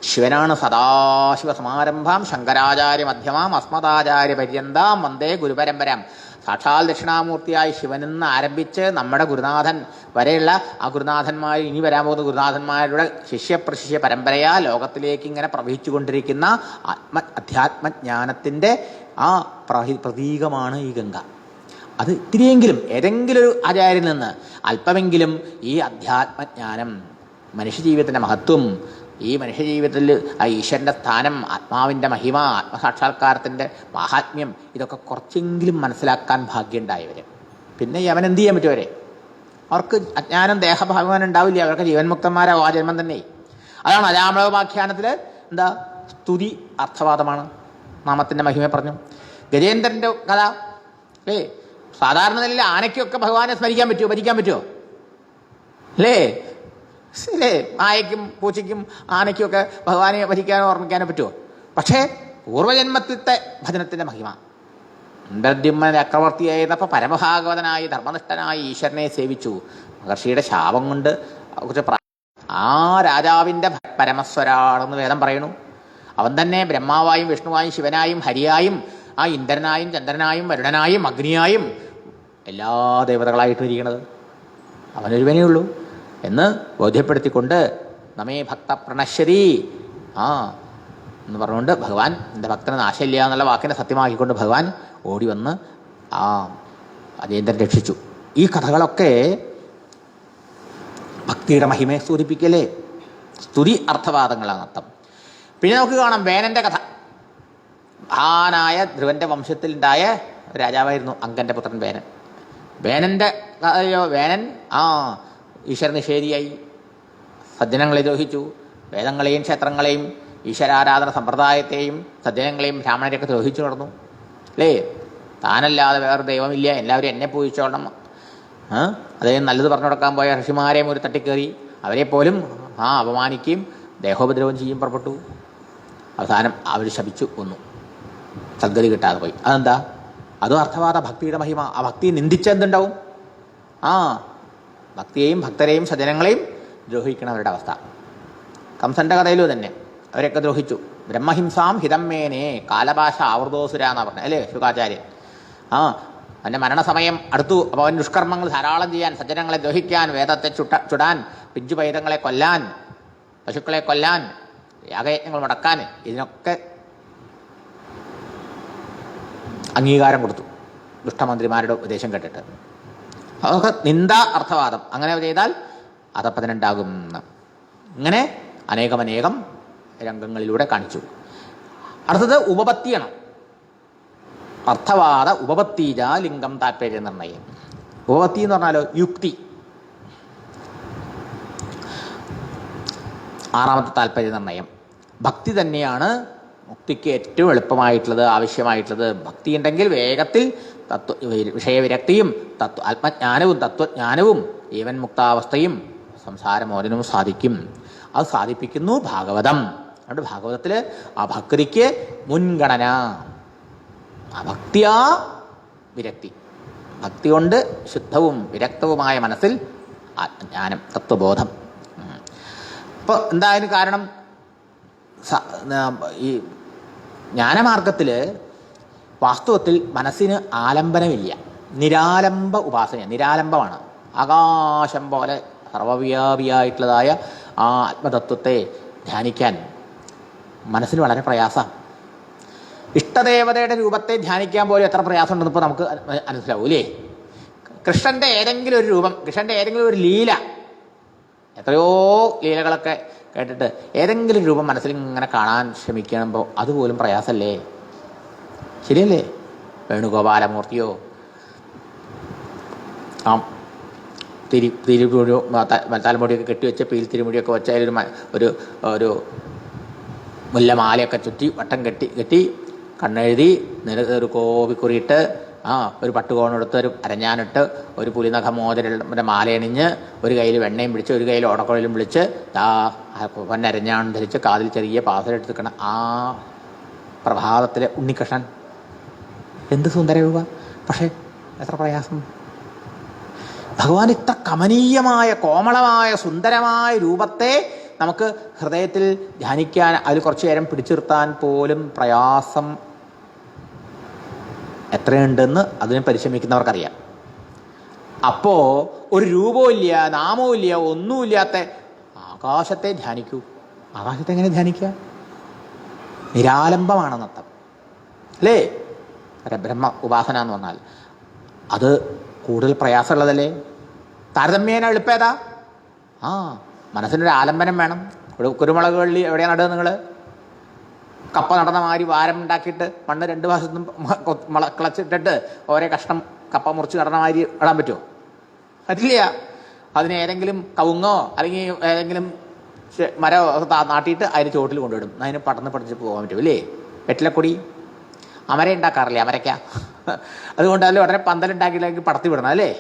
ശിവനാണ് സദാശിവ സമാരംഭാം ശങ്കരാചാര്യ മധ്യമാം അസ്മദാചാര്യ പര്യന്താം വന്ദേ ഗുരുപരമ്പരാം. സാക്ഷാൽ ദക്ഷിണാമൂർത്തിയായി ശിവനെന്ന് ആരംഭിച്ച് നമ്മുടെ ഗുരുനാഥൻ വരെയുള്ള ആ ഗുരുനാഥന്മാർ, ഇനി വരാൻ പോകുന്ന ഗുരുനാഥന്മാരുടെ ശിഷ്യപ്രശിഷ്യ പരമ്പരയാ ലോകത്തിലേക്ക് ഇങ്ങനെ പ്രവഹിച്ചു കൊണ്ടിരിക്കുന്ന അധ്യാത്മജ്ഞാനത്തിൻ്റെ ആ പ്രതീകമാണ് ഈ ഗംഗ. അത് ഇത്തിരിയെങ്കിലും ഏതെങ്കിലും ഒരു ആചാര്യനിൽ നിന്ന് അല്പമെങ്കിലും ഈ അധ്യാത്മജ്ഞാനം, മനുഷ്യജീവിതത്തിൻ്റെ മഹത്വം, ഈ മനുഷ്യജീവിതത്തിൽ ആ ഈശ്വരൻ്റെ സ്ഥാനം, ആത്മാവിൻ്റെ മഹിമ, ആത്മസാക്ഷാത്കാരത്തിൻ്റെ മാഹാത്മ്യം, ഇതൊക്കെ കുറച്ചെങ്കിലും മനസ്സിലാക്കാൻ ഭാഗ്യമുണ്ടായവർ. പിന്നെ അവൻ എന്ത് ചെയ്യാൻ പറ്റും? അവർക്ക് അജ്ഞാനം ദേഹഭാവന ഉണ്ടാവില്ല, അവർക്ക് ജീവൻ മുക്തന്മാരാവും ആ ജന്മം തന്നെ. അതാണ് അജാമളോപാഖ്യാനത്തിൽ എന്താ? സ്തുതി അർത്ഥവാദമാണ്. നാമത്തിൻ്റെ മഹിമയെ പറഞ്ഞു. ഗജേന്ദ്രൻ്റെ കഥ അല്ലേ? സാധാരണ നിലയിൽ ആനയ്ക്കൊക്കെ ഭഗവാനെ സ്മരിക്കാൻ പറ്റുമോ, ഭജിക്കാൻ പറ്റുമോ? അല്ലേ? ആയയ്ക്കും പൂച്ചയ്ക്കും ആനയ്ക്കുമൊക്കെ ഭഗവാനെ ഭജിക്കാനോ ഓർമ്മിക്കാനോ പറ്റുമോ? പക്ഷേ പൂർവ്വജന്മത്തിലത്തെ ഭജനത്തിൻ്റെ മഹിമ. ഇന്ദ്രദ്യുമ്ന ചക്രവർത്തിയായിരുന്നപ്പോൾ പരമഭാഗവതനായി ധർമ്മനിഷ്ഠനായി ഈശ്വരനെ സേവിച്ചു. മഹർഷിയുടെ ശാപം കൊണ്ട് കുറച്ച് ആ രാജാവിൻ്റെ പരമസ്വരാണെന്ന് വേദം പറയണു. അവൻ തന്നെ ബ്രഹ്മാവായും വിഷ്ണുവായും ശിവനായും ഹരിയായും ആ ഇന്ദ്രനായും ചന്ദ്രനായും വരുണനായും അഗ്നിയായും എല്ലാ ദേവതകളായിട്ടും ഇരിക്കുന്നത് അവനൊരുവനേ ഉള്ളൂ എന്ന് ബോധ്യപ്പെടുത്തിക്കൊണ്ട് നമേ ഭക്ത പ്രണശ്യതി എന്ന് പറഞ്ഞുകൊണ്ട് ഭഗവാൻ എൻ്റെ ഭക്തന് നാശമില്ല എന്നുള്ള വാക്കിനെ സത്യമാക്കിക്കൊണ്ട് ഭഗവാൻ ഓടി വന്ന് ആ അജേന്ദ്രൻ രക്ഷിച്ചു. ഈ കഥകളൊക്കെ ഭക്തിയുടെ മഹിമയെ സൂചിപ്പിക്കലേ, സ്തുതി അർത്ഥവാദങ്ങളാണ് അർത്ഥം. പിന്നെ നമുക്ക് കാണാം വേനൻ്റെ കഥ. മഹാനായ ധ്രുവൻ്റെ വംശത്തിലുണ്ടായ രാജാവായിരുന്നു അങ്കൻ്റെ പുത്രൻ വേനൻ. വേനൻ ഈശ്വര നിഷേധിയായി, സജ്ജനങ്ങളെ ദ്രോഹിച്ചു. വേദങ്ങളെയും ക്ഷേത്രങ്ങളെയും ഈശ്വരാരാധന സമ്പ്രദായത്തെയും സജ്ജനങ്ങളെയും ബ്രാഹ്മണരെയൊക്കെ ദ്രോഹിച്ചു നടന്നു. അല്ലേ? താനല്ലാതെ വേറെ ദൈവമില്ല, എല്ലാവരും എന്നെ പൂജിച്ചോളണം. അദ്ദേഹം നല്ലത് പറഞ്ഞു കൊടുക്കാൻ പോയ ഋഷിമാരെയും ഒരു തട്ടിക്കയറി അവരെ പോലും അപമാനിക്കുകയും ദേഹോപദ്രവം ചെയ്യും പുറപ്പെട്ടു. അവസാനം അവർ ശപിച്ചു കൊന്നു, സദ്ഗതി കിട്ടാതെ പോയി. അതെന്താ? അതും അർത്ഥവാദ ഭക്തിയുടെ മഹിമ. ആ ഭക്തി നിന്ദിച്ചെന്തുണ്ടാവും? ഭക്തിയെയും ഭക്തരെയും സജ്ജനങ്ങളെയും ദ്രോഹിക്കണവരുടെ അവസ്ഥ. കംസന്റെ കഥയിലും തന്നെ അവരെയൊക്കെ ദ്രോഹിച്ചു. ബ്രഹ്മഹിംസാം ഹിതം മേനെ കാലഭാഷ ആവൃതോസുര എന്നാ പറഞ്ഞത് അല്ലേ ശുകാചാര്യൻ. അവൻ്റെ മരണസമയം അടുത്തു. അപ്പോൾ അവൻ ദുഷ്കർമ്മങ്ങൾ ധാരാളം ചെയ്യാൻ, സജ്ജനങ്ങളെ ദ്രോഹിക്കാൻ, വേദത്തെ ചുടാൻ, പിഞ്ചുപൈതങ്ങളെ കൊല്ലാൻ, പശുക്കളെ കൊല്ലാൻ, യാഗയജ്ഞങ്ങൾ മുടക്കാൻ, ഇതിനൊക്കെ അംഗീകാരം കൊടുത്തു ദുഷ്ടമന്ത്രിമാരുടെ ഉപദേശം കേട്ടിട്ട്. അതൊക്കെ നിന്ദാ അർത്ഥവാദം. അങ്ങനെ ചെയ്താൽ അധപ്പതനുണ്ടാകും. ഇങ്ങനെ അനേകം രംഗങ്ങളിലൂടെ കാണിച്ചു. അടുത്തത് ഉപപത്തിയാണ്. അർത്ഥവാദ ഉപപത്തീജ ലിംഗം താല്പര്യ നിർണയം. ഉപപത്തി എന്ന് പറഞ്ഞാലോ യുക്തി. ആറാമത്തെ താല്പര്യ നിർണയം. ഭക്തി തന്നെയാണ് മുക്തിക്ക് ഏറ്റവും എളുപ്പമായിട്ടുള്ളത്, ആവശ്യമായിട്ടുള്ളത്. ഭക്തി ഉണ്ടെങ്കിൽ വേഗത്തിൽ വിഷയവിരക്തിയും ആത്മജ്ഞാനവും തത്വജ്ഞാനവും ജീവൻ മുക്താവസ്ഥയും സംസാരമോചനവും സാധിക്കും. അത് സാധിപ്പിക്കുന്നു ഭാഗവതം. അതുകൊണ്ട് ഭാഗവതത്തിൽ ആ ഭക്തിക്ക് മുൻഗണന. ഭക്തിയാ വിരക്തി. ഭക്തി കൊണ്ട് ശുദ്ധവും വിരക്തവുമായ മനസ്സിൽ ആത്മജ്ഞാനം, തത്വബോധം. അപ്പോൾ എന്തായാലും കാരണം ഈ ജ്ഞാനമാർഗത്തിൽ വാസ്തവത്തിൽ മനസ്സിന് ആലംബനമില്ല. നിരാലംബ ഉപാസന, നിരാലംബമാണ്. ആകാശം പോലെ സർവവ്യാപിയായിട്ടുള്ളതായ ആ ആത്മതത്വത്തെ ധ്യാനിക്കാൻ മനസ്സിന് വളരെ പ്രയാസമാണ്. ഇഷ്ടദേവതയുടെ രൂപത്തെ ധ്യാനിക്കാൻ പോലും എത്ര പ്രയാസമുണ്ടെന്ന് ഇപ്പോൾ നമുക്ക് മനസ്സിലാവും അല്ലേ? കൃഷ്ണൻ്റെ ഏതെങ്കിലും ഒരു രൂപം, കൃഷ്ണൻ്റെ ഏതെങ്കിലും ഒരു ലീല എത്രയോ ലീലകളൊക്കെ കേട്ടിട്ട് ഏതെങ്കിലും രൂപം മനസ്സിൽ ഇങ്ങനെ കാണാൻ ശ്രമിക്കുമ്പോൾ അതുപോലും പ്രയാസമല്ലേ? ശരിയല്ലേ? വേണുഗോപാലമൂർത്തിയോ ആ തിരുമുടിയോ തലമുടിയൊക്കെ കെട്ടിവെച്ച പീൽ തിരുമുടിയൊക്കെ വെച്ച ഒരു ഒരു മുല്ലമാലയൊക്കെ ചുറ്റി വട്ടം കെട്ടി കണ്ണെഴുതി ഒരു കോപിക്കുറിയിട്ട് ഒരു പട്ടുകോണെടുത്ത് ഒരു അരഞ്ഞാനിട്ട് ഒരു പുലിനഖ മോതിരയുടെ മാലയണിഞ്ഞ് ഒരു കയ്യിൽ വെണ്ണയും പിടിച്ച് ഒരു കയ്യിൽ ഓടക്കുഴലും വിളിച്ച് പൊന്നരഞ്ഞാണ് ധരിച്ച് കാതിൽ ചെറിയ പാസലെടുത്ത് നിൽക്കണം ആ പ്രഭാതത്തിലെ ഉണ്ണികൃഷ്ണൻ എന്ത് സുന്ദര രൂപ! പക്ഷേ എത്ര പ്രയാസം! ഭഗവാൻ ഇത്ര കമനീയമായ കോമളമായ സുന്ദരമായ രൂപത്തെ നമുക്ക് ഹൃദയത്തിൽ ധ്യാനിക്കാൻ, അതിൽ കുറച്ചു നേരം പിടിച്ചു നിർത്താൻ പോലും പ്രയാസം എത്രയുണ്ടെന്ന് അതിനെ പരിശ്രമിക്കുന്നവർക്കറിയാം. അപ്പോൾ ഒരു രൂപവും ഇല്ല, നാമവും ഇല്ല, ഒന്നുമില്ലാത്ത ആകാശത്തെ ധ്യാനിക്കൂ. ആകാശത്തെ എങ്ങനെ ധ്യാനിക്കുക? നിരാലംബമാണെന്നർത്ഥം അല്ലേ? പരബ്രഹ്മ ഉപാസന എന്ന് പറഞ്ഞാൽ അത് കൂടുതൽ പ്രയാസമുള്ളതല്ലേ? താരതമ്യേന എളുപ്പേതാ? മനസ്സിനൊരു ആലംബനം വേണം. കുരുമുളക് വള്ളി എവിടെയാണ് നടുക നിങ്ങൾ? കപ്പ നടന്ന മാതിരി വാരം ഉണ്ടാക്കിയിട്ട് മണ്ണ് 2 വശത്തും കിളച്ചിട്ടിട്ട് ഓരോ കഷ്ണം കപ്പ മുറിച്ച് നടന്ന മാതിരി ഇടാൻ പറ്റുമോ? പറ്റില്ല. അതിന് ഏതെങ്കിലും കവുങ്ങോ അല്ലെങ്കിൽ ഏതെങ്കിലും മരോ നാട്ടിയിട്ട് അതിന് ചോട്ടിൽ കൊണ്ടുവിടും. അതിന് പടന്ന് പഠിച്ച് പോകാൻ പറ്റും അല്ലേ? വെറ്റിലക്കൊടി അമര ഉണ്ടാക്കാറില്ലേ? അമരയ്ക്ക. അതുകൊണ്ട് അതിൽ ഉടനെ പന്തലുണ്ടാക്കിയില്ലെങ്കിൽ പടത്തി വിടണം അല്ലേ?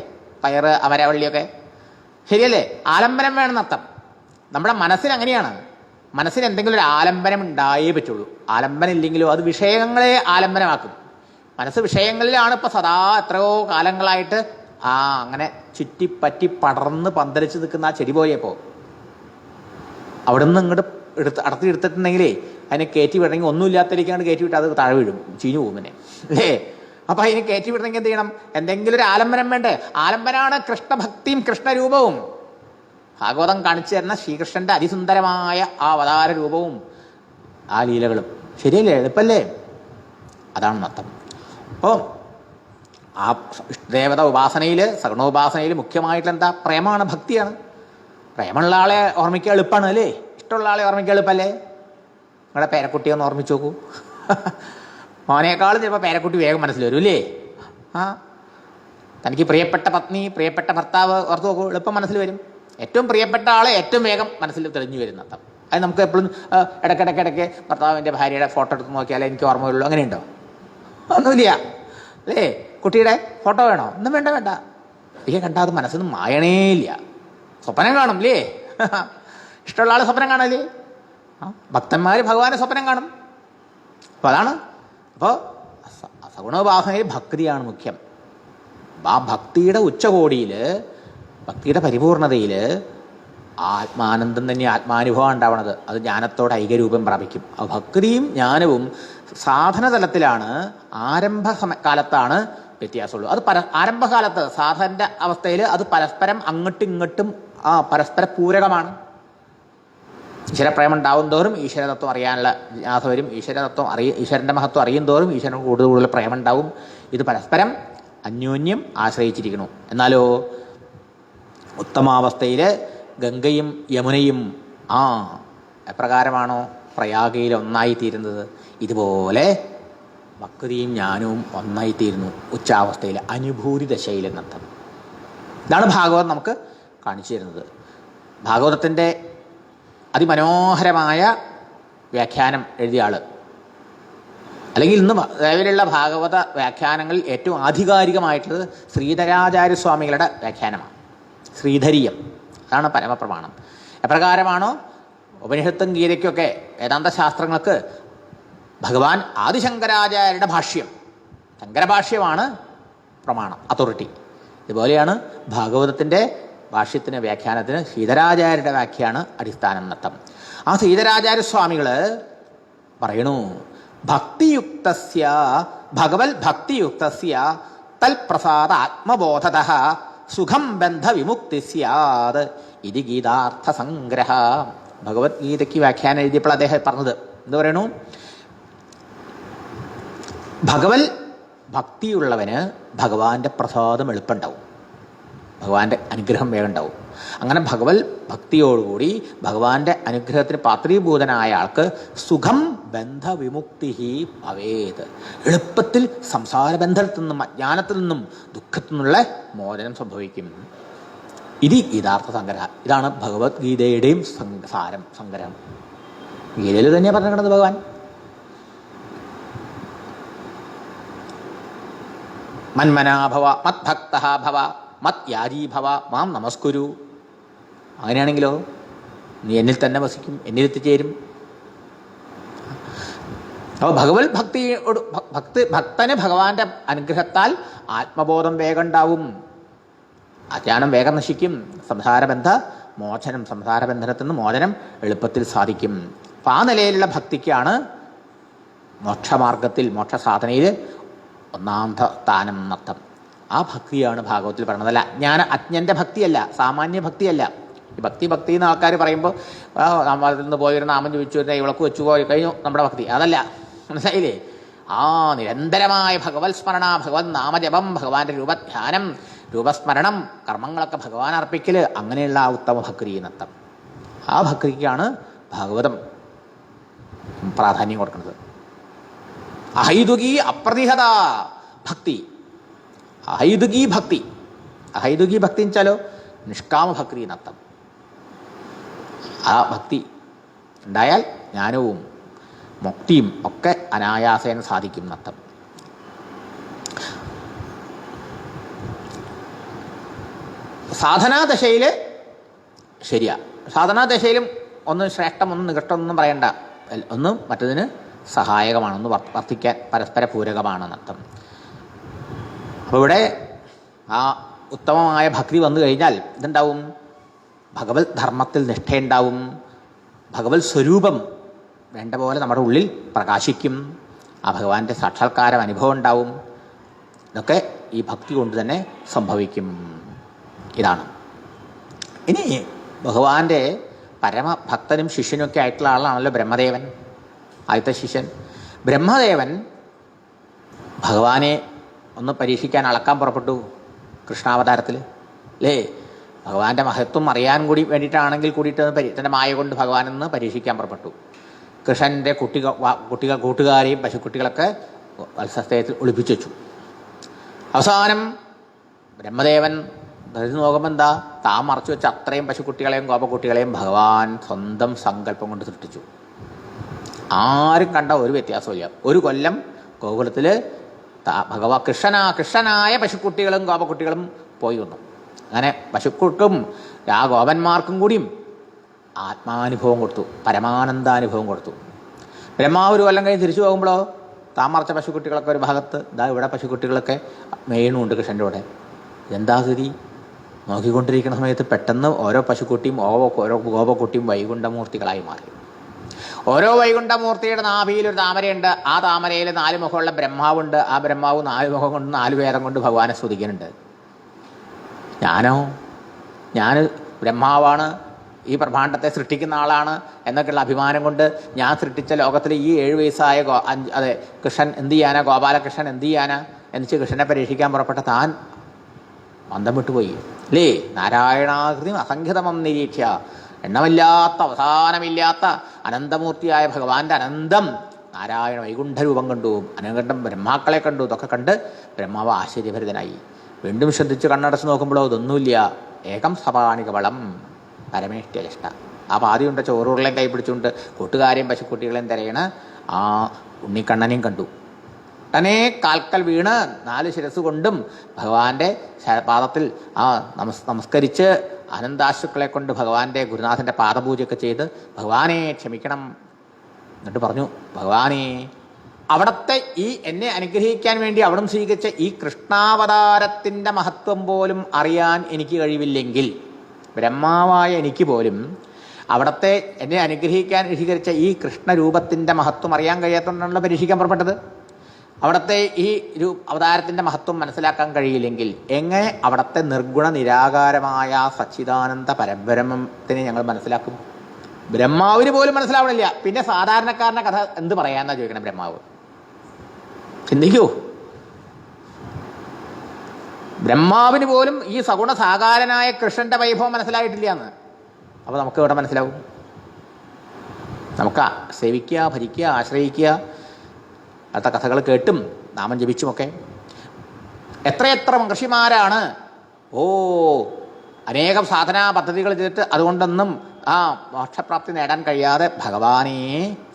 പയറ് അമരവള്ളിയൊക്കെ. ശരിയല്ലേ? ആലംബനം വേണമെന്നർത്ഥം. നമ്മുടെ മനസ്സിന് അങ്ങനെയാണ്. മനസ്സിന് എന്തെങ്കിലും ഒരു ആലംബനം ഉണ്ടായേ പറ്റുള്ളൂ. ആലംബനം ഇല്ലെങ്കിലോ അത് വിഷയങ്ങളെ ആലംബനമാക്കും. മനസ്സ് വിഷയങ്ങളിലാണ് ഇപ്പം സദാ എത്രയോ കാലങ്ങളായിട്ട് അങ്ങനെ ചുറ്റിപ്പറ്റി പടർന്ന് പന്തലിച്ച് നിൽക്കുന്ന ആ ചെടി പോയപ്പോൾ അവിടെ നിന്ന് ഇങ്ങോട്ട് അടർത്തിയെടുത്തിട്ടുണ്ടെങ്കിലേ അതിനെ കയറ്റി വിടണമെങ്കിൽ ഒന്നുമില്ലാത്തിരിക്കാണ്ട് കയറ്റി വിട്ട് അത് താഴെ വീഴും, ചീഞ്ഞു പോകും പിന്നെ അല്ലേ? അപ്പം അതിനെ കയറ്റി വിടണമെങ്കിൽ എന്ത് ചെയ്യണം? എന്തെങ്കിലും ഒരു ആലംബനം വേണ്ടേ? ആലംബനാണ് കൃഷ്ണഭക്തിയും കൃഷ്ണരൂപവും. ഭാഗവതം കാണിച്ചു തരുന്ന ശ്രീകൃഷ്ണന്റെ അതിസുന്ദരമായ ആ അവതാര രൂപവും ആ ലീലകളും. ശരിയല്ലേ? എളുപ്പല്ലേ? അതാണ് അർത്ഥം. അപ്പോൾ ആ ദേവത ഉപാസനയിൽ, സഗുണോപാസനയിൽ മുഖ്യമായിട്ടുള്ള എന്താ? പ്രേമാണ്, ഭക്തിയാണ്. പ്രേമുള്ള ആളെ ഓർമ്മിക്കുക എളുപ്പമാണ് അല്ലേ? ഇഷ്ടമുള്ള ആളെ ഓർമ്മിക്കുക എളുപ്പമല്ലേ? നിങ്ങളുടെ പേരക്കുട്ടിയെ ഒന്ന് ഓർമ്മിച്ച് നോക്കൂ. മോനേക്കാളും ചിലപ്പോൾ പേരക്കുട്ടി വേഗം മനസ്സിൽ വരും അല്ലേ? തനിക്ക് പ്രിയപ്പെട്ട പത്നി, പ്രിയപ്പെട്ട ഭർത്താവ് ഓർത്ത് നോക്കൂ, എളുപ്പം മനസ്സിൽ വരും. ഏറ്റവും പ്രിയപ്പെട്ട ആളെ ഏറ്റവും വേഗം മനസ്സിൽ തെളിഞ്ഞു വരുന്ന അർത്ഥം. അത് നമുക്ക് എപ്പോഴും ഇടയ്ക്കിടയ്ക്ക് ഭർത്താവിൻ്റെ ഭാര്യയുടെ ഫോട്ടോ എടുത്ത് നോക്കിയാലേ എനിക്ക് ഓർമ്മയുള്ളൂ. അങ്ങനെയുണ്ടോ? ഒന്നുമില്ല അല്ലേ? കുട്ടിയുടെ ഫോട്ടോ വേണോ? ഒന്നും വേണ്ട. എനിക്ക് കണ്ടാൽ അത് മനസ്സിൽ നിന്ന് മായണേ ഇല്ല. സ്വപ്നം കാണും അല്ലേ? ഇഷ്ടമുള്ള ആൾ സ്വപ്നം കാണല്ലേ? ഭക്തന്മാർ ഭഗവാനെ സ്വപ്നം കാണും. അപ്പോൾ അതാണ്. അപ്പോൾ സഗുണോപാസനയിൽ ഭക്തിയാണ് മുഖ്യം. ആ ഭക്തിയുടെ ഉച്ചകോടിയിൽ, ഭക്തിയുടെ പരിപൂർണതയിൽ ആത്മാനന്ദം തന്നെ, ആത്മാനുഭവം ഉണ്ടാവണത്. അത് ജ്ഞാനത്തോട് ഐക്യരൂപം പ്രാപിക്കും. ആ ഭക്തിയും ജ്ഞാനവും സാധനതലത്തിലാണ്, കാലത്താണ് വ്യത്യാസമുള്ളൂ. അത് ആരംഭകാലത്ത് സാധനൻ്റെ അവസ്ഥയിൽ അത് പരസ്പരം അങ്ങോട്ടും ഇങ്ങോട്ടും പരസ്പര പൂരകമാണ്. ഈശ്വരപ്രേമം ഉണ്ടാവും തോറും ഈശ്വരതത്വം അറിയാനുള്ള ജിജ്ഞാസ വരും. ഈശ്വരൻ്റെ മഹത്വം അറിയും തോറും ഈശ്വരന് കൂടുതൽ പ്രേമം ഉണ്ടാവും. ഇത് പരസ്പരം അന്യോന്യം ആശ്രയിച്ചിരിക്കുന്നു. എന്നാലോ ഉത്തമാവസ്ഥയിൽ ഗംഗയും യമുനയും എപ്രകാരമാണോ പ്രയാഗയിൽ ഒന്നായിത്തീരുന്നത്, ഇതുപോലെ ഭക്തിയും ജ്ഞാനവും ഒന്നായിത്തീരുന്നു ഉച്ചാവസ്ഥയിൽ, അനുഭൂതി ദശയിൽ എന്നർത്ഥം. ഇതാണ് ഭാഗവതം നമുക്ക് കാണിച്ചു തരുന്നത്. ഭാഗവതത്തിൻ്റെ അതിമനോഹരമായ വ്യാഖ്യാനം എഴുതിയ ആൾ, അല്ലെങ്കിൽ ഇന്ന് നിലവിലുള്ള ഭാഗവത വ്യാഖ്യാനങ്ങളിൽ ഏറ്റവും ആധികാരികമായിട്ടുള്ളത് ശ്രീധരാചാര്യസ്വാമികളുടെ വ്യാഖ്യാനമാണ്. ശ്രീധരീയം, അതാണ് പരമപ്രമാണം. എപ്രകാരമാണോ ഉപനിഷത്തും ഗീതയ്ക്കൊക്കെ വേദാന്ത ശാസ്ത്രങ്ങൾക്ക് ഭഗവാൻ ആദിശങ്കരാചാര്യരുടെ ഭാഷ്യം, ശങ്കരഭാഷ്യമാണ് പ്രമാണം, അതോറിറ്റി. ഇതുപോലെയാണ് ഭാഗവതത്തിൻ്റെ ഭാഷ്യത്തിന്, വ്യാഖ്യാനത്തിന് ശ്രീധരാചാര്യരുടെ വ്യാഖ്യാണ് അടിസ്ഥാനം എന്നർത്ഥം. ആ ശ്രീധരാചാര്യസ്വാമികൾ പറയണു, ഭക്തിയുക്തസ്യ ഭഗവത് ഭക്തിയുക്തസ്യ തൽപ്രസാദ ആത്മബോധതഃ സുഖം ബന്ധ വിമുക്തി സ്യാത് ഇത് ഗീതാർത്ഥ സംഗ്രഹ. ഭഗവത്ഗീതയ്ക്ക് വ്യാഖ്യാനം എഴുതിയപ്പോൾ അദ്ദേഹം പറഞ്ഞത് എന്ത് പറയണു? ഭഗവത് ഭക്തിയുള്ളവന് ഭഗവാന്റെ പ്രസാദം എളുപ്പമുണ്ടാവും. ഭഗവാന്റെ അനുഗ്രഹം വേഗം ഉണ്ടാവും. അങ്ങനെ ഭഗവത് ഭക്തിയോടുകൂടി ഭഗവാന്റെ അനുഗ്രഹത്തിന് പാത്രീഭൂതനായ ആൾക്ക് സുഖം ബന്ധവിമുക്തി ഭവേത്, എളുപ്പത്തിൽ സംസാരബന്ധത്തിൽ നിന്നും അജ്ഞാനത്തിൽ നിന്നും ദുഃഖത്തിൽ നിന്നുള്ള മോചനം സംഭവിക്കും. ഇത് ഗീതാർത്ഥ സംഗ്രഹം. ഇതാണ് ഭഗവത്ഗീതയുടെയും സാരം, സംഗ്രഹം. ഗീതയിൽ തന്നെയാണ് പറഞ്ഞിരിക്കുന്നത് ഭഗവാൻ. മന്മനാഭവ മദ്ഭക്തഃ ഭവ മത്യാജീഭവ മാം നമസ്കുരു. അങ്ങനെയാണെങ്കിലോ നീ എന്നിൽ തന്നെ വസിക്കും, എന്നിൽ എത്തിച്ചേരും. അപ്പോൾ ഭഗവത് ഭക്തിയോട് ഭക്തന് ഭഗവാന്റെ അനുഗ്രഹത്താൽ ആത്മബോധം വേഗം ഉണ്ടാവും, അജ്ഞാനം വേഗം നശിക്കും, സംസാരബന്ധ മോചനം, സംസാരബന്ധനത്തിൽ നിന്ന് മോചനം എളുപ്പത്തിൽ സാധിക്കും. അപ്പം ആ നിലയിലുള്ള ഭക്തിക്കാണ് മോക്ഷമാർഗത്തിൽ, മോക്ഷസാധനയിൽ ഒന്നാം സ്ഥാനം നത്തം. ആ ഭക്തിയാണ് ഭാഗവത്തിൽ പറയുന്നത്. അല്ല അജ്ഞൻ്റെ ഭക്തിയല്ല, സാമാന്യ ഭക്തിയല്ല. ഈ ഭക്തി എന്ന് ആൾക്കാർ പറയുമ്പോൾ നമ്മളിൽ നിന്ന് പോയൊരു നാമം ചോദിച്ചു വരുന്ന വിളക്ക് വെച്ചു പോയി കഴിഞ്ഞു നമ്മുടെ ഭക്തി, അതല്ല. മനസ്സിലായില്ലേ? ആ നിരന്തരമായ ഭഗവത് സ്മരണ, ഭഗവത് നാമജപം, ഭഗവാന്റെ രൂപധ്യാനം, രൂപസ്മരണം, കർമ്മങ്ങളൊക്കെ ഭഗവാൻ അർപ്പിക്കൽ, അങ്ങനെയുള്ള ആ ഉത്തമ ഭക്തി നത്തം. ആ ഭക്തിക്കാണ് ഭാഗവതം പ്രാധാന്യം കൊടുക്കുന്നത്. അഹൈതുകീ അപ്രതിഹത ഭക്തി, അഹൈതുകീ ഭക്തി. അഹൈതുകീ ഭക്തി എന്ന് വെച്ചാലോ നിഷ്കാമ ഭക്തി നത്തം. ആ ഭക്തി ഉണ്ടായാൽ ജ്ഞാനവും മുക്തിയും ഒക്കെ അനായാസേന സാധിക്കും നത്തം. സാധനാദശയിൽ ശരിയാ, സാധനാദശയിലും ഒന്ന് ശ്രേഷ്ഠം, ഒന്ന് നികഷ്ടമൊന്നും പറയണ്ട. ഒന്നും മറ്റതിന് സഹായകമാണ്, ഒന്ന് വർദ്ധിക്കാൻ പരസ്പര പൂരകമാണ് നത്തം. അപ്പോൾ ഇവിടെ ആ ഉത്തമമായ ഭക്തി വന്നു കഴിഞ്ഞാൽ ഇതുണ്ടാവും, ഭഗവത് ധർമ്മത്തിൽ നിഷ്ഠയുണ്ടാവും, ഭഗവത് സ്വരൂപം വേണ്ട പോലെ നമ്മുടെ ഉള്ളിൽ പ്രകാശിക്കും, ആ ഭഗവാന്റെ സാക്ഷാത്കാരം അനുഭവം ഉണ്ടാവും. ഇതൊക്കെ ഈ ഭക്തി കൊണ്ട് തന്നെ സംഭവിക്കും. ഇതാണ്. ഇനി ഭഗവാന്റെ പരമഭക്തനും ശിഷ്യനുമൊക്കെ ആയിട്ടുള്ള ആളാണല്ലോ ബ്രഹ്മദേവൻ, ആദ്യത്തെ ശിഷ്യൻ. ബ്രഹ്മദേവൻ ഭഗവാനെ ഒന്ന് പരീക്ഷിക്കാൻ, അളക്കാൻ പുറപ്പെട്ടു കൃഷ്ണാവതാരത്തിൽ, അല്ലേ? ഭഗവാന്റെ മഹത്വം അറിയാൻ കൂടി വേണ്ടിയിട്ടാണെങ്കിൽ കൂടിയിട്ട് തൻ്റെ മായ കൊണ്ട് ഭഗവാനെന്ന് പരീക്ഷിക്കാൻ പുറപ്പെട്ടു. കൃഷ്ണൻ്റെ കൂട്ടുകാരെയും പശുക്കുട്ടികളൊക്കെ വത്സസ്ഥയത്തിൽ ഒളിപ്പിച്ചു വെച്ചു. അവസാനം ബ്രഹ്മദേവൻ നോക്കുമ്പോൾ എന്താ, താൻ മറച്ചു വെച്ച അത്രയും പശുക്കുട്ടികളെയും ഗോപക്കുട്ടികളെയും ഭഗവാൻ സ്വന്തം സങ്കല്പം കൊണ്ട് സൃഷ്ടിച്ചു. ആരും കണ്ട ഒരു വ്യത്യാസമില്ല. ഒരു കൊല്ലം ഗോകുലത്തിൽ കൃഷ്ണനായ പശുക്കുട്ടികളും ഗോപക്കുട്ടികളും പോയി വന്നു. അങ്ങനെ പശുക്കുട്ടും ആ ഗോപന്മാർക്കും കൂടിയും ആത്മാനുഭവം കൊടുത്തു, പരമാനന്ദാനുഭവം കൊടുത്തു. ബ്രഹ്മാവ് ഒരു കൊല്ലം കഴിഞ്ഞ് തിരിച്ചു പോകുമ്പോഴോ താൻ മറച്ച പശുക്കുട്ടികളൊക്കെ ഒരു ഭാഗത്ത്, ഇതാ ഇവിടെ പശുക്കുട്ടികളൊക്കെ മേയണുണ്ട് കൃഷ്ണൻ്റെ കൂടെ. എന്താ സ്ഥിതി? നോക്കിക്കൊണ്ടിരിക്കുന്ന സമയത്ത് പെട്ടെന്ന് ഓരോ പശുക്കുട്ടിയും ഓരോ ഗോപക്കുട്ടിയും വൈകുണ്ഠമൂർത്തികളായി മാറി. ഓരോ വൈകുണ്ഠമൂർത്തിയുടെ നാഭിയിൽ ഒരു താമരയുണ്ട്. ആ താമരയിൽ 4 മുഖമുള്ള ബ്രഹ്മാവുണ്ട്. ആ ബ്രഹ്മാവ് 4 മുഖം കൊണ്ട് 4 വേദം കൊണ്ട് ഭഗവാനെ സ്തുതിക്കുന്നുണ്ട്. ഞാൻ ബ്രഹ്മാവാണ്, ഈ പ്രഭാണ്ഡത്തെ സൃഷ്ടിക്കുന്ന ആളാണ് എന്നൊക്കെയുള്ള അഭിമാനം കൊണ്ട് ഞാൻ സൃഷ്ടിച്ച ലോകത്തിൽ ഈ 7 വയസ്സായ അതെ കൃഷ്ണൻ എന്ത് ചെയ്യാനാ, ഗോപാലകൃഷ്ണൻ എന്ത് ചെയ്യാനാ എന്നുവെച്ച് കൃഷ്ണനെ പരീക്ഷിക്കാൻ പുറപ്പെട്ട താൻ മന്ദം വിട്ടുപോയി, അല്ലേ? നാരായണാകൃതി അസംഖ്യതമം നിരീക്ഷ്യ, എണ്ണമില്ലാത്ത അവസാനമില്ലാത്ത അനന്തമൂർത്തിയായ ഭഗവാന്റെ അനന്തം നാരായണ വൈകുണ്ഠരൂപം കണ്ടു, അനന്തം ബ്രഹ്മാക്കളെ കണ്ടു. ഇതൊക്കെ കണ്ട് ബ്രഹ്മാവ് ആശ്ചര്യഭരിതനായി. വീണ്ടും ശ്രദ്ധിച്ച് കണ്ണടച്ച് നോക്കുമ്പോഴോ ഇതൊന്നുമില്ല. ഏകം സപാണികവളം പരമേഷ്ട്യലിഷ്ട. ആ പാതിയുണ്ട ചോറുരുളയും കൈ പിടിച്ചുകൊണ്ട് കൂട്ടുകാരെയും പശുക്കുട്ടികളെയും തിരയണ ആ ഉണ്ണിക്കണ്ണനെയും കണ്ടു. ഉടനെ കാൽക്കൽ വീണ് 4 ശിരസ് കൊണ്ടും ഭഗവാന്റെ പാദത്തിൽ നമസ്കരിച്ച് അനന്താശുക്കളെ കൊണ്ട് ഭഗവാന്റെ ഗുരുനാഥൻ്റെ പാദപൂജയൊക്കെ ചെയ്ത് ഭഗവാനെ ക്ഷമിക്കണം എന്നിട്ട് പറഞ്ഞു, ഭഗവാനെ അവിടത്തെ ഈ എന്നെ അനുഗ്രഹിക്കാൻ വേണ്ടി അവിടം സ്വീകരിച്ച ഈ കൃഷ്ണാവതാരത്തിൻ്റെ മഹത്വം പോലും അറിയാൻ എനിക്ക് കഴിവില്ലെങ്കിൽ, ബ്രഹ്മാവായ എനിക്ക് പോലും അവിടത്തെ എന്നെ അനുഗ്രഹിക്കാൻ സ്വീകരിച്ച ഈ കൃഷ്ണരൂപത്തിൻ്റെ മഹത്വം അറിയാൻ കഴിയാത്തതുകൊണ്ടാണല്ലോ പരീക്ഷിക്കാൻ പുറപ്പെട്ടത്. അവിടുത്തെ ഈ അവതാരത്തിൻ്റെ മഹത്വം മനസ്സിലാക്കാൻ കഴിയില്ലെങ്കിൽ എങ്ങനെ അവിടുത്തെ നിർഗുണ നിരാകാരമായ സച്ചിദാനന്ദ പരബ്രഹ്മത്തിനെ ഞങ്ങൾ മനസ്സിലാക്കും? ബ്രഹ്മാവിന് പോലും മനസ്സിലാവണില്ല, പിന്നെ സാധാരണക്കാരൻ്റെ കഥ എന്ത് പറയാന്നാ ചോദിക്കണം ബ്രഹ്മാവ്. ചിന്തിക്കൂ. ബ്രഹ്മാവിന് പോലും ഈ സഗുണ സാകാരനായ കൃഷ്ണന്റെ വൈഭവം മനസ്സിലായിട്ടില്ല എന്ന്. അപ്പോൾ നമുക്ക് ഇവിടെ മനസ്സിലാവും. നമുക്ക് സേവിക്കുക, ഭരിക്കുക, ആശ്രയിക്കുക, അടുത്ത കഥകൾ കേട്ടും നാമം ജപിച്ചുമൊക്കെ എത്രയെത്ര മഹർഷിമാരാണ് അനേകം സാധനാ പദ്ധതികൾ ചെയ്തിട്ട് അതുകൊണ്ടൊന്നും മോക്ഷപ്രാപ്തി നേടാൻ കഴിയാതെ ഭഗവാനെ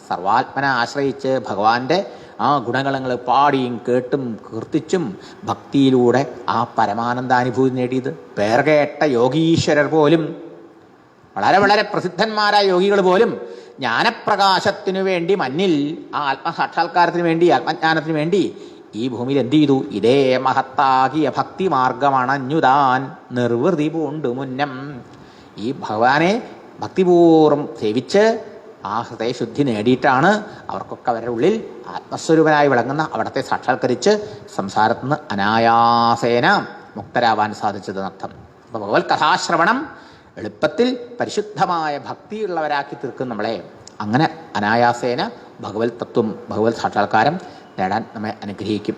സർവാത്മന ആശ്രയിച്ച് ഭഗവാന്റെ ഗുണഗണങ്ങൾ പാടിയും കേട്ടും കീർത്തിച്ചും ഭക്തിയിലൂടെ പരമാനന്ദാനുഭൂതി നേടിയത്. പേർകേട്ട യോഗീശ്വരർ പോലും, വളരെ വളരെ പ്രസിദ്ധന്മാരായ യോഗികൾ പോലും ജ്ഞാനപ്രകാശത്തിനു വേണ്ടി മഞ്ഞിൽ ആത്മസാക്ഷാത്കാരത്തിന് വേണ്ടി, ആത്മജ്ഞാനത്തിന് വേണ്ടി ഈ ഭൂമിയിൽ എന്ത് ചെയ്തു? ഇതേ മഹത്താകിയ ഭക്തി മാർഗമണഞ്ഞുതാൻ നിർവൃതി പൂണ്ടു മുന്നം. ഈ ഭഗവാനെ ഭക്തിപൂർവ്വം സേവിച്ച് ഹൃദയശുദ്ധി നേടിയിട്ടാണ് അവർക്കൊക്കെ അവരുടെ ഉള്ളിൽ ആത്മസ്വരൂപനായി വിളങ്ങുന്ന അവിടത്തെ സാക്ഷാത്കരിച്ച് സംസാരത്തിൽ നിന്ന് അനായാസേന മുക്തരാവാൻ സാധിച്ചതെന്നർത്ഥം. അപ്പോൾ ഭഗവത് കഥാശ്രവണം എളുപ്പത്തിൽ പരിശുദ്ധമായ ഭക്തിയുള്ളവരാക്കി തീർക്കും നമ്മളെ. അങ്ങനെ അനായാസേന ഭഗവത് തത്വം, ഭഗവത് സാക്ഷാത്കാരം നേടാൻ നമ്മെ അനുഗ്രഹിക്കും.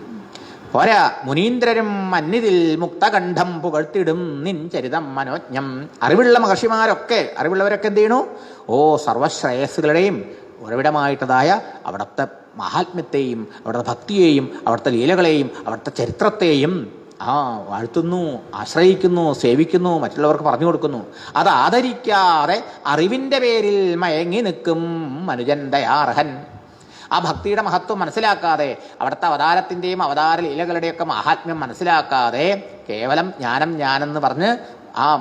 പോരാ, മുനീന്ദ്രരും മന്നിതിൽ മുക്തകണ്ഠം പുകഴ്ത്തിടും നിൻ ചരിതം മനോജ്ഞം. അറിവുള്ള മഹർഷിമാരൊക്കെ, അറിവുള്ളവരൊക്കെ എന്ത് ചെയ്യണു? സർവശ്രേയസ്സുകളുടെയും ഉറവിടമായിട്ടതായ അവിടുത്തെ മഹാത്മ്യത്തെയും അവിടുത്തെ ഭക്തിയെയും അവിടുത്തെ ലീലകളെയും അവിടുത്തെ ചരിത്രത്തെയും വാഴ്ത്തുന്നു, ആശ്രയിക്കുന്നു, സേവിക്കുന്നു, മറ്റുള്ളവർക്ക് പറഞ്ഞു കൊടുക്കുന്നു. അത് ആദരിക്കാതെ അറിവിൻ്റെ പേരിൽ മയങ്ങി നിൽക്കും മനുജൻ ദയാർഹൻ. ആ ഭക്തിയുടെ മഹത്വം മനസ്സിലാക്കാതെ, അവിടുത്തെ അവതാരത്തിൻ്റെയും അവതാര ലീലകളുടെയൊക്കെ മഹാത്മ്യം മനസ്സിലാക്കാതെ കേവലം ജ്ഞാനം ജ്ഞാനെന്ന് പറഞ്ഞ്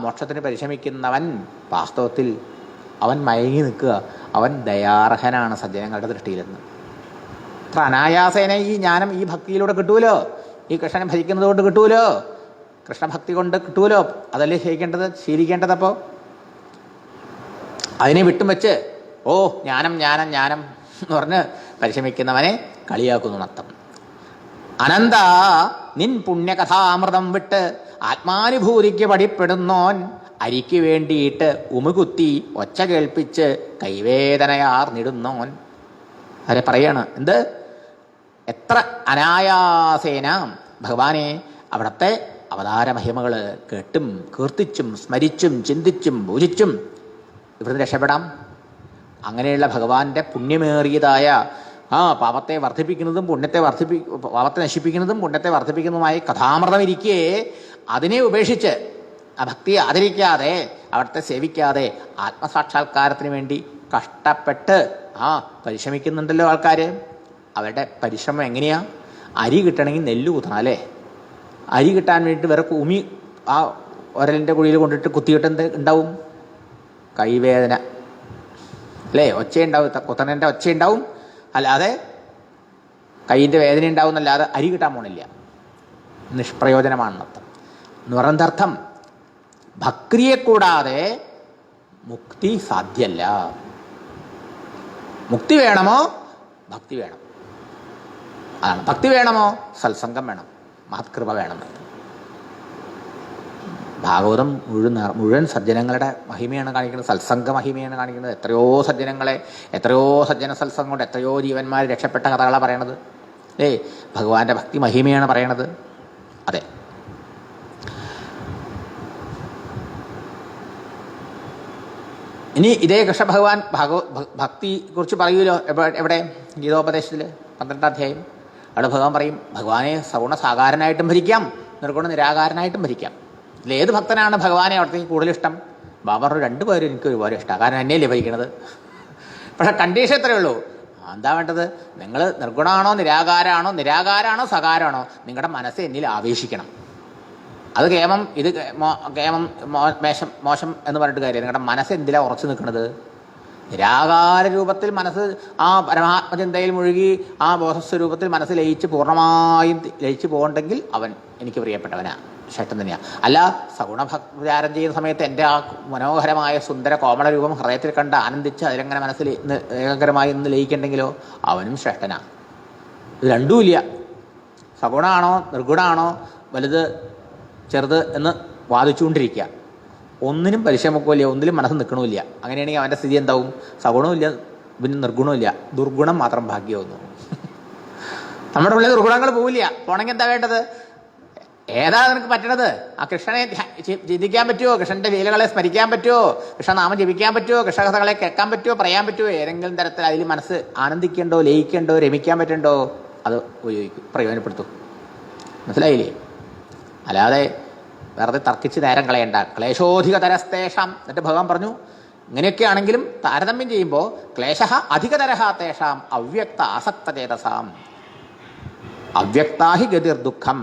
മോക്ഷത്തിന് പരിശ്രമിക്കുന്നവൻ വാസ്തവത്തിൽ അവൻ മയങ്ങി നിൽക്കുക. അവൻ ദയാർഹനാണ് സജ്ജനങ്ങളുടെ ദൃഷ്ടിയിലെന്ന്. അത്ര അനായാസേന ഈ ജ്ഞാനം ഈ ഭക്തിയിലൂടെ കിട്ടുമല്ലോ, ഈ കൃഷ്ണനെ ഭജിക്കുന്നത് കൊണ്ട് കിട്ടുമല്ലോ, കൃഷ്ണഭക്തി കൊണ്ട് കിട്ടുമല്ലോ. അതല്ലേ ശീലിക്കേണ്ടത്. അപ്പോൾ അതിനെ വിട്ടും വെച്ച് ജ്ഞാനം ജ്ഞാനം ജ്ഞാനം എന്ന് പറഞ്ഞ് പരിശ്രമിക്കുന്നവനെ കളിയാക്കുന്നു നർത്ഥം. അനന്ത നിൻ പുണ്യകഥാമൃതം വിട്ട് ആത്മാനുഭൂതിക്ക് പടിപ്പെടുന്നോൻ അരിക്ക് വേണ്ടിയിട്ട് ഉമുകുത്തി ഒച്ച കേൾപ്പിച്ച് കൈവേദനയാർന്നിടുന്നോൻ. അവരെ പറയാണ് എന്ത്? എത്ര അനായാസേന ഭഗവാനെ അവിടുത്തെ അവതാര മഹിമകൾ കേട്ടും കീർത്തിച്ചും സ്മരിച്ചും ചിന്തിച്ചും പൂജിച്ചും ഇവിടുന്ന് രക്ഷപ്പെടാം. അങ്ങനെയുള്ള ഭഗവാന്റെ പുണ്യമേറിയതായ പാപത്തെ വർദ്ധിപ്പിക്കുന്നതും പാപത്തെ നശിപ്പിക്കുന്നതും പുണ്യത്തെ വർദ്ധിപ്പിക്കുന്നതുമായി കഥാമൃതം ഇരിക്കെ അതിനെ ഉപേക്ഷിച്ച് ഭക്തിയെ ആദരിക്കാതെ അവിടുത്തെ സേവിക്കാതെ ആത്മസാക്ഷാത്കാരത്തിന് വേണ്ടി കഷ്ടപ്പെട്ട് പരിശ്രമിക്കുന്നുണ്ടല്ലോ ആൾക്കാർ. അവരുടെ പരിശ്രമം എങ്ങനെയാ? അരി കിട്ടണമെങ്കിൽ നെല്ല് കുത്തണം അല്ലേ? അരി കിട്ടാൻ വേണ്ടിയിട്ട് വേറെ ഭൂമി ഒരലിൻ്റെ കുഴിയിൽ കൊണ്ടിട്ട് കുത്തിയിട്ട് എന്ത് ഉണ്ടാവും? കൈവേദന അല്ലേ? ഒച്ചയുണ്ടാവും, കുത്തണേൻ്റെ ഒച്ചയുണ്ടാവും, അല്ലാതെ കൈയിൻ്റെ വേദന ഉണ്ടാവും എന്നല്ലാതെ അരി കിട്ടാൻ പോണില്ല. നിഷ്പ്രയോജനമാണെന്നർത്ഥം. എന്ന് പറയുന്നതർത്ഥം ഭക്തിയെ കൂടാതെ മുക്തി സാധ്യല്ല. മുക്തി വേണമോ? ഭക്തി വേണം. അതാണ്. ഭക്തി വേണമോ? സത്സംഗം വേണം, മഹത്കൃപ വേണം. ഭാഗവതം മുഴുവൻ സജ്ജനങ്ങളുടെ മഹിമയാണ് കാണിക്കുന്നത്, സത്സംഗ മഹിമയാണ് കാണിക്കുന്നത്. എത്രയോ സജ്ജന സത്സംഗം കൊണ്ട് എത്രയോ ജീവന്മാർ രക്ഷപ്പെട്ട കഥകളാണ് പറയണത് അല്ലേ? ഭഗവാന്റെ ഭക്തി മഹിമയാണ് പറയണത്. അതെ, ഇനി ഇതേ കൃഷ്ണഭഗവാൻ ഭക്തി കുറിച്ച് പറയൂലോ. എവിടെ? ഗീതോപദേശത്തിൽ 12ാം അധ്യായം. അവിടെ ഭഗവാൻ പറയും, ഭഗവാനെ സഗുണ സാകാരനായിട്ടും ഭരിക്കാം, നിർഗുണ നിരാകാരനായിട്ടും ഭരിക്കാം. ഇതിലേത് ഭക്തനാണ് ഭഗവാനെ അവിടത്തേക്ക് കൂടുതൽ ഇഷ്ടം? ബാബാറിന് രണ്ടുപേരും എനിക്ക് ഒരുപാട് ഇഷ്ടമാണ്, കാരണം എന്നെയല്ലേ ഭരിക്കണത്. പക്ഷെ കണ്ടീഷൻ എത്രയേ ഉള്ളൂ. എന്താ വേണ്ടത്? നിങ്ങൾ നിർഗുണമാണോ നിരാകാരാണോ സകാരമാണോ, നിങ്ങളുടെ മനസ്സ് എന്നിൽ ആവേശിക്കണം. അത് കേമം, ഇത് കേമം, മോശം എന്ന് പറഞ്ഞിട്ട് കാര്യം. നിങ്ങളുടെ മനസ്സ് എന്തിലാണ് ഉറച്ചു നിൽക്കുന്നത്? നിരാകാര രൂപത്തിൽ മനസ്സ് പരമാത്മചിന്തയിൽ മുഴുകി ബോധസ്വരൂപത്തിൽ മനസ്സ് പൂർണ്ണമായും ലയിച്ചു പോകണ്ടെങ്കിൽ അവൻ എനിക്ക് പ്രിയപ്പെട്ടവനാണ്, ശ്രേഷ്ഠൻ തന്നെയാണ്. അല്ല, സഗുണഭക്തിചാരം ചെയ്യുന്ന സമയത്ത് എൻ്റെ മനോഹരമായ സുന്ദര കോമള രൂപം ഹൃദയത്തിൽ കണ്ട് ആനന്ദിച്ച് അതിലങ്ങനെ മനസ്സിൽ ഏകാഗ്രമായി ഇന്ന് ലയിക്കണ്ടെങ്കിലോ അവനും ശ്രേഷ്ഠനാണ്. ഇത് രണ്ടുമില്ല. സഗുണമാണോ നിർഗുണമാണോ, വലുത് ചെറുത് എന്ന് വാദിച്ചുകൊണ്ടിരിക്കുക. ഒന്നിനും പരിശ്രമിക്കില്ല, ഒന്നിലും മനസ്സ് നിൽക്കണമില്ല. അങ്ങനെയാണെങ്കിൽ അവൻ്റെ സ്ഥിതി എന്താവും? സഗുണമില്ല, പിന്നെ നിർഗുണമില്ല, ദുർഗുണം മാത്രം ഭാഗ്യമാവുന്നു. നമ്മുടെ ഉള്ളിൽ ദുർഗുണങ്ങൾ പോവില്ല. പോണെങ്കിൽ എന്താ വേണ്ടത്? ഏതാ നിനക്ക് പറ്റണത്? ആ കൃഷ്ണനെ ചിന്തിക്കാൻ പറ്റുമോ? കൃഷ്ണന്റെ ലീലകളെ സ്മരിക്കാൻ പറ്റുമോ? കൃഷ്ണനാമം ജപിക്കാൻ പറ്റുമോ? കൃഷ്ണകഥകളെ കേൾക്കാൻ പറ്റുമോ? പറയാൻ പറ്റുമോ? ഏതെങ്കിലും തരത്തിൽ അതിൽ മനസ്സ് ആനന്ദിക്കണ്ടോ, ലയിക്കണ്ടോ, രമിക്കാൻ പറ്റണ്ടോ? അത് ഉപയോഗിക്കും, പ്രയോജനപ്പെടുത്തും. മനസ്സിലായില്ലേ? അല്ലാതെ വെറുതെ തർക്കിച്ച് നേരം കളയണ്ട. ക്ലേശോധികതരസ്തേഷാം. എന്നിട്ട് ഭഗവാൻ പറഞ്ഞു, ഇങ്ങനെയൊക്കെ ആണെങ്കിലും താരതമ്യം ചെയ്യുമ്പോൾ ക്ലേശ അധികതരഹ തേഷാം അവ്യക്ത ആസക്തചേതസാം. അവ്യക്താഹി ഗതിർ ദുഃഖം.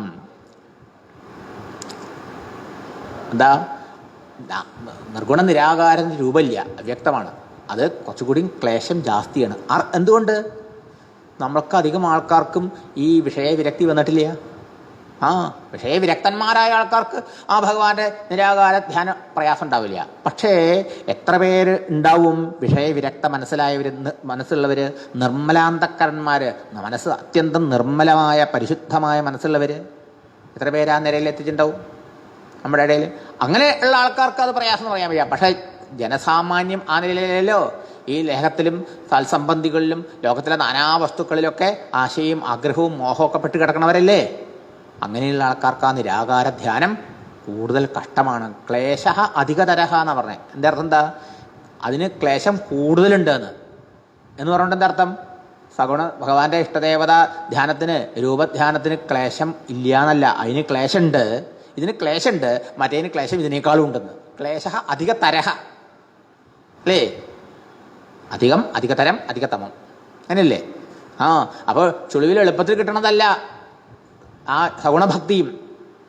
എന്താ? നിർഗുണ നിരാകാരത്തിന് രൂപമില്ല, അവ്യക്തമാണ്. അത് കുറച്ചുകൂടി ക്ലേശം ജാസ്തിയാണ്. എന്തുകൊണ്ട്? നമ്മൾക്ക് അധികം ആൾക്കാർക്കും ഈ വിഷയവിരക്തി വന്നിട്ടില്ല. വിഷയവിരക്തന്മാരായ ആൾക്കാർക്ക് ആ ഭഗവാന്റെ നിരാകാര ധ്യാന പ്രയാസം ഉണ്ടാവില്ല. പക്ഷേ എത്ര പേര് ഉണ്ടാവും വിഷയവിരക്ത മനസ്സുള്ളവർ, നിർമ്മലാന്തക്കരന്മാർ, മനസ്സ് അത്യന്തം നിർമ്മലമായ പരിശുദ്ധമായ മനസ്സുള്ളവർ എത്ര പേര് ആ നിലയിൽ എത്തിച്ചിട്ടുണ്ടാവും നമ്മുടെ ഇടയിൽ? അങ്ങനെ ഉള്ള ആൾക്കാർക്ക് അത് പ്രയാസം എന്ന് പറയാൻ വയ്യ. പക്ഷേ ജനസാമാന്യം ആ നിലയിലല്ലോ. ഈ ലേഹത്തിലും സൽസംബന്ധികളിലും ലോകത്തിലെ നാനാ വസ്തുക്കളിലൊക്കെ ആശയും ആഗ്രഹവും മോഹമൊക്കെ പെട്ട് കിടക്കണവരല്ലേ. അങ്ങനെയുള്ള ആൾക്കാർക്ക് ആ നിരാകാര ധ്യാനം കൂടുതൽ കഷ്ടമാണ്. ക്ലേശ അധികതരഹ എന്നാണ് പറഞ്ഞത്. എൻ്റെ അർത്ഥം എന്താ? അതിന് ക്ലേശം കൂടുതലുണ്ട് എന്ന് പറഞ്ഞിട്ട് എന്താ അർത്ഥം? സഗുണ ഭഗവാന്റെ ഇഷ്ടദേവത ധ്യാനത്തിന്, രൂപധ്യാനത്തിന് ക്ലേശം ഇല്ല എന്നല്ല. അതിന് ക്ലേശമുണ്ട്, ഇതിന് ക്ലേശമുണ്ട്, മറ്റേതിന് ക്ലേശം ഇതിനേക്കാളും ഉണ്ടെന്ന്. ക്ലേശ അധികതരഹ അല്ലേ? അധികം, അധികതരം, അധികതമം, അങ്ങനെയല്ലേ? അപ്പോൾ ചുളിവിൽ എളുപ്പത്തിൽ കിട്ടണതല്ല ആ സഗുണഭക്തിയും.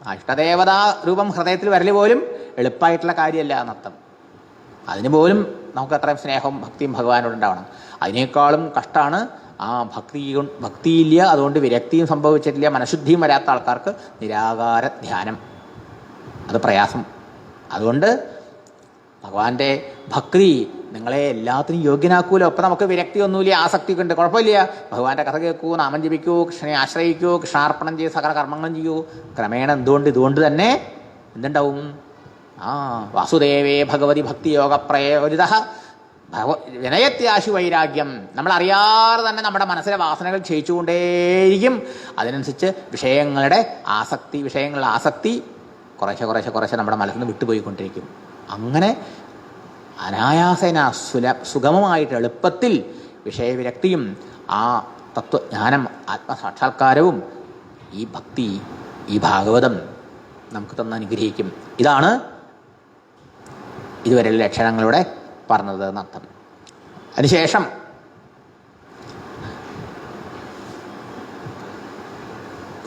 ആ ഇഷ്ടദേവതാ രൂപം ഹൃദയത്തിൽ വരൽ പോലും എളുപ്പമായിട്ടുള്ള കാര്യമല്ല എന്നർത്ഥം. അതിന് പോലും നമുക്ക് അത്രയും സ്നേഹവും ഭക്തിയും ഭഗവാനോട് ഉണ്ടാവണം. അതിനേക്കാളും കഷ്ടമാണ് ആ ഭക്തിയില്ല, അതുകൊണ്ട് വിരക്തിയും സംഭവിച്ചിട്ടില്ല, മനഃശുദ്ധിയും വരാത്ത ആൾക്കാർക്ക് നിരാകാര ധ്യാനം. അത് പ്രയാസം. അതുകൊണ്ട് ഭഗവാന്റെ ഭക്തി നിങ്ങളെ എല്ലാത്തിനും യോഗ്യനാക്കൂലോ. അപ്പം നമുക്ക് വിരക്തി ഒന്നുമില്ല, ആസക്തി ഉണ്ട്, കുഴപ്പമില്ല. ഭഗവാന്റെ കഥ കേൾക്കൂ, നാമം ജപിക്കൂ, കൃഷ്ണനെ ആശ്രയിക്കൂ, കൃഷ്ണാർപ്പണം ചെയ്ത് സകല കർമ്മങ്ങളും ചെയ്യൂ. ക്രമേണ ഇതുകൊണ്ട് തന്നെ എന്തുണ്ടാവും? വാസുദേവേ ഭഗവതി ഭക്തിയോഗ പ്രയോജിത വിനയത്യാശു വൈരാഗ്യം. നമ്മളറിയാതെ തന്നെ നമ്മുടെ മനസ്സിലെ വാസനകൾ ക്ഷയിച്ചുകൊണ്ടേയിരിക്കും. അതിനനുസരിച്ച് വിഷയങ്ങളുടെ ആസക്തി കുറേശ്ശെ നമ്മുടെ മനസ്സിൽ നിന്ന് വിട്ടുപോയിക്കൊണ്ടിരിക്കും. അങ്ങനെ അനായാസേന സുഗമമായിട്ട് എളുപ്പത്തിൽ വിഷയവിരക്തിയും ആ തത്വജ്ഞാനം, ആത്മസാക്ഷാത്കാരവും ഈ ഭക്തി, ഈ ഭാഗവതം നമുക്ക് തന്ന് അനുഗ്രഹിക്കും. ഇതാണ് ഇതുവരെയുള്ള ലക്ഷണങ്ങളിലൂടെ പറഞ്ഞത് എന്നർത്ഥം. അതിനുശേഷം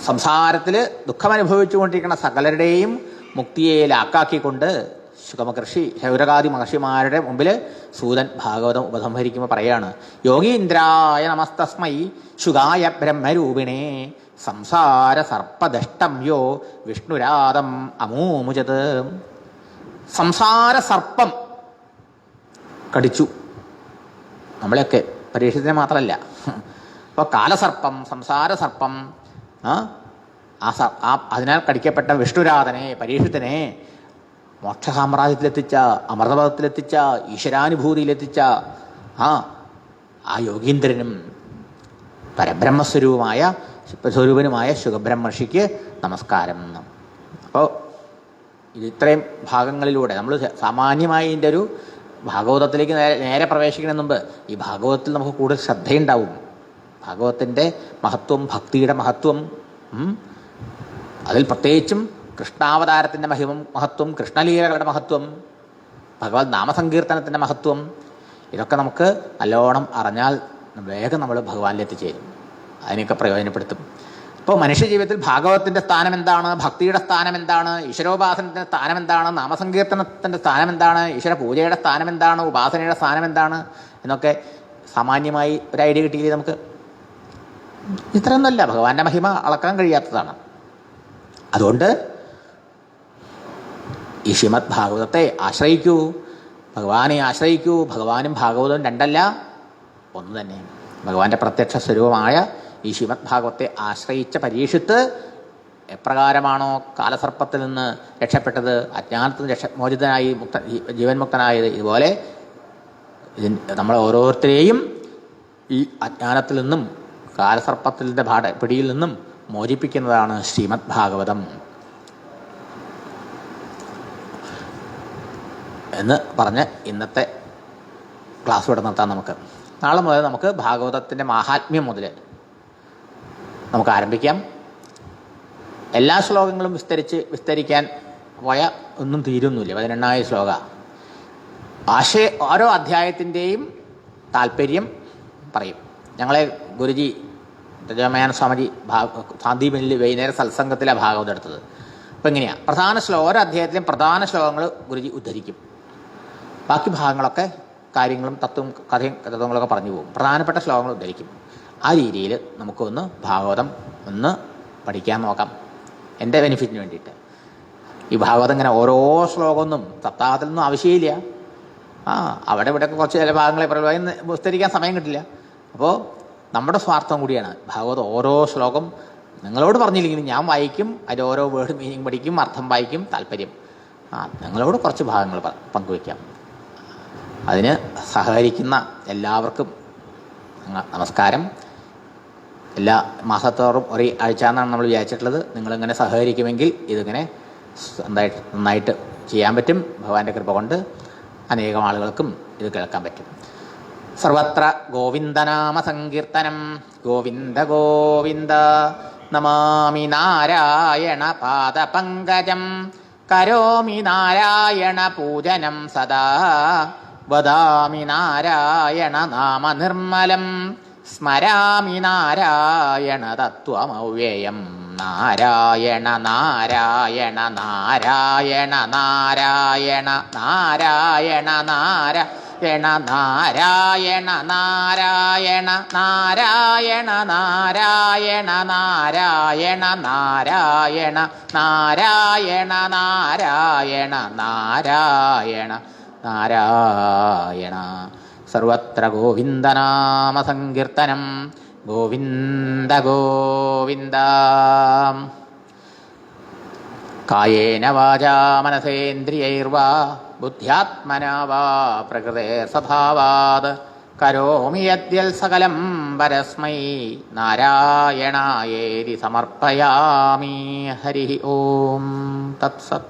സംസാരത്തിൽ ദുഃഖമനുഭവിച്ചുകൊണ്ടിരിക്കുന്ന സകലരുടെയും മുക്തിയെ ലാക്കാക്കിക്കൊണ്ട് ശൗരകാദി മഹർഷിമാരുടെ മുമ്പിൽ സൂതൻ ഭാഗവതം ഉപസംഹരിക്കുമ്പോൾ പറയാണ്, യോഗീന്ദ്രായ നമസ്തസ്മൈ ശുഗായ ബ്രഹ്മരൂപിണേ സംസാര സർപ്പദഷ്ടം യോ വിഷ്ണുരാദം അമൂമുചത്. സംസാര സർപ്പം കടിച്ചു നമ്മളെയൊക്കെ, പരീക്ഷത്തിന് മാത്രമല്ല. അപ്പോൾ കാലസർപ്പം, സംസാര സർപ്പം, അതിനാൽ കടിക്കപ്പെട്ട വിഷ്ണുരാധനെ, പരീക്ഷത്തിനെ മോക്ഷസാമ്രാജ്യത്തിലെത്തിച്ച, അമൃതപദത്തിലെത്തിച്ച, ഈശ്വരാനുഭൂതിയിലെത്തിച്ച ആ യോഗീന്ദ്രനും പരബ്രഹ്മസ്വരൂപമായ സ്വരൂപനുമായ ശുഖബ്രഹ്മർഷിക്ക് നമസ്കാരം. അപ്പോൾ ഇത്രയും ഭാഗങ്ങളിലൂടെ നമ്മൾ സാമാന്യമായി ഇതിൻ്റെ ഒരു ഭാഗവതത്തിലേക്ക് നേരെ പ്രവേശിക്കുന്നതിന് മുമ്പ് ഈ ഭാഗവതത്തിൽ നമുക്ക് കൂടുതൽ ശ്രദ്ധയുണ്ടാവും. ഭാഗവതത്തിൻ്റെ മഹത്വം, ഭക്തിയുടെ മഹത്വം, അതിൽ പ്രത്യേകിച്ചും കൃഷ്ണാവതാരത്തിൻ്റെ മഹത്വം, കൃഷ്ണലീലകളുടെ മഹത്വം, ഭഗവത് നാമസങ്കീർത്തനത്തിൻ്റെ മഹത്വം, ഇതൊക്കെ നമുക്ക് നല്ലോണം അറിഞ്ഞാൽ വേഗം നമ്മൾ ഭഗവാനിൽ എത്തിച്ചേരും. അതിനെയൊക്കെ പ്രയോജനപ്പെടുത്തും. ഇപ്പോൾ മനുഷ്യജീവിതത്തിൽ ഭാഗവതത്തിൻ്റെ സ്ഥാനം എന്താണ്, ഭക്തിയുടെ സ്ഥാനം എന്താണ്, ഈശ്വരോപാസനത്തിൻ്റെ സ്ഥാനം എന്താണ്, നാമസങ്കീർത്തനത്തിൻ്റെ സ്ഥാനം എന്താണ്, ഈശ്വര പൂജയുടെ സ്ഥാനം എന്താണ്, ഉപാസനയുടെ സ്ഥാനം എന്താണ് എന്നൊക്കെ സാമാന്യമായി ഒരു ഐഡിയ കിട്ടിയില്ലേ നമുക്ക്? ഇത്രയൊന്നുമല്ല, ഭഗവാന്റെ മഹിമ അളക്കാൻ കഴിയാത്തതാണ്. അതുകൊണ്ട് ഈ ശ്രീമദ് ഭാഗവതത്തെ ആശ്രയിക്കൂ, ഭഗവാനെ ആശ്രയിക്കൂ. ഭഗവാനും ഭാഗവതവും രണ്ടല്ല, ഒന്ന് തന്നെ. ഭഗവാന്റെ പ്രത്യക്ഷ സ്വരൂപമായ ഈ ശ്രീമദ് ഭാഗവത്തെ ആശ്രയിച്ച പരീക്ഷിത്ത് എപ്രകാരമാണോ കാലസർപ്പത്തിൽ നിന്ന് രക്ഷപ്പെട്ടത്, അജ്ഞാനത്തിൽ നിന്ന് മോചിതനായി ജീവൻ മുക്തനായത്, ഇതുപോലെ നമ്മൾ ഓരോരുത്തരെയും ഈ അജ്ഞാനത്തിൽ നിന്നും കാലസർപ്പത്തിൻ്റെ പിടിയിൽ നിന്നും മോചിപ്പിക്കുന്നതാണ് ശ്രീമദ് ഭാഗവതം. എന്ന് പറഞ്ഞ് ഇന്നത്തെ ക്ലാസ് ഇവിടെ നിർത്താം. നമുക്ക് നാളെ മുതൽ നമുക്ക് ഭാഗവതത്തിൻ്റെ മാഹാത്മ്യം മുതൽ നമുക്ക് ആരംഭിക്കാം. എല്ലാ ശ്ലോകങ്ങളും വിസ്തരിക്കാൻ പോയ ഒന്നും തീരുന്നില്ല. 18,000 ശ്ലോക. ഓരോ അധ്യായത്തിൻ്റെയും താല്പര്യം പറയും. ഞങ്ങളെ ഗുരുജി രാമായണ സ്വാമിജി സാന്ദീപനിൽ വൈകുന്നേരം സത്സംഗത്തിലാണ് ഭാഗവതം എടുത്തത്. അപ്പോൾ എങ്ങനെയാണ് ഓരോ അധ്യായത്തിലും പ്രധാന ശ്ലോകങ്ങൾ ഗുരുജി ഉദ്ധരിക്കും. ബാക്കി ഭാഗങ്ങളൊക്കെ കാര്യങ്ങളും തത്വങ്ങളൊക്കെ പറഞ്ഞു പോകും. പ്രധാനപ്പെട്ട ശ്ലോകങ്ങൾ ഉദ്ധരിക്കും. ആ രീതിയിൽ നമുക്കൊന്ന് ഭാഗവതം ഒന്ന് പഠിക്കാൻ നോക്കാം, എൻ്റെ ബെനിഫിറ്റിന് വേണ്ടിയിട്ട്. ഈ ഭാഗവതം ഇങ്ങനെ ഓരോ ശ്ലോകമൊന്നും സപ്താഹത്തിലൊന്നും ആവശ്യമില്ല. അവിടെ ഇവിടെയൊക്കെ കുറച്ച് ചില ഭാഗങ്ങളെ പറയുന്നത് വിസ്തരിക്കാൻ സമയം കിട്ടില്ല. അപ്പോൾ നമ്മുടെ സ്വാർത്ഥം കൂടിയാണ് ഭാഗവതം. ഓരോ ശ്ലോകം നിങ്ങളോട് പറഞ്ഞില്ലെങ്കിലും ഞാൻ വായിക്കും, അതിൽ ഓരോ വേർഡ് മീനിങ് പഠിക്കും, അർത്ഥം വായിക്കും, താല്പര്യം നിങ്ങളോട് കുറച്ച് ഭാഗങ്ങൾ പങ്കുവയ്ക്കാം. അതിന് സഹകരിക്കുന്ന എല്ലാവർക്കും നമസ്കാരം. എല്ലാ മാസത്തോറും ഒരു ആഴ്ച എന്നാണ് നമ്മൾ വിചാരിച്ചിട്ടുള്ളത്. നിങ്ങളിങ്ങനെ സഹകരിക്കുമെങ്കിൽ ഇതിങ്ങനെ നന്നായിട്ട് ചെയ്യാൻ പറ്റും. ഭഗവാന്റെ കൃപ കൊണ്ട് അനേകം ആളുകൾക്കും ഇത് കേൾക്കാൻ പറ്റും. സർവത്ര ഗോവിന്ദനാമ സങ്കീർത്തനം. ഗോവിന്ദ ഗോവിന്ദ. നമാമി നാരായണ പാദപങ്കജം. കരോമി നാരായണ പൂജനം സദാ. വദാമി നാരായണ നാമ നിർമ്മലം. സ്മരാമി നാരായണ തത്വമവ്യയം. നാരായണ നാരായണ നാരായണ നാരായണ നാരായണ നാരായണ നാരായണ നാരായണ നാരായണ നാരായണ നാരായണ നാരായണ നാരായണ നാരായണ നാരായണ നാരായണ. സർവത്ര ഗോവിന്ദനാമ സങ്കീർത്തനം. ഗോവിന്ദ ഗോവിന്ദ. കായേന വാചാ മനസേന്ദ്രിയൈർവാ ബുദ്ധ്യാത്മനാ വാ പ്രകൃതേ സ്വഭാവാത് കരോമി യദ്യൽ സകലം പരസ്മൈ നാരായണായേതി സമർപ്പയാമി. ഹരി ഓം തത്സത്.